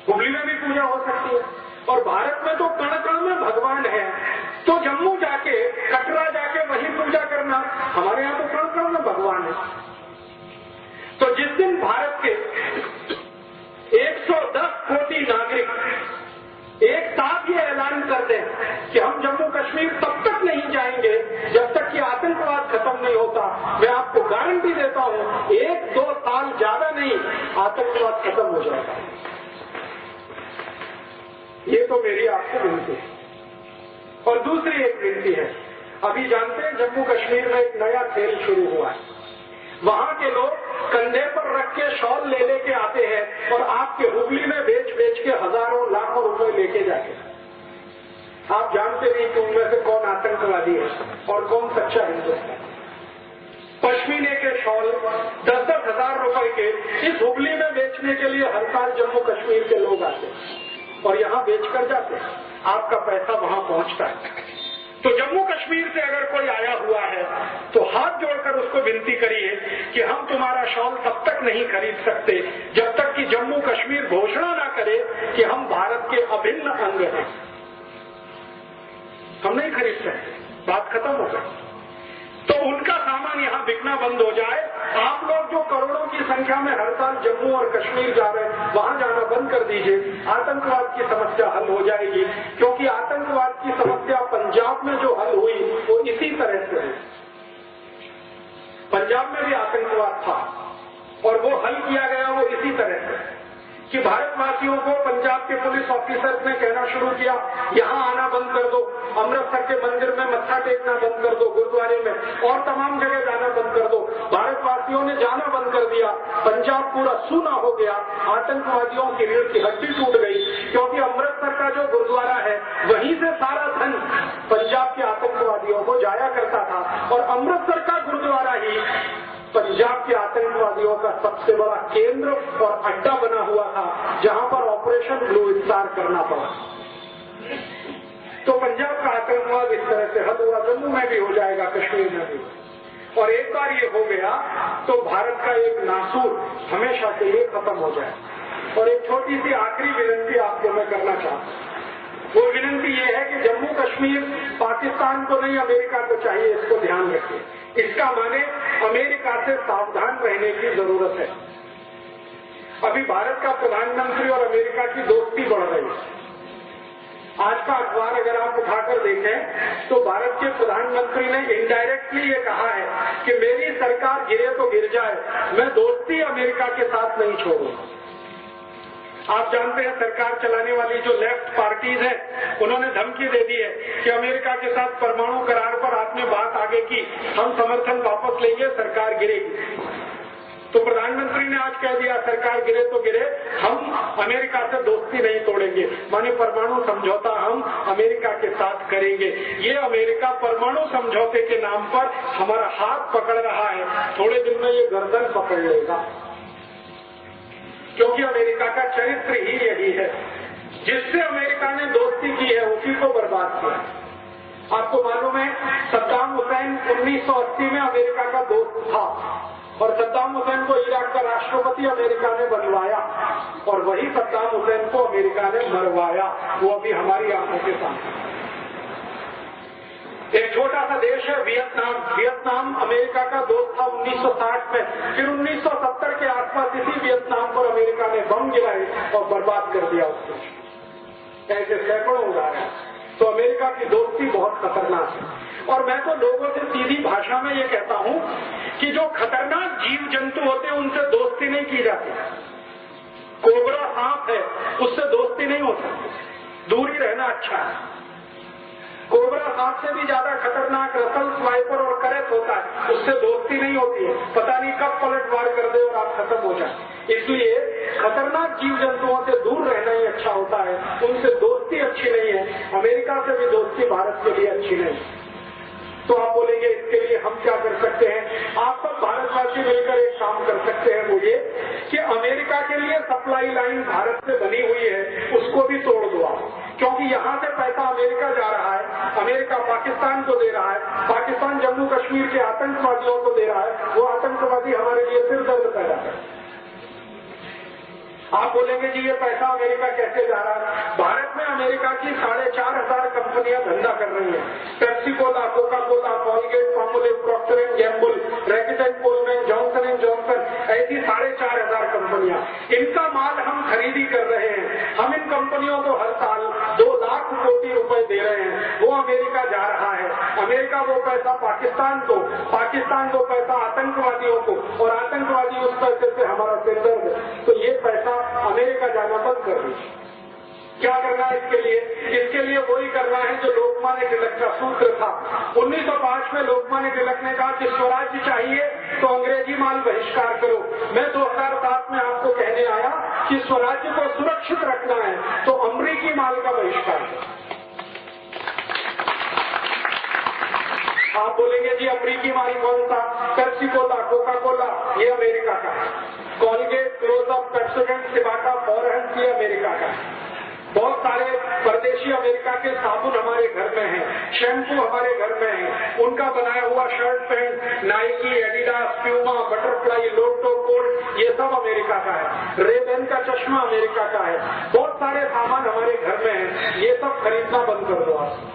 हुबली में भी पूजा हो सकती है। और भारत में तो कण कण में भगवान है, तो जम्मू जाके कटरा जाके वहीं पूजा करना, हमारे यहाँ तो कण कण में भगवान है। तो जिस दिन भारत के 110 कोटि नागरिक एक साथ ये ऐलान कर दें कि हम जम्मू कश्मीर तब तक नहीं जाएंगे जब तक कि आतंकवाद खत्म नहीं होता, मैं आपको गारंटी देता हूं 1-2 साल ज्यादा नहीं, आतंकवाद खत्म हो जाएगा। ये तो मेरी आपसे विनती है। और दूसरी एक विनती है, अभी जानते हैं जम्मू कश्मीर में एक नया खेल शुरू हुआ है। वहां के लोग कंधे पर रख के शॉल ले लेके आते हैं और आपके हुबली में बेच बेच के हजारों लाखों रुपए लेके जाते हैं। आप जानते नहीं कि उनमें से कौन आतंकवादी है और कौन सच्चा हिंदुस्तान। पश्मीने के शॉल 10-10 हजार रुपए के इस हुबली में बेचने के लिए हर साल जम्मू कश्मीर के लोग आते हैं और यहाँ बेचकर जाते हैं, आपका पैसा वहां पहुंचता है। तो जम्मू कश्मीर से अगर कोई आया हुआ है तो हाथ जोड़कर उसको विनती करिए कि हम तुम्हारा शॉल तब तक नहीं खरीद सकते जब तक कि जम्मू कश्मीर घोषणा ना करे कि हम भारत के अभिन्न अंग हैं। हम नहीं खरीद सकते, बात खत्म हो गई। तो उनका सामान यहाँ बिकना बंद हो जाए। आप लोग जो करोड़ों की संख्या में हर साल जम्मू और कश्मीर जा रहे हैं, वहां जाना बंद कर दीजिए, आतंकवाद की समस्या हल हो जाएगी। क्योंकि आतंकवाद की समस्या पंजाब में जो हल हुई वो इसी तरह से हुई। पंजाब में भी आतंकवाद था और वो हल किया गया वो इसी तरह से कि भारतवासियों को पंजाब के पुलिस ऑफिसर्स ने कहना शुरू किया, यहाँ आना बंद कर दो, अमृतसर के मंदिर में मत्था टेकना बंद कर दो, गुरुद्वारे में और तमाम जगह जाना बंद कर दो। भारतवासियों ने जाना बंद कर दिया, पंजाब पूरा सूना हो गया, आतंकवादियों की रीढ़ की हड्डी टूट गई। क्योंकि अमृतसर का जो गुरुद्वारा है वहीं से सारा धन पंजाब के आतंकवादियों को जाया करता था और अमृतसर का गुरुद्वारा ही पंजाब के आतंकवादियों का सबसे बड़ा केंद्र और अड्डा बना हुआ था, जहां पर ऑपरेशन ब्लू स्टार करना पड़ा। तो पंजाब का आतंकवाद इस तरह से हल हुआ, जम्मू में भी हो जाएगा, कश्मीर में भी। और एक बार ये हो गया तो भारत का एक नासूर हमेशा के लिए खत्म हो जाए। और एक छोटी सी आखिरी विनती आपको मैं करना चाहता हूँ, वो विनती ये है कि जम्मू कश्मीर पाकिस्तान को नहीं, अमेरिका को चाहिए, इसको ध्यान रखिए। इसका माने अमेरिका से सावधान रहने की जरूरत है। अभी भारत का प्रधानमंत्री और अमेरिका की दोस्ती बढ़ रही है। आज का अखबार अगर आप उठाकर देखें तो भारत के प्रधानमंत्री ने इनडायरेक्टली ये कहा है कि मेरी सरकार गिरे तो गिर जाए, मैं दोस्ती अमेरिका के साथ नहीं छोड़ूंगा। आप जानते हैं सरकार चलाने वाली जो लेफ्ट पार्टीज है, उन्होंने धमकी दे दी है कि अमेरिका के साथ परमाणु करार पर आपने बात आगे की, हम समर्थन वापस लेंगे, सरकार गिरेगी। तो प्रधानमंत्री ने आज कह दिया सरकार गिरे तो गिरे, हम अमेरिका से दोस्ती नहीं तोड़ेंगे, माने परमाणु समझौता हम अमेरिका के साथ करेंगे। ये अमेरिका परमाणु समझौते के नाम पर हमारा हाथ पकड़ रहा है, थोड़े दिन में ये गर्दन पकड़ लेगा, क्योंकि अमेरिका का चरित्र ही यही है। जिससे अमेरिका ने दोस्ती की है उसी को बर्बाद किया। आपको मालूम है सद्दाम हुसैन 1980 में अमेरिका का दोस्त था और सद्दाम हुसैन को इराक का राष्ट्रपति अमेरिका ने बनवाया और वही सद्दाम हुसैन को अमेरिका ने मरवाया। वो अभी हमारी आंखों के सामने। एक छोटा सा देश है वियतनाम। वियतनाम अमेरिका का दोस्त था 1960 में, फिर 1970 के आसपास इसी वियतनाम पर अमेरिका ने बम गिराए और बर्बाद कर दिया उसको। ऐसे सैकड़ों उदाहरण। तो अमेरिका की दोस्ती बहुत खतरनाक है। और मैं तो लोगों से सीधी भाषा में ये कहता हूं कि जो खतरनाक जीव जंतु होते हैं उनसे दोस्ती नहीं की जाती। कोबरा सांप है, उससे दोस्ती नहीं हो सकती, दूरी रहना अच्छा है। कोबरा सांप से भी ज्यादा खतरनाक रसल स्वाइपर और करेत होता है, उससे दोस्ती नहीं होती है, पता नहीं कब पलटवार कर दे और आप खत्म हो जाए। इसलिए खतरनाक जीव जंतुओं से दूर रहना ही अच्छा होता है, उनसे दोस्ती अच्छी नहीं है। अमेरिका से भी दोस्ती भारत के लिए अच्छी नहीं। तो आप बोलेंगे इसके लिए हम क्या कर सकते हैं? आप सब भारतवासी मिलकर एक काम कर सकते हैं मुझे कि अमेरिका के लिए सप्लाई लाइन भारत से बनी हुई है, उसको भी तोड़ दो आप, क्योंकि यहाँ से पैसा अमेरिका जा रहा है, अमेरिका पाकिस्तान को दे रहा है, पाकिस्तान जम्मू कश्मीर के आतंकवादियों को दे रहा है, वो आतंकवादी हमारे लिए सिर दर्द पैदा करते। आप बोलेंगे जी ये पैसा अमेरिका कैसे जा रहा है? भारत में अमेरिका की 4,500 कंपनियां धंधा कर रही हैं। Pepsi Cola, Coca Cola, Colgate, Palmolive, Procter and Gamble, Reckitt and Colman, Johnson and Johnson, ऐसी 4,500 कंपनियां। इनका माल हम खरीदी कर रहे हैं। हम इन कंपनियों को हर साल 2 लाख कोटी रुपए दे रहे हैं, वो अमेरिका जा रहा है। अमेरिका वो पैसा पाकिस्तान को, पाकिस्तान वो पैसा आतंकवादियों को, और आतंकवादी उस पैसे से हमारा सिर दर्द। तो ये पैसा अमेरिका जाना बंद कर दीजिए। क्या करना है इसके लिए? इसके लिए वही करना है जो लोकमान्य तिलक का सूत्र था। 1905 में लोकमान्य तिलक ने कहा कि स्वराज्य चाहिए तो अंग्रेजी माल बहिष्कार करो। मैं 2007 में आपको कहने आया कि स्वराज्य को सुरक्षित रखना है तो अमरीकी माल का बहिष्कार करो। आप बोलेंगे जी अमरीकी माल कौन सा? पेप्सी कोला, कोका कोला, ये अमेरिका का है। कॉलगेट, क्लोजअप, पेप्सोडेंट, सिबाका, फॉरहेंस, ये अमेरिका का है। बहुत सारे परदेशी अमेरिका के साबुन हमारे घर में हैं, शैम्पू हमारे घर में है, उनका बनाया हुआ shirt pant, Nike, Adidas, Puma, butterfly, Lotto, coat, ये सब अमेरिका का है। रेबेन का चश्मा अमेरिका का है। बहुत सारे सामान हमारे घर में है, ये सब खरीदना बंद कर दो आप।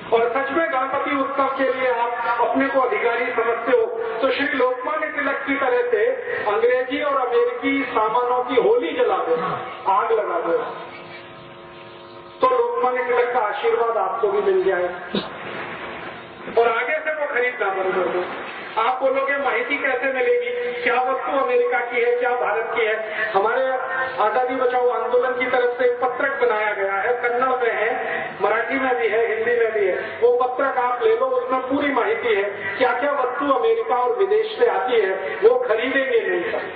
और सच में गणपति उत्सव के लिए आप अपने को अधिकारी समझते हो तो श्री लोकमान्य तिलक की तरह से अंग्रेजी और अमेरिकी सामानों की होली जला दो, आग लगा दो, तो लोकमान्य तिलक का आशीर्वाद आपको भी मिल जाए और आगे से वो खरीदना बंद कर दो। आप बोलोगे माहिती कैसे मिलेगी? क्या वस्तु अमेरिका की है, क्या भारत की है? हमारे आजादी बचाओ आंदोलन की तरफ से पत्रक बनाया गया है, कन्नड़ में है, मराठी में भी है, हिंदी में भी है। वो पत्रक आप ले लो, उसमें पूरी माहिती है क्या क्या वस्तु अमेरिका और विदेश से आती है। वो खरीदेंगे नहीं सब,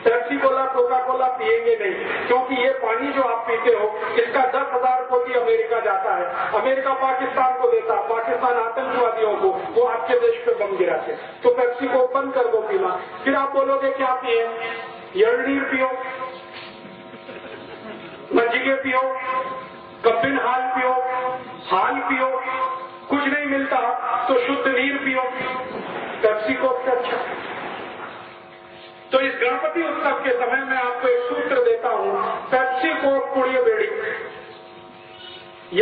पेप्सी कोला, कोका कोला पिएंगे नहीं, क्योंकि ये पानी जो आप पीते हो इसका 10,000 कोटी अमेरिका जाता है। अमेरिका पाकिस्तान को देता, पाकिस्तान आतंकवादियों को, वो आपके देश पे बम गिराते। तो पेप्सी को बंद कर दो पीना। फिर आप बोलोगे क्या पिए? यलनीर पियो, मज्जिगे पियो, कब्बिन हाल पियो, हाल पियो, कुछ नहीं मिलता तो शुद्ध नीर पियो, पेप्सी को अच्छा। तो इस गणपति उत्सव के समय में आपको एक सूत्र देता हूं, पेप्सी को पुड़िए बेड़ी।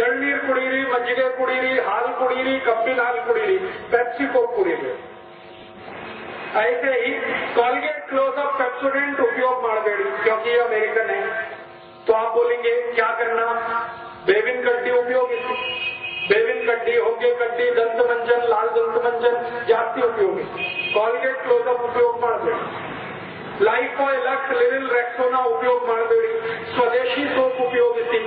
ಎಳ್ನೀರು ಕುಡೀರಿ, ಮಜ್ಜಿಗೆ ಕುಡೀರಿ, ಹಾಲು कुड़ीरी, कब्बिन हाल कुड़ीरी, पेप्सी कोक कुड़ीरी। ऐसे ही कॉलगेट क्लोजअप पेप्सोडेंट उपयोग ಮಾಡಬೇಡಿ, क्योंकि ये अमेरिकन है। तो आप बोलेंगे क्या करना? बेविन कड्डी उपयोगिಸಿ, बेविन कड्डी, ಹೊಗೆ कड्डी, ದಂತ ಮಂಜन, लाल ದಂತ ಮಂಜन ಜಾಸ್ತಿ ಉಪಯೋಗಿ। कॉलगेट क्लोजअप उपयोग ಮಾಡಬೇಡಿ। लाइफॉय, लक्स, लिरिल, रेक्सोना उपयोग ಮಾಡಬೇಡಿ। स्वदेशी सोप उपयोगिಸಿ,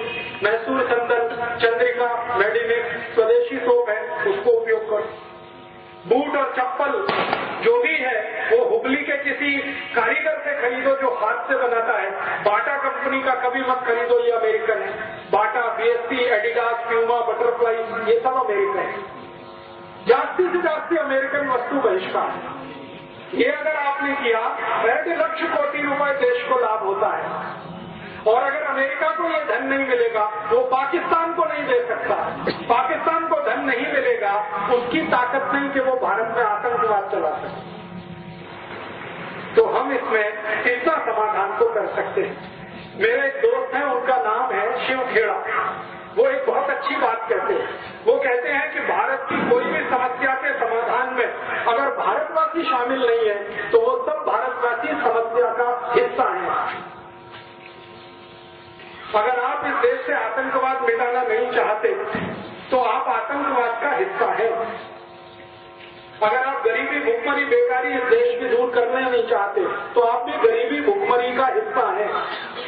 मैसूर संदन, चंद्रिका, मेडिमिक्स स्वदेशी सोप है, उसको उपयोग करो। बूट और चप्पल जो भी है वो हुबली के किसी कारीगर से खरीदो जो हाथ से बनाता है। बाटा कंपनी का कभी मत खरीदो, ये अमेरिकन है। बाटा, बीएससी, एडिडास, प्यूमा, बटरफ्लाई ये सब अमेरिकन है। जास्ती से जास्ती अमेरिकन वस्तु बहिष्कार। ये अगर आपने किया 1.5 लाख कोटि रुपए देश को लाभ होता है। और अगर अमेरिका को ये धन नहीं मिलेगा, वो पाकिस्तान को नहीं दे सकता। पाकिस्तान को धन नहीं मिलेगा, उसकी ताकत नहीं कि वो भारत में आतंकवाद चला सके। तो हम इसमें इतना समाधान तो कर सकते हैं। मेरे एक दोस्त हैं, उनका नाम है शिव खेड़ा। वो एक बहुत अच्छी बात कहते हैं। वो कहते हैं कि भारत की कोई भी समस्या के समाधान में अगर भारतवासी शामिल नहीं है तो वो सब भारतवासी समस्या का हिस्सा है। अगर आप इस देश से आतंकवाद मिटाना नहीं चाहते तो आप आतंकवाद का हिस्सा है। अगर आप गरीबी, भूखमरी, बेकारी इस देश की दूर करना नहीं चाहते तो आप भी गरीबी, भूखमरी का हिस्सा है।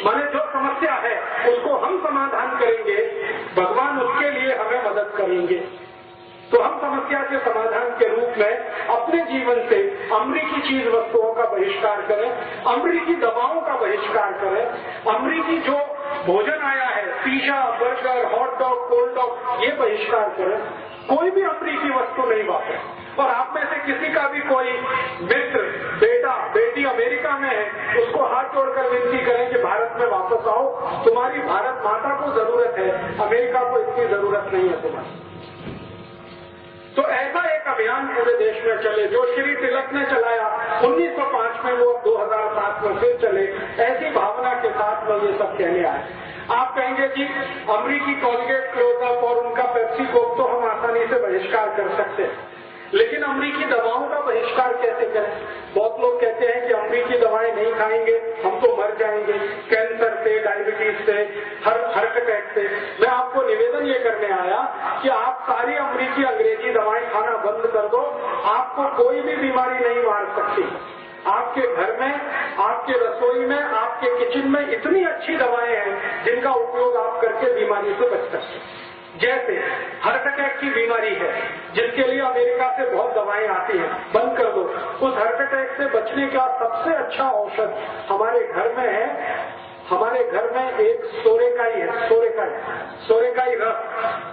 माने जो समस्या है उसको हम समाधान करेंगे, भगवान उसके लिए हमें मदद करेंगे। तो हम समस्या के समाधान के रूप में अपने जीवन से अमरीकी चीज वस्तुओं का बहिष्कार करें, अमरीकी दवाओं का बहिष्कार करें, अमरीकी जो भोजन आया है, pizza, burger, hot dog, cold dog, ये बहिष्कार करें। कोई भी अमरीकी वस्तु नहीं वापरे। और आप में से किसी का भी कोई मित्र, बेटा, बेटी अमेरिका में है, उसको हाथ जोड़कर विनती करें कि भारत में वापस आओ, तुम्हारी भारत माता को जरूरत है, अमेरिका को इतनी जरूरत नहीं है तुम्हारी। तो ऐसा एक अभियान पूरे देश में चले जो श्री तिलक ने चलाया 1905 में, वो 2007 में फिर चले। ऐसी भावना के साथ में ये सब कहने आए। आप कहेंगे जी अमरीकी कॉलगेट क्लोजअप और उनका पेप्सी कोक तो हम आसानी से बहिष्कार कर सकते हैं, लेकिन अमरीकी दवाओं का बहिष्कार कैसे करें? बहुत लोग कहते हैं कि अमरीकी दवाएं नहीं खाएंगे हम तो मर जाएंगे, कैंसर से, डायबिटीज से, हार्ट अटैक से। मैं आपको निवेदन ये करने आया कि आप सारी अमरीकी अंग्रेजी दवाएं खाना बंद कर दो, आपको कोई भी बीमारी नहीं मार सकती। आपके घर में, आपके रसोई में, आपके किचन में इतनी अच्छी दवाएं हैं जिनका उपयोग आप करके बीमारी से बच सकते हैं। जैसे हार्ट अटैक की बीमारी है जिसके लिए अमेरिका से बहुत दवाएं आती हैं, बंद कर दो। उस हार्ट अटैक से बचने का सबसे अच्छा औषध हमारे घर में है। हमारे घर में एक सोरेकाई है, सोरेकाई रस,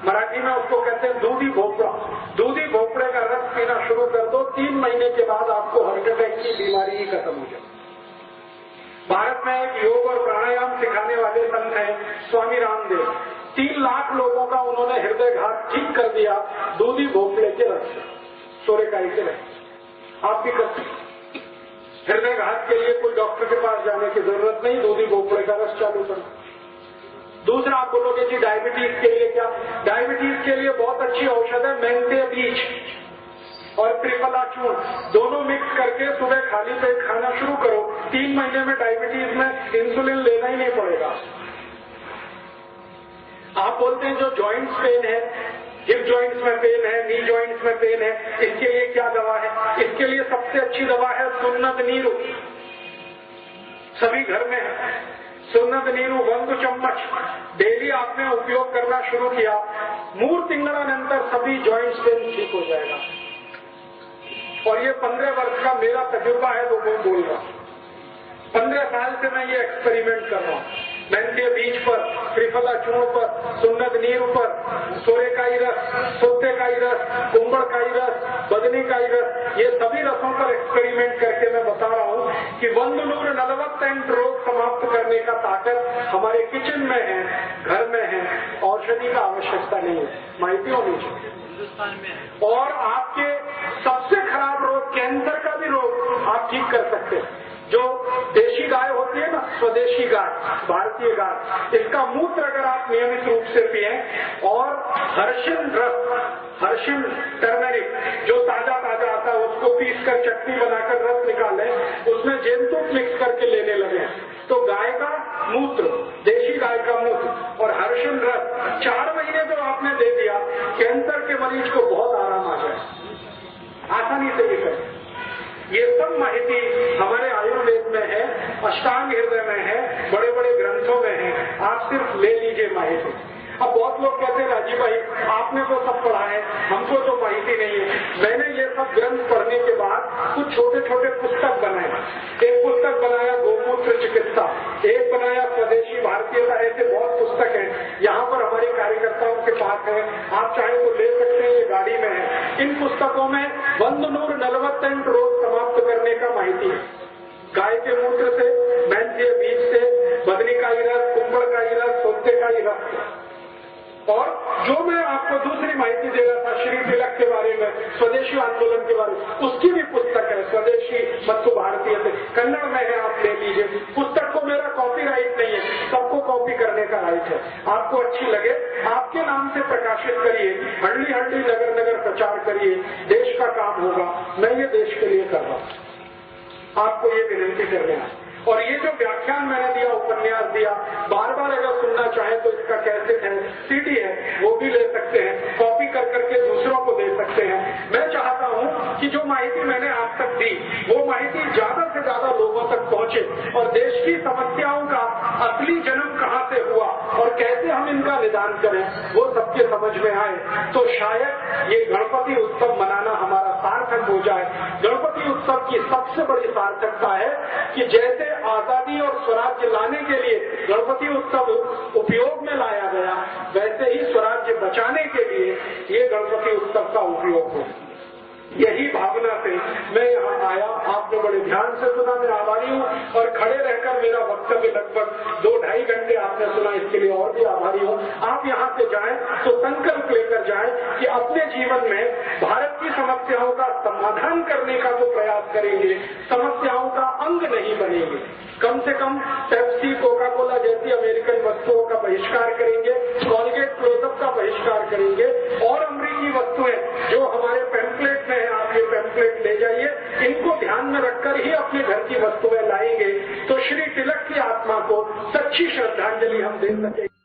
मराठी में उसको कहते हैं दूधी भोपड़ा। दूधी भोपड़े का रस पीना शुरू कर दो, 3 महीने के बाद आपको हार्ट अटैक की बीमारी ही खत्म हो जाए। भारत में एक योग और प्राणायाम सिखाने वाले संत हैं स्वामी रामदेव। 3 लाख लोगों का उन्होंने हृदय घात ठीक कर दिया दूधी भोपड़े के रस से, सोरेकाई के रस। आप भी कर सकते। हृदय घात के लिए कोई डॉक्टर के पास जाने की जरूरत नहीं, दूधी भोपड़े का रस चालू करो। दूसरा आप बोलोगे जी डायबिटीज के लिए क्या? डायबिटीज के लिए बहुत अच्छी औषध है मेंथे बीज और त्रिफला चूर्ण, दोनों मिक्स करके सुबह खाली पेट खाना शुरू करो। 3 महीने में डायबिटीज में इंसुलिन लेना ही नहीं पड़ेगा। आप बोलते हैं जो जॉइंट्स पेन है, हिप जॉइंट्स में पेन है, नी जॉइंट्स में पेन है, इसके लिए क्या दवा है? इसके लिए सबसे अच्छी दवा है सुन्नत नीरू। सभी घर में है सुन्नत नीरू 1 चम्मच डेली आपने उपयोग करना शुरू किया, 3 तिंगळानंतर सभी जॉइंट्स पेन ठीक हो जाएगा। और ये 15 वर्ष का मेरा तजुर्बा है, वो मैं बोल रहा हूं। 15 साल से मैं ये एक्सपेरिमेंट कर रहा हूँ। मेंथे बीज पर, त्रिफला चूर्ण पर, सुन्नत नीरू पर, सोरेकाई रस, सौतेकाई रस, कुंभड़काई रस, बदनीकाई रस, ये सभी रसों पर एक्सपेरिमेंट करके मैं बता रहा हूँ कि 140 रोग समाप्त करने का ताकत हमारे किचन में है, घर में है। औषधि का आवश्यकता नहीं है, माहिती होनी चाहिए। और आपके सबसे खराब रोग कैंसर का भी रोग आप ठीक कर सकते हैं। जो देशी गाय होती है ना, स्वदेशी गाय, भारतीय गाय, इसका मूत्र अगर आप नियमित रूप से पिए और हर्षिल रस, हर्षिल टर्मरिक जो ताजा ताजा आता है उसको पीस कर चटनी बनाकर रस निकालें, उसमें जेनतूत मिक्स करके लेने लगे तो गाय का मूत्र, देशी गाय का मूत्र और हर्षिल रस 4 महीने जो आपने दे दिया, कैंसर के मरीज को बहुत आराम आ जाए, आसानी से ये करें। ये सब माहिती हमारे आयुर्वेद में है, अष्टांग हृदय में है, बड़े बड़े ग्रंथों में है, आप सिर्फ ले लीजिए माहिती। अब बहुत लोग कहते हैं राजीव भाई आपने तो सब पढ़ा है, हमको तो माहिती नहीं है। मैंने ये सब ग्रंथ पढ़ने के बाद कुछ छोटे छोटे पुस्तक बनाए। एक पुस्तक बनाया गोमूत्र चिकित्सा, एक बनाया स्वदेशी भारतीयता, ऐसे बहुत पुस्तक हैं, यहाँ पर हमारे कार्यकर्ताओं के पास है, आप चाहे तो ले सकते हैं, ये गाड़ी में है। इन पुस्तकों में 148 रोग समाप्त करने का माहिती है। गाय के मूत्र से, मेंथी बीज से, बदनीकाई रस, कुंभड़काई रस, सोतेकाई रस। और जो मैं आपको दूसरी माहिती दे रहा था श्री तिलक के बारे में, स्वदेशी आंदोलन के बारे में, उसकी भी पुस्तक है, स्वदेशी मत्तु भारतीय से, कन्नड़ में है, आप ले लीजिए। पुस्तक को मेरा कॉपीराइट नहीं है, सबको कॉपी करने का राइट है। आपको अच्छी लगे आपके नाम से प्रकाशित करिए, हंडी हंडी नगर नगर प्रचार करिए, देश का काम होगा। मैं ये देश के लिए कर रहा हूँ, आपको ये विनती कर रहे हैं। और ये जो व्याख्यान मैंने दिया, उपन्यास दिया, बार बार अगर सुनना चाहे तो इसका कैसेट है, सीडी है, वो भी ले सकते हैं, कॉपी कर करके दूसरों को दे सकते हैं। मैं चाहता हूँ कि जो माहिती मैंने आप तक दी, वो माहिती ज्यादा से ज्यादा लोगों तक पहुँचे और देश की समस्याओं का असली जन्म कहाँ से हुआ और कैसे हम इनका निदान करें, वो सबके समझ में आए। तो शायद ये गणपति उत्सव मनाना हमारा सार्थक हो जाए। गणपति उत्सव की सबसे बड़ी सार्थकता है कि जैसे आजादी और स्वराज्य लाने के लिए गणपति उत्सव उपयोग में लाया गया, वैसे ही स्वराज्य बचाने के लिए ये गणपति उत्सव का उपयोग हो। यही भावना से मैं यहाँ आया, आपने बड़े ध्यान से सुना, मैं आभारी हूँ। और खड़े रहकर मेरा वक्तव्य लगभग 2-2.5 घंटे आपने सुना, इसके लिए और भी आभारी हूँ। आप यहाँ से जाएं तो संकल्प लेकर जाएं कि अपने जीवन में भारत की समस्याओं का समाधान करने का जो प्रयास करेंगे, समस्याओं का अंग नहीं बनेंगे। कम से कम पेप्सी, कोका कोला जैसी अमेरिकन वस्तुओं का बहिष्कार करेंगे, कॉलगेट क्लोजअप का बहिष्कार करेंगे और अमरीकी वस्तुएं जो हमारे पैम्पलेट में है, आप ये पैम्पलेट ले जाइए, इनको ध्यान में रखकर ही अपने घर की वस्तुएं लाएंगे तो श्री तिलक की आत्मा को सच्ची श्रद्धांजलि हम दे सकेंगे।